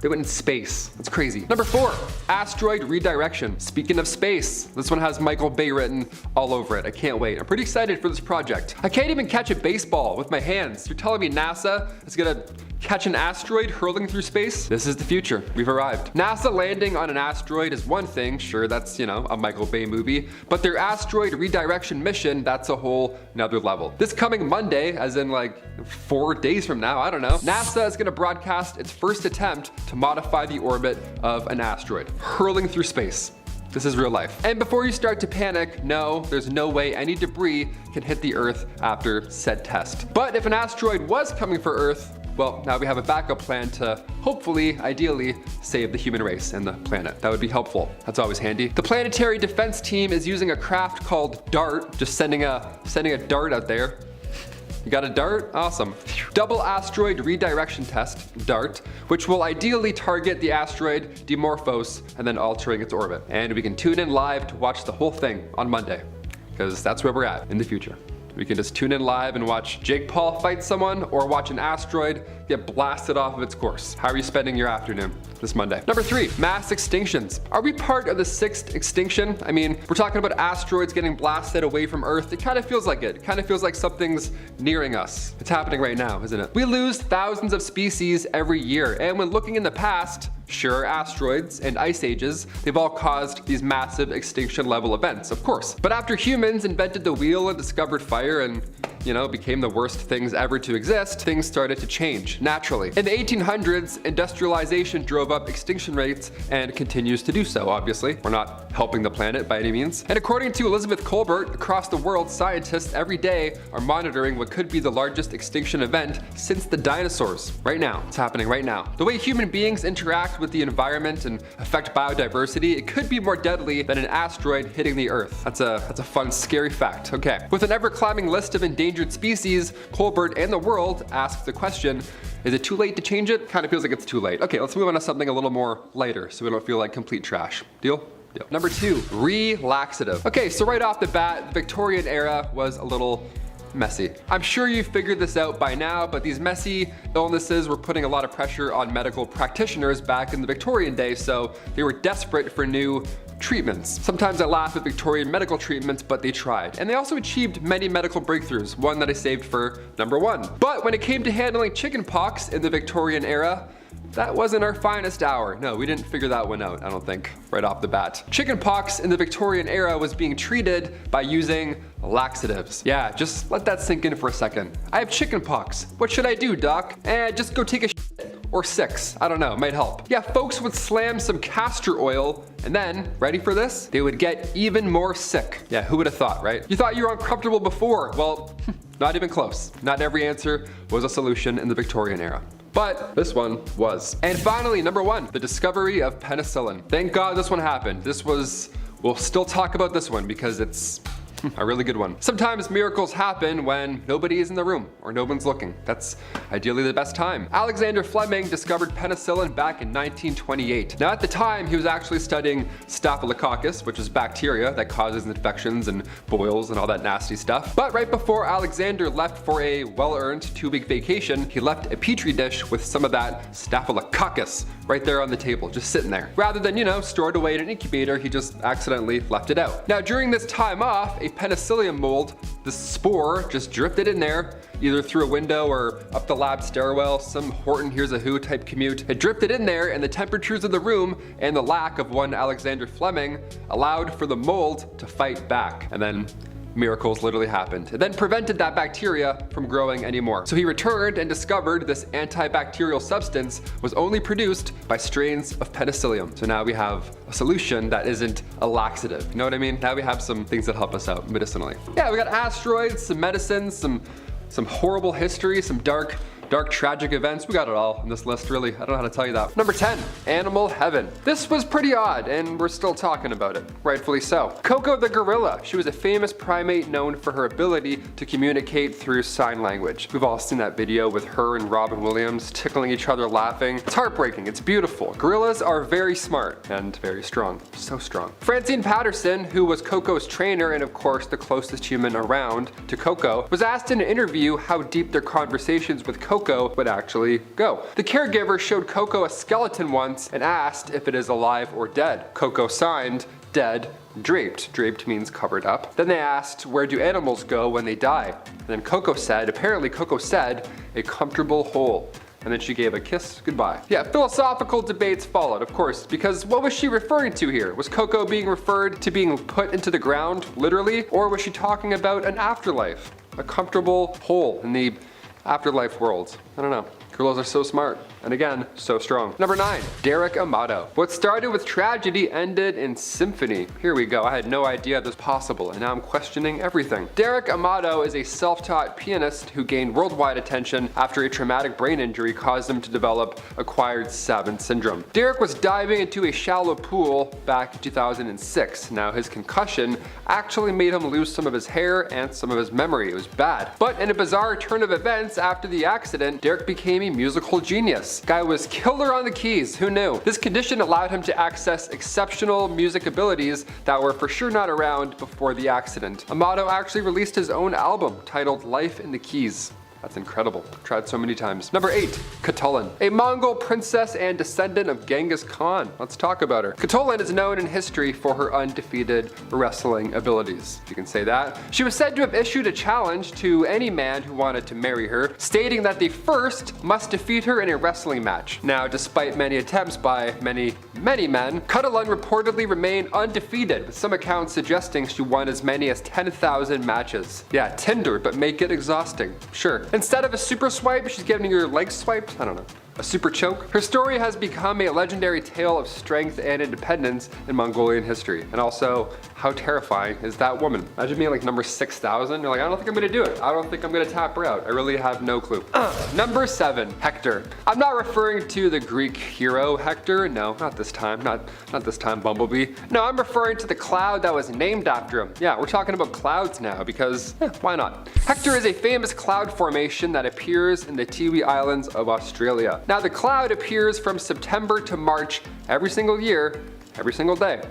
They went in space. That's crazy. Number 4, asteroid redirection. Speaking of space, this one has Michael Bay written all over it. I can't wait. I'm pretty excited for this project. I can't even catch a baseball with my hands. You're telling me NASA is gonna catch an asteroid hurling through space? This is the future. We've arrived. NASA landing on an asteroid is one thing. Sure, that's, you know, a Michael Bay movie. But their asteroid redirection mission, that's a whole nother level. This coming Monday, as in like 4 days from now, I don't know, NASA is gonna broadcast its first attempt to modify the orbit of an asteroid, hurling through space. This is real life. And before you start to panic, no, there's no way any debris can hit the Earth after said test. But if an asteroid was coming for Earth, well, now we have a backup plan to hopefully, ideally, save the human race and the planet. That would be helpful. That's always handy. The planetary defense team is using a craft called DART, just sending a dart out there. You got a dart? Awesome. Double asteroid redirection test, DART, which will ideally target the asteroid Dimorphos and then altering its orbit. And we can tune in live to watch the whole thing on Monday, because that's where we're at in the future. We can just tune in live and watch Jake Paul fight someone or watch an asteroid get blasted off of its course. How are you spending your afternoon this Monday? Number 3, mass extinctions. Are we part of the 6th extinction? I mean, we're talking about asteroids getting blasted away from Earth. It kind of feels like it. It kind of feels like something's nearing us. It's happening right now, isn't it? We lose thousands of species every year. And when looking in the past, sure, asteroids and ice ages, they've all caused these massive extinction level events, of course. But after humans invented the wheel and discovered fire and became the worst things ever to exist, things started to change naturally. In the 1800s, industrialization drove up extinction rates and continues to do so, obviously. We're not helping the planet by any means. And according to Elizabeth Colbert, across the world, scientists every day are monitoring what could be the largest extinction event since the dinosaurs. Right now. It's happening right now. The way human beings interact with the environment and affect biodiversity, it could be more deadly than an asteroid hitting the Earth. That's a fun, scary fact. Okay. With an ever-climbing list of endangered species, Colbert and the world ask the question, is it too late to change it? Kind of feels like it's too late. Okay, let's move on to something a little more lighter so we don't feel like complete trash. Deal? Deal. Number 2, relaxative. Okay, so right off the bat, the Victorian era was a little messy. I'm sure you figured this out by now, but these messy illnesses were putting a lot of pressure on medical practitioners back in the Victorian day, so they were desperate for new treatments. Sometimes I laugh at Victorian medical treatments, but they tried. And they also achieved many medical breakthroughs, one that I saved for number 1. But when it came to handling chickenpox in the Victorian era, that wasn't our finest hour. No, we didn't figure that one out, I don't think, right off the bat. Chickenpox in the Victorian era was being treated by using laxatives. Yeah, just let that sink in for a second. I have chickenpox. What should I do, doc? Just go take a shit. Or 6, I don't know, might help. Yeah, folks would slam some castor oil and then, ready for this? They would get even more sick. Yeah, who would have thought, right? You thought you were uncomfortable before. Well, not even close. Not every answer was a solution in the Victorian era. But this one was. And finally, number 1, the discovery of penicillin. Thank God this one happened. We'll still talk about this one because it's a really good one. Sometimes miracles happen when nobody is in the room or no one's looking. That's ideally the best time. Alexander Fleming discovered penicillin back in 1928. Now at the time, he was actually studying Staphylococcus, which is bacteria that causes infections and boils and all that nasty stuff. But right before Alexander left for a well-earned 2-week vacation, he left a petri dish with some of that Staphylococcus right there on the table, just sitting there. Rather than, stored away in an incubator, he just accidentally left it out. Now during this time off, a penicillium mold, the spore just drifted in there, either through a window or up the lab stairwell, some Horton Hears a Who type commute. It drifted in there, and the temperatures of the room and the lack of one Alexander Fleming allowed for the mold to fight back. And then miracles literally happened. It then prevented that bacteria from growing anymore. So he returned and discovered this antibacterial substance was only produced by strains of penicillium. So now we have a solution that isn't a laxative. You know what I mean? Now we have some things that help us out medicinally. Yeah, we got asteroids, some medicines, some horrible history, some dark tragic events. We got it all in this list, really. I don't know how to tell you that. Number 10, animal heaven. This was pretty odd, and we're still talking about it, rightfully so. Coco the gorilla. She was a famous primate known for her ability to communicate through sign language. We've all seen that video with her and Robin Williams tickling each other laughing. It's heartbreaking, it's beautiful. Gorillas are very smart and very strong, so strong. Francine Patterson, who was Coco's trainer and of course the closest human around to Coco, was asked in an interview how deep their conversations with Coco would actually go. The caregiver showed Coco a skeleton once and asked if it is alive or dead. Coco signed dead, draped. Draped means covered up. Then they asked, where do animals go when they die? And then Coco said, a comfortable hole. And then she gave a kiss goodbye. Yeah, philosophical debates followed, of course, because what was she referring to here? Was Coco being referred to being put into the ground, literally? Or was she talking about an afterlife? A comfortable hole in the afterlife world. I don't know. Gorillas are so smart. And again, so strong. Number 9, Derek Amato. What started with tragedy ended in symphony. Here we go. I had no idea this was possible, and now I'm questioning everything. Derek Amato is a self-taught pianist who gained worldwide attention after a traumatic brain injury caused him to develop acquired Savant syndrome. Derek was diving into a shallow pool back in 2006. Now his concussion actually made him lose some of his hair and some of his memory. It was bad. But in a bizarre turn of events after the accident, Derek became a musical genius. Guy was killer on the keys, who knew? This condition allowed him to access exceptional music abilities that were for sure not around before the accident. Amato actually released his own album titled Life in the Keys. That's incredible. Tried so many times. Number 8, Catullin, a Mongol princess and descendant of Genghis Khan. Let's talk about her. Catullin is known in history for her undefeated wrestling abilities, if you can say that. She was said to have issued a challenge to any man who wanted to marry her, stating that they first must defeat her in a wrestling match. Now, despite many attempts by many men, Catullin reportedly remained undefeated, with some accounts suggesting she won as many as 10,000 matches. Yeah, Tinder, but make it exhausting. Sure. Instead of a super swipe, she's giving your legs swiped? I don't know. A super choke? Her story has become a legendary tale of strength and independence in Mongolian history. And also, how terrifying is that woman? Imagine being like number 6,000. You're like, I don't think I'm gonna do it. I don't think I'm gonna tap her out. I really have no clue. Number 7, Hector. I'm not referring to the Greek hero Hector. No, not this time. Not this time, Bumblebee. No, I'm referring to the cloud that was named after him. Yeah, we're talking about clouds now because, why not? Hector is a famous cloud formation that appears in the Tiwi Islands of Australia. Now, the cloud appears from September to March every single year, every single day,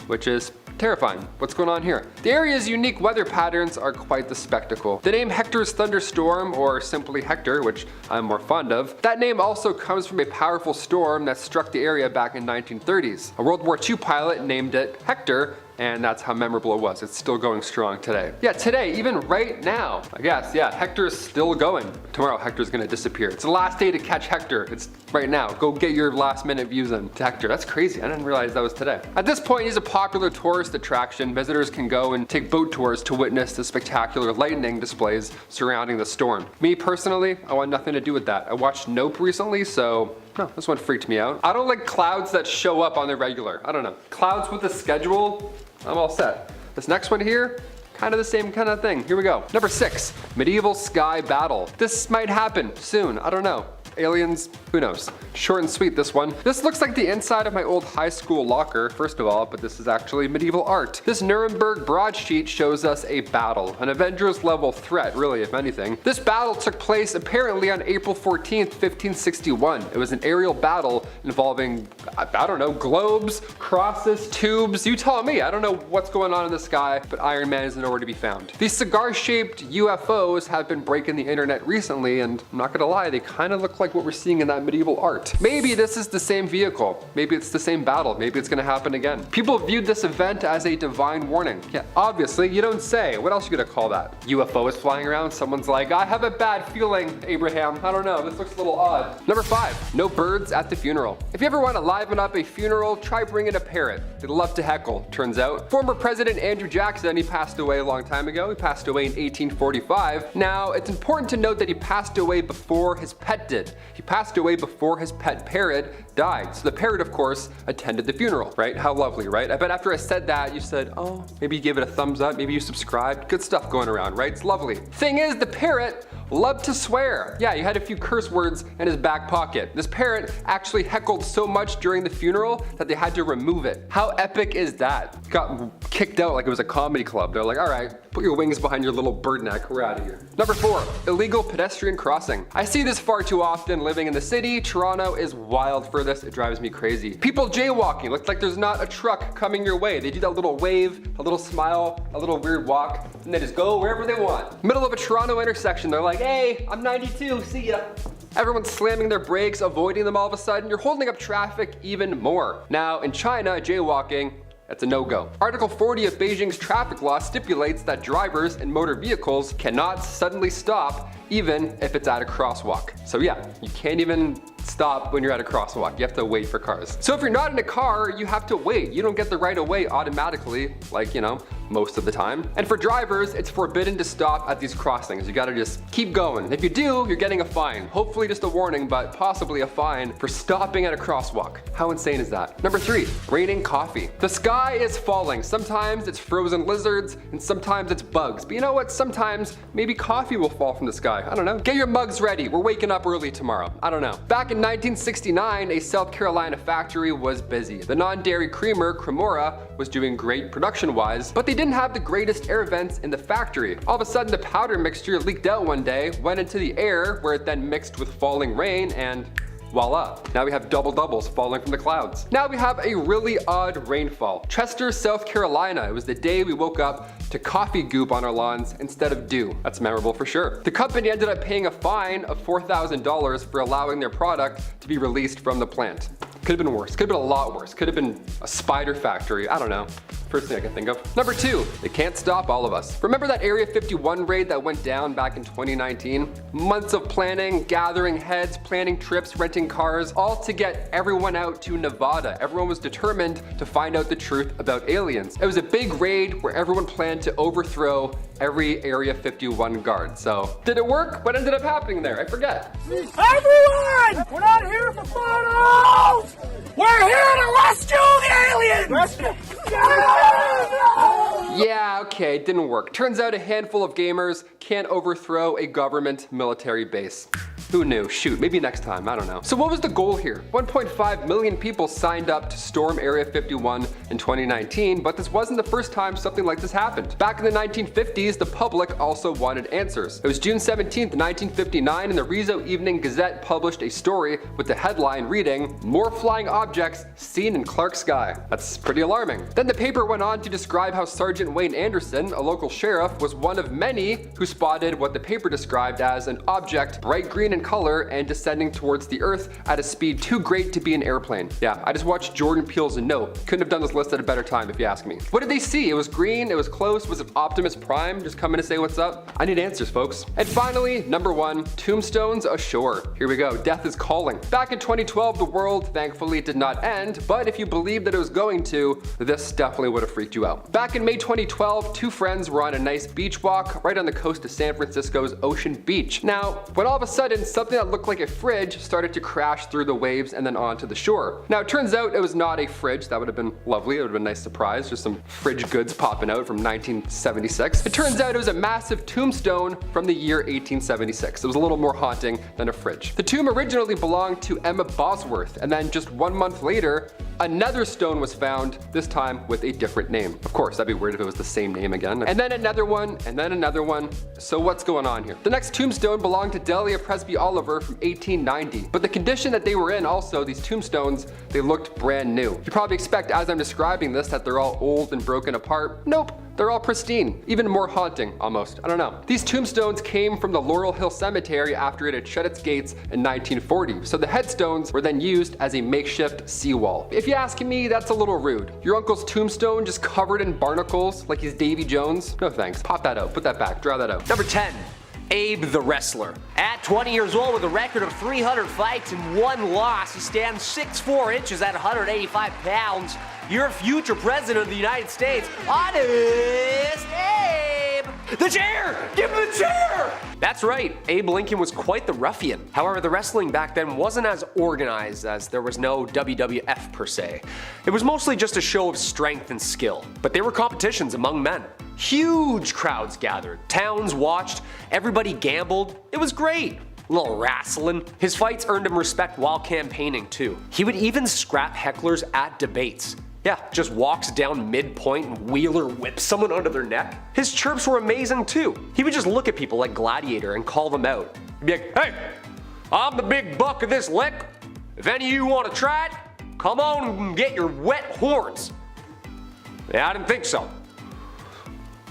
which is terrifying. What's going on here? The area's unique weather patterns are quite the spectacle. The name Hector's thunderstorm, or simply Hector, which I'm more fond of, that name also comes from a powerful storm that struck the area back in 1930s. A World War II pilot named it Hector, and that's how memorable it was. It's still going strong today. Yeah, today, even right now, I guess, yeah, Hector is still going. Tomorrow, Hector's gonna disappear. It's the last day to catch Hector. It's right now. Go get your last minute views on Hector. That's crazy. I didn't realize that was today. At this point, he's a popular tourist attraction. Visitors can go and take boat tours to witness the spectacular lightning displays surrounding the storm. Me personally, I want nothing to do with that. I watched Nope recently, so no, this one freaked me out. I don't like clouds that show up on the regular. I don't know. Clouds with a schedule, I'm all set. This next one here, kind of the same kind of thing. Here we go. Number 6, medieval sky battle. This might happen soon. I don't know. Aliens, who knows? Short and sweet, this one. This looks like the inside of my old high school locker, first of all, but this is actually medieval art. This Nuremberg broadsheet shows us a battle, an Avengers level threat, really, if anything. This battle took place apparently on April 14th, 1561. It was an aerial battle involving, I don't know, globes, crosses, tubes, you tell me. I don't know what's going on in the sky, but Iron Man is nowhere to be found. These cigar-shaped UFOs have been breaking the internet recently, and I'm not gonna lie, they kind of look like what we're seeing in that medieval art. Maybe this is the same vehicle. Maybe it's the same battle. Maybe it's gonna happen again. People viewed this event as a divine warning. Yeah, obviously, you don't say. What else are you gonna call that? UFO is flying around, someone's like, I have a bad feeling, Abraham. I don't know, this looks a little odd. Number 5, no birds at the funeral. If you ever want to liven up a funeral, try bringing a parrot. They love to heckle, turns out. Former President Andrew Jackson, he passed away a long time ago. He passed away in 1845. Now, it's important to note that he passed away before his pet did. He passed away before his pet parrot died. So the parrot, of course, attended the funeral, right? How lovely, right? I bet after I said that, you said, oh, maybe you gave it a thumbs up, maybe you subscribed. Good stuff going around, right? It's lovely. Thing is, the parrot loved to swear. Yeah, he had a few curse words in his back pocket. This parrot actually heckled so much during the funeral that they had to remove it. How epic is that? Got kicked out like it was a comedy club. They're like, all right, put your wings behind your little bird neck, we're out of here. Number 4, illegal pedestrian crossing. I see this far too often living in the city. Toronto is wild for this. It drives me crazy. People jaywalking. Looks like there's not a truck coming your way. They do that little wave, a little smile, a little weird walk, and they just go wherever they want. Middle of a Toronto intersection, they're like, hey, I'm 92, see ya. Everyone's slamming their brakes, avoiding them all of a sudden. You're holding up traffic even more. Now, in China, jaywalking, that's a no-go. Article 40 of Beijing's traffic law stipulates that drivers and motor vehicles cannot suddenly stop even if it's at a crosswalk. So yeah, you can't even stop when you're at a crosswalk. You have to wait for cars. So if you're not in a car, you have to wait. You don't get the right of way automatically, like, you know, most of the time. And for drivers, it's forbidden to stop at these crossings. You gotta just keep going. If you do, you're getting a fine. Hopefully just a warning, but possibly a fine for stopping at a crosswalk. How insane is that? Number 3, raining coffee. The sky is falling. Sometimes it's frozen lizards, and sometimes it's bugs. But you know what? Sometimes maybe coffee will fall from the sky. I don't know. Get your mugs ready. We're waking up early tomorrow. I don't know. Back in 1969, a South Carolina factory was busy. The non-dairy creamer, Cremora, was doing great production-wise, but they didn't have the greatest air vents in the factory. All of a sudden, the powder mixture leaked out one day, went into the air, where it then mixed with falling rain, and voila. Now we have double doubles falling from the clouds. Now we have a really odd rainfall. Chester, South Carolina. It was the day we woke up to coffee goop on our lawns instead of dew. That's memorable for sure. The company ended up paying a fine of $4,000 for allowing their product to be released from the plant. Could have been worse. Could have been a lot worse. Could have been a spider factory. I don't know. First thing I can think of. Number 2, it can't stop all of us. Remember that Area 51 raid that went down back in 2019? Months of planning, gathering heads, planning trips, renting cars, all to get everyone out to Nevada. Everyone was determined to find out the truth about aliens. It was a big raid where everyone planned to overthrow every Area 51 guard. So, did it work? What ended up happening there? I forget. Everyone! We're not here for photos! We're here to rescue the aliens! Rescue! Yeah, okay, it didn't work. Turns out a handful of gamers can't overthrow a government military base. Who knew? Shoot, maybe next time, I don't know. So what was the goal here? 1.5 million people signed up to storm Area 51 in 2019, but this wasn't the first time something like this happened. Back in the 1950s, the public also wanted answers. It was June 17th, 1959, and the Rizzo Evening Gazette published a story with the headline reading, "More flying objects seen in Clark's sky." That's pretty alarming. Then the paper went on to describe how Sergeant Wayne Anderson, a local sheriff, was one of many who spotted what the paper described as an object bright green in color and descending towards the earth at a speed too great to be an airplane. Yeah, I just watched Jordan Peele's A Note. Couldn't have done this list at a better time if you ask me. What did they see? It was green, it was close, was it Optimus Prime just coming to say what's up? I need answers, folks. And finally, number 1, tombstones ashore. Here we go, death is calling. Back in 2012, the world thankfully did not end, but if you believed that it was going to, this definitely would have freaked you out. Back in May 2012, 2 friends were on a nice beach walk right on the coast of San Francisco's Ocean Beach. Now, when all of a sudden something that looked like a fridge started to crash through the waves and then onto the shore. Now, it turns out it was not a fridge. That would have been lovely. It would have been a nice surprise. Just some fridge goods popping out from 1976. It turns out it was a massive tombstone from the year 1876. It was a little more haunting than a fridge. The tomb originally belonged to Emma Bosworth, and then just 1 month later, another stone was found, this time with a different name. Of course, that'd be weird if it was the same name again. And then another one, and then another one. So what's going on here? The next tombstone belonged to Delia Presby Oliver from 1890. But the condition that they were in also, these tombstones, they looked brand new. You probably expect as I'm describing this that they're all old and broken apart. Nope. They're all pristine, even more haunting, almost. I don't know. These tombstones came from the Laurel Hill Cemetery after it had shut its gates in 1940, so the headstones were then used as a makeshift seawall. If you ask me, that's a little rude. Your uncle's tombstone just covered in barnacles like he's Davy Jones? No thanks. Pop that out, put that back, draw that out. Number 10. Abe the Wrestler. At 20 years old with a record of 300 fights and 1 loss, he stands 6'4" at 185 pounds. Your future president of the United States, Honest Abe! The chair! Give him the chair! That's right, Abe Lincoln was quite the ruffian. However, the wrestling back then wasn't as organized as there was no WWF per se. It was mostly just a show of strength and skill, but they were competitions among men. Huge crowds gathered, towns watched, everybody gambled. It was great. A little wrestling. His fights earned him respect while campaigning too. He would even scrap hecklers at debates. Yeah, just walks down midpoint and wheeler whips someone under their neck. His chirps were amazing too. He would just look at people like Gladiator and call them out. He'd be like, "Hey, I'm the big buck of this lick. If any of you want to try it, come on and get your wet horns." Yeah, I didn't think so.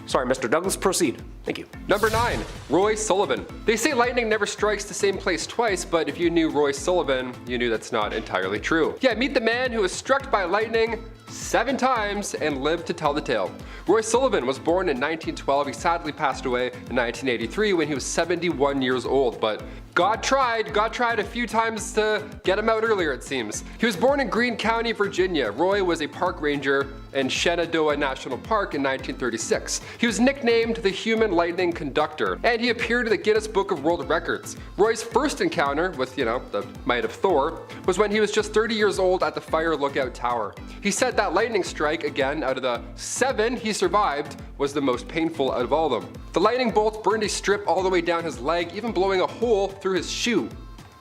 Sorry, Mr. Douglas, proceed. Thank you. Number 9, Roy Sullivan. They say lightning never strikes the same place twice, but if you knew Roy Sullivan, you knew that's not entirely true. Yeah, meet the man who was struck by lightning 7 times and lived to tell the tale. Roy Sullivan was born in 1912. He sadly passed away in 1983 when he was 71 years old, but God tried a few times to get him out earlier, it seems. He was born in Greene County, Virginia. Roy was a park ranger in Shenandoah National Park in 1936. He was nicknamed the Human Lightning Conductor, and he appeared in the Guinness Book of World Records. Roy's first encounter with, the might of Thor was when he was just 30 years old at the Fire Lookout Tower. He said that lightning strike, again, out of the 7 he survived, was the most painful out of all of them. The lightning bolts burned a strip all the way down his leg, even blowing a hole through his shoe.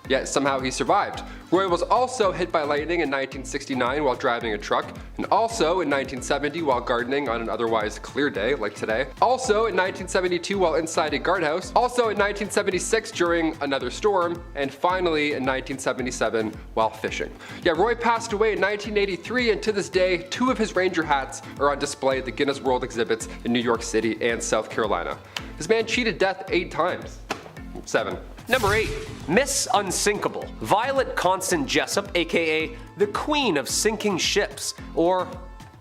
yet somehow he survived. Roy was also hit by lightning in 1969 while driving a truck, and also in 1970 while gardening on an otherwise clear day like today. Also in 1972 while inside a guardhouse. Also in 1976 during another storm, and finally in 1977 while fishing. Yeah, Roy passed away in 1983, and to this day, 2 of his Ranger hats are on display at the Guinness World exhibits in New York City and South Carolina. This man cheated death 8 times. 7. Number 8. Miss Unsinkable. Violet Constant Jessup, aka the Queen of Sinking Ships, or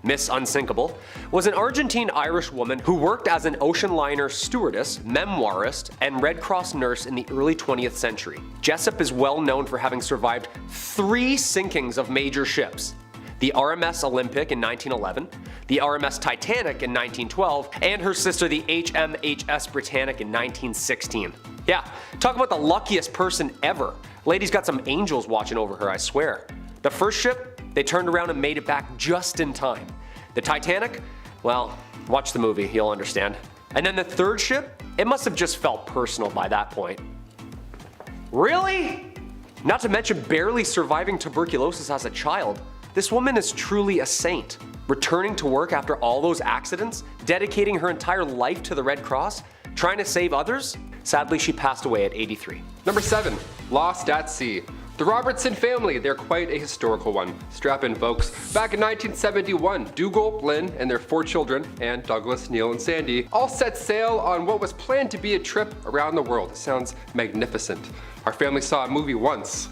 Miss Unsinkable, was an Argentine-Irish woman who worked as an ocean liner stewardess, memoirist, and Red Cross nurse in the early 20th century. Jessup is well known for having survived 3 sinkings of major ships: the RMS Olympic in 1911, the RMS Titanic in 1912, and her sister the HMHS Britannic in 1916. Yeah, talk about the luckiest person ever. Lady's got some angels watching over her, I swear. The first ship, they turned around and made it back just in time. The Titanic, well, watch the movie, you'll understand. And then the third ship, it must have just felt personal by that point. Really? Not to mention barely surviving tuberculosis as a child. This woman is truly a saint. Returning to work after all those accidents, dedicating her entire life to the Red Cross, trying to save others. Sadly, she passed away at 83. Number 7. Lost at Sea. The Robertson family, they're quite a historical one. Strap in, folks. Back in 1971, Dougal, Lynn, and their 4 children, Anne, Douglas, Neil, and Sandy, all set sail on what was planned to be a trip around the world. It sounds magnificent. Our family saw a movie once.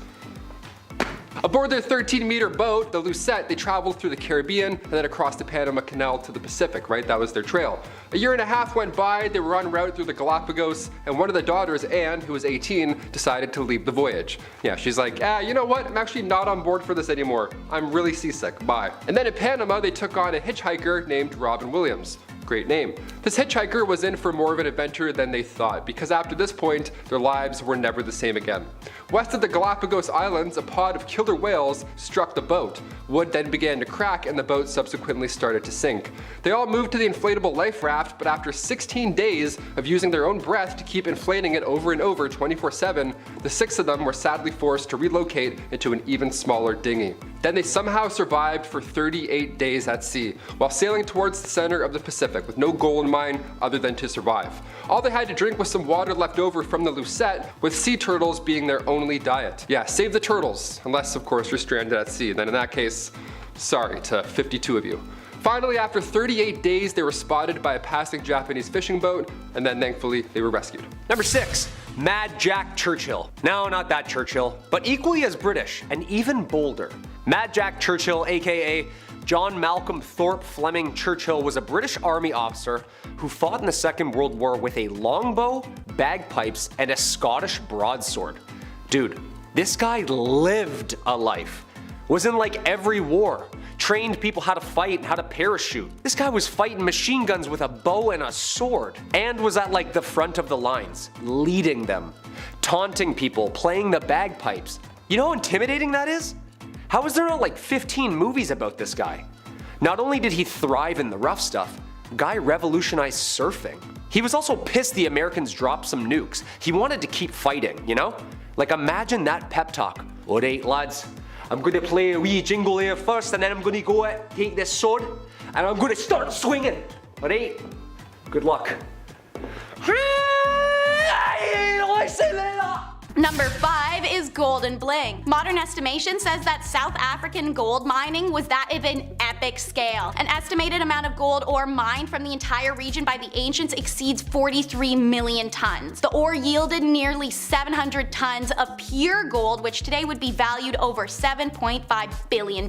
Aboard their 13-meter boat, the Lucette, they traveled through the Caribbean and then across the Panama Canal to the Pacific, right? That was their trail. A year and a half went by, they were en route through the Galapagos, and one of the daughters, Anne, who was 18, decided to leave the voyage. Yeah, she's like, you know what? I'm actually not on board for this anymore. I'm really seasick, bye. And then in Panama, they took on a hitchhiker named Robin Williams. Great name. This hitchhiker was in for more of an adventure than they thought, because after this point, their lives were never the same again. West of the Galapagos Islands, a pod of killer whales struck the boat. Wood then began to crack and the boat subsequently started to sink. They all moved to the inflatable life raft, but after 16 days of using their own breath to keep inflating it over and over 24/7, the 6 of them were sadly forced to relocate into an even smaller dinghy. Then they somehow survived for 38 days at sea, while sailing towards the center of the Pacific with no goal in mind other than to survive. All they had to drink was some water left over from the Lucette, with sea turtles being their only diet. Yeah, save the turtles, unless of course you're stranded at sea. Then in that case, sorry to 52 of you. Finally, after 38 days, they were spotted by a passing Japanese fishing boat, and then thankfully they were rescued. Number 6. Mad Jack Churchill. No, not that Churchill, but equally as British and even bolder. Mad Jack Churchill, aka John Malcolm Thorpe Fleming Churchill, was a British Army officer who fought in the Second World War with a longbow, bagpipes, and a Scottish broadsword. Dude, this guy lived a life. Was in like every war. Trained people how to fight and how to parachute. This guy was fighting machine guns with a bow and a sword, and was at like the front of the lines, leading them, taunting people, playing the bagpipes. You know how intimidating that is? How is there not like 15 movies about this guy? Not only did he thrive in the rough stuff, guy revolutionized surfing. He was also pissed the Americans dropped some nukes. He wanted to keep fighting, you know? Like imagine that pep talk. Alright lads, I'm gonna play a wee jingle here first, and then I'm gonna go out, take this sword, and I'm gonna start swinging. Alright? Good luck. Number 5 is gold and bling. Modern estimation says that South African gold mining was that of an epic scale. An estimated amount of gold ore mined from the entire region by the ancients exceeds 43 million tons. The ore yielded nearly 700 tons of pure gold, which today would be valued over $7.5 billion.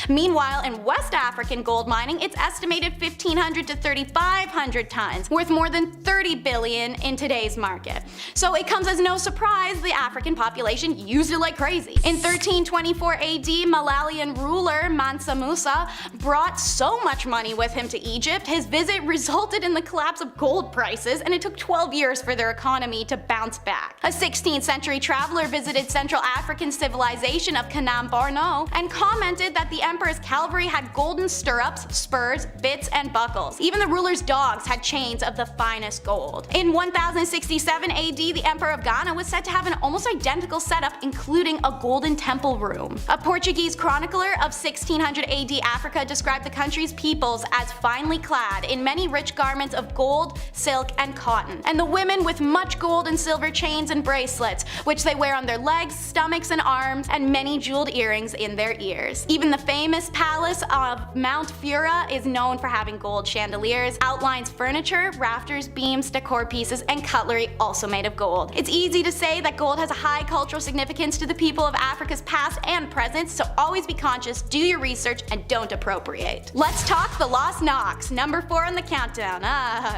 Meanwhile, in West African gold mining, it's estimated 1,500 to 3,500 tons, worth more than 30 billion in today's market. So it comes as no surprise the African population used it like crazy. In 1324 AD, Malalian ruler Mansa Musa brought so much money with him to Egypt, his visit resulted in the collapse of gold prices, and it took 12 years for their economy to bounce back. A 16th century traveler visited Central African civilization of Kanam-Borno and commented that the emperor's cavalry had golden stirrups, spurs, bits, and buckles. Even the ruler's dogs had chains of the finest gold. In 1067 AD, the emperor of Ghana was said to have an almost identical setup, including a golden temple room. A Portuguese chronicler of 1600 AD Africa described the country's peoples as finely clad in many rich garments of gold, silk, and cotton, and the women with much gold and silver chains and bracelets, which they wear on their legs, stomachs, and arms, and many jeweled earrings in their ears. Even the famous palace of Mount Fura is known for having gold chandeliers, outlines furniture, rafters, beams, decor pieces, and cutlery also made of gold. It's easy to say that gold has a high cultural significance to the people of Africa's past and present, so always be conscious, do your research, and don't appropriate. Let's talk the Lost Knocks, number 4 on the countdown.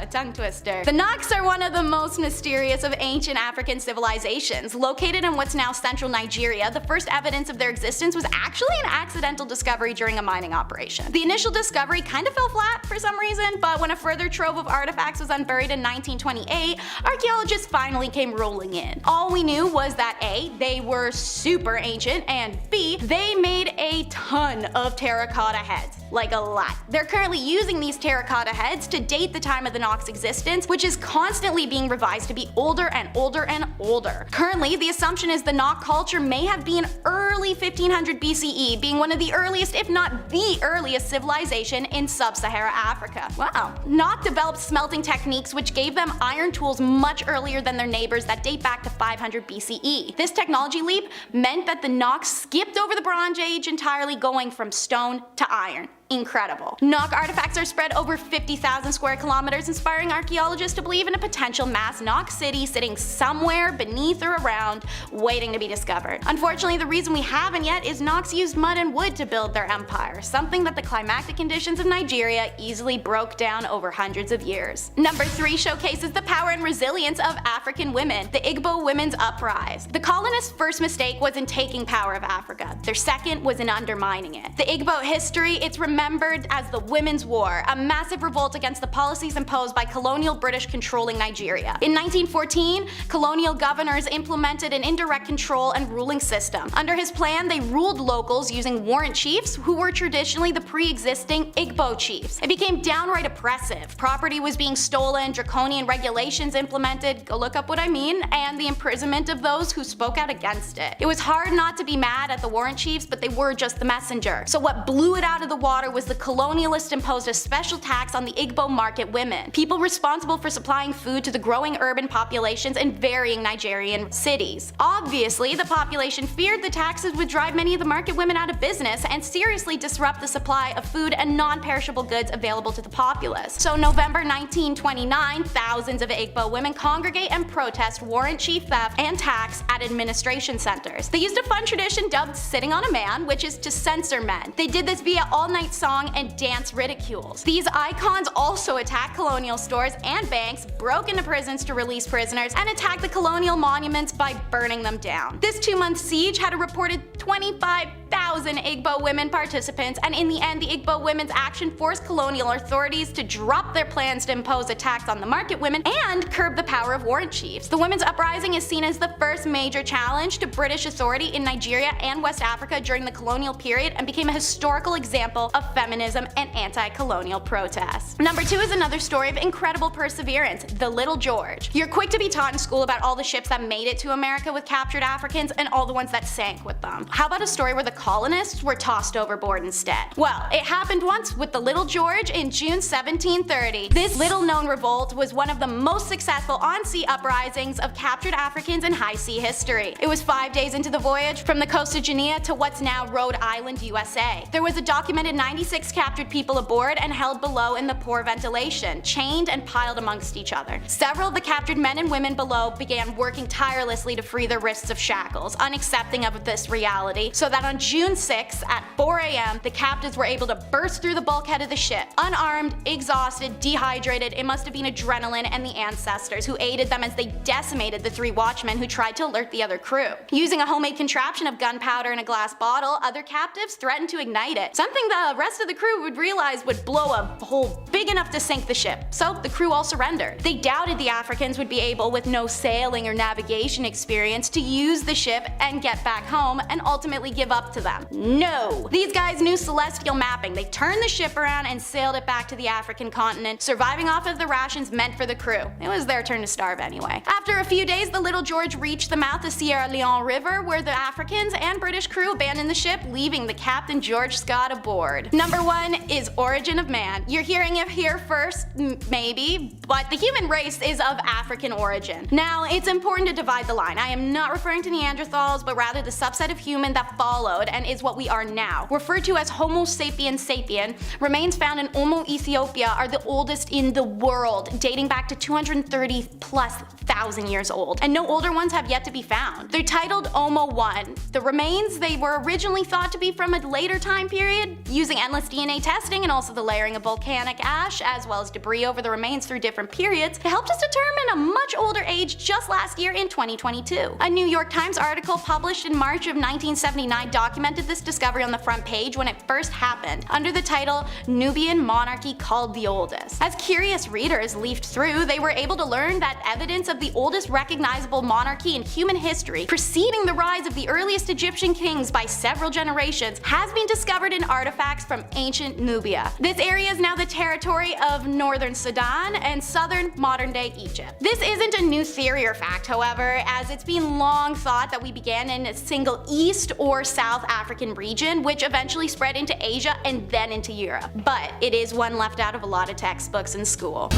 Tongue twister. The Knocks are one of the most mysterious of ancient African civilizations. Located in what's now central Nigeria, the first evidence of their existence was actually an accidental discovery during a mining operation. The initial discovery kind of fell flat for some reason, but when a further trove of artifacts was unburied in 1928, archaeologists finally came rolling in. All we knew was that A, they were super ancient, and B, they made a ton of terracotta heads. Like a lot. They're currently using these terracotta heads to date the time of the Knocks' existence, which is constantly being revised to be older and older and older. Currently, the assumption is the Knock culture may have been early 1500 BCE, being one of the earliest, if not the earliest civilization in sub-Sahara Africa. Wow. Knock developed smelting techniques which gave them iron tools much earlier than their neighbors that date back to 500 BCE. This technology leap meant that the Knocks skipped over the Bronze Age entirely, going from stone to iron. Incredible. Knock artifacts are spread over 50,000 square kilometers, inspiring archaeologists to believe in a potential mass Knock city sitting somewhere beneath or around, waiting to be discovered. Unfortunately, the reason we haven't yet is Knocks used mud and wood to build their empire, something that the climatic conditions of Nigeria easily broke down over hundreds of years. Number 3 showcases the power and resilience of African women, the Igbo Women's Uprise. The colonists' first mistake was in taking power of Africa. Their second was in undermining it. The Igbo history, it's remembered as the Women's War, a massive revolt against the policies imposed by colonial British controlling Nigeria. In 1914, colonial governors implemented an indirect control and ruling system. Under his plan, they ruled locals using warrant chiefs, who were traditionally the pre-existing Igbo chiefs. It became downright oppressive. Property was being stolen, draconian regulations implemented, go look up what I mean, and the imprisonment of those who spoke out against it. It was hard not to be mad at the warrant chiefs, but they were just the messenger. So what blew it out of the water was the colonialists imposed a special tax on the Igbo market women, people responsible for supplying food to the growing urban populations in varying Nigerian cities. Obviously, the population feared the taxes would drive many of the market women out of business and seriously disrupt the supply of food and non-perishable goods available to the populace. So November 1929, thousands of Igbo women congregate and protest warrant chief theft and tax at administration centers. They used a fun tradition dubbed sitting on a man, which is to censor men. They did this via all-night song and dance ridicules. These icons also attacked colonial stores and banks, broke into prisons to release prisoners, and attacked the colonial monuments by burning them down. This 2-month siege had a reported 25,000 Igbo women participants, and in the end, the Igbo women's action forced colonial authorities to drop their plans to impose a tax on the market women and curb the power of warrant chiefs. The women's uprising is seen as the first major challenge to British authority in Nigeria and West Africa during the colonial period, and became a historical example of feminism and anti-colonial protests. Number 2 is another story of incredible perseverance, the Little George. You're quick to be taught in school about all the ships that made it to America with captured Africans and all the ones that sank with them. How about a story where the colonists were tossed overboard instead? Well, it happened once with the Little George in June 1730. This little-known revolt was one of the most successful on-sea uprisings of captured Africans in high sea history. It was 5 days into the voyage from the coast of Guinea to what's now Rhode Island, USA. There was a documented 96 captured people aboard and held below in the poor ventilation, chained and piled amongst each other. Several of the captured men and women below began working tirelessly to free their wrists of shackles, unaccepting of this reality, so that on June 6 at 4 a.m., the captives were able to burst through the bulkhead of the ship. Unarmed, exhausted, dehydrated, it must have been adrenaline and the ancestors who aided them as they decimated the 3 watchmen who tried to alert the other crew. Using a homemade contraption of gunpowder in a glass bottle, other captives threatened to ignite it, something the rest of the crew would realize would blow a hole big enough to sink the ship, so the crew all surrendered. They doubted the Africans would be able, with no sailing or navigation experience, to use the ship and get back home, and ultimately give up to them. No! These guys knew celestial mapping. They turned the ship around and sailed it back to the African continent, surviving off of the rations meant for the crew. It was their turn to starve anyway. After a few days, the Little George reached the mouth of Sierra Leone River, where the Africans and British crew abandoned the ship, leaving the Captain George Scott aboard. Number 1 is origin of man. You're hearing it here first, maybe, but the human race is of African origin. Now, it's important to divide the line. I am not referring to Neanderthals, but rather the subset of human that followed and is what we are now. Referred to as Homo sapiens sapien, remains found in Omo, Ethiopia are the oldest in the world, dating back to 230,000+ years old, and no older ones have yet to be found. They're titled Omo 1. The remains, they were originally thought to be from a later time period, using endless DNA testing and also the layering of volcanic ash, as well as debris over the remains through different periods. It helped us determine a much older age just last year in 2022. A New York Times article published in March of 1979 documented this discovery on the front page when it first happened, under the title Nubian Monarchy Called the Oldest. As curious readers leafed through, they were able to learn that evidence of the oldest recognizable monarchy in human history, preceding the rise of the earliest Egyptian kings by several generations, has been discovered in artifacts from ancient Nubia. This area is now the territory of northern Sudan and southern modern-day Egypt. This isn't a new theory or fact, however, as it's been long thought that we began in a single East or South African region, which eventually spread into Asia and then into Europe. But it is one left out of a lot of textbooks in school.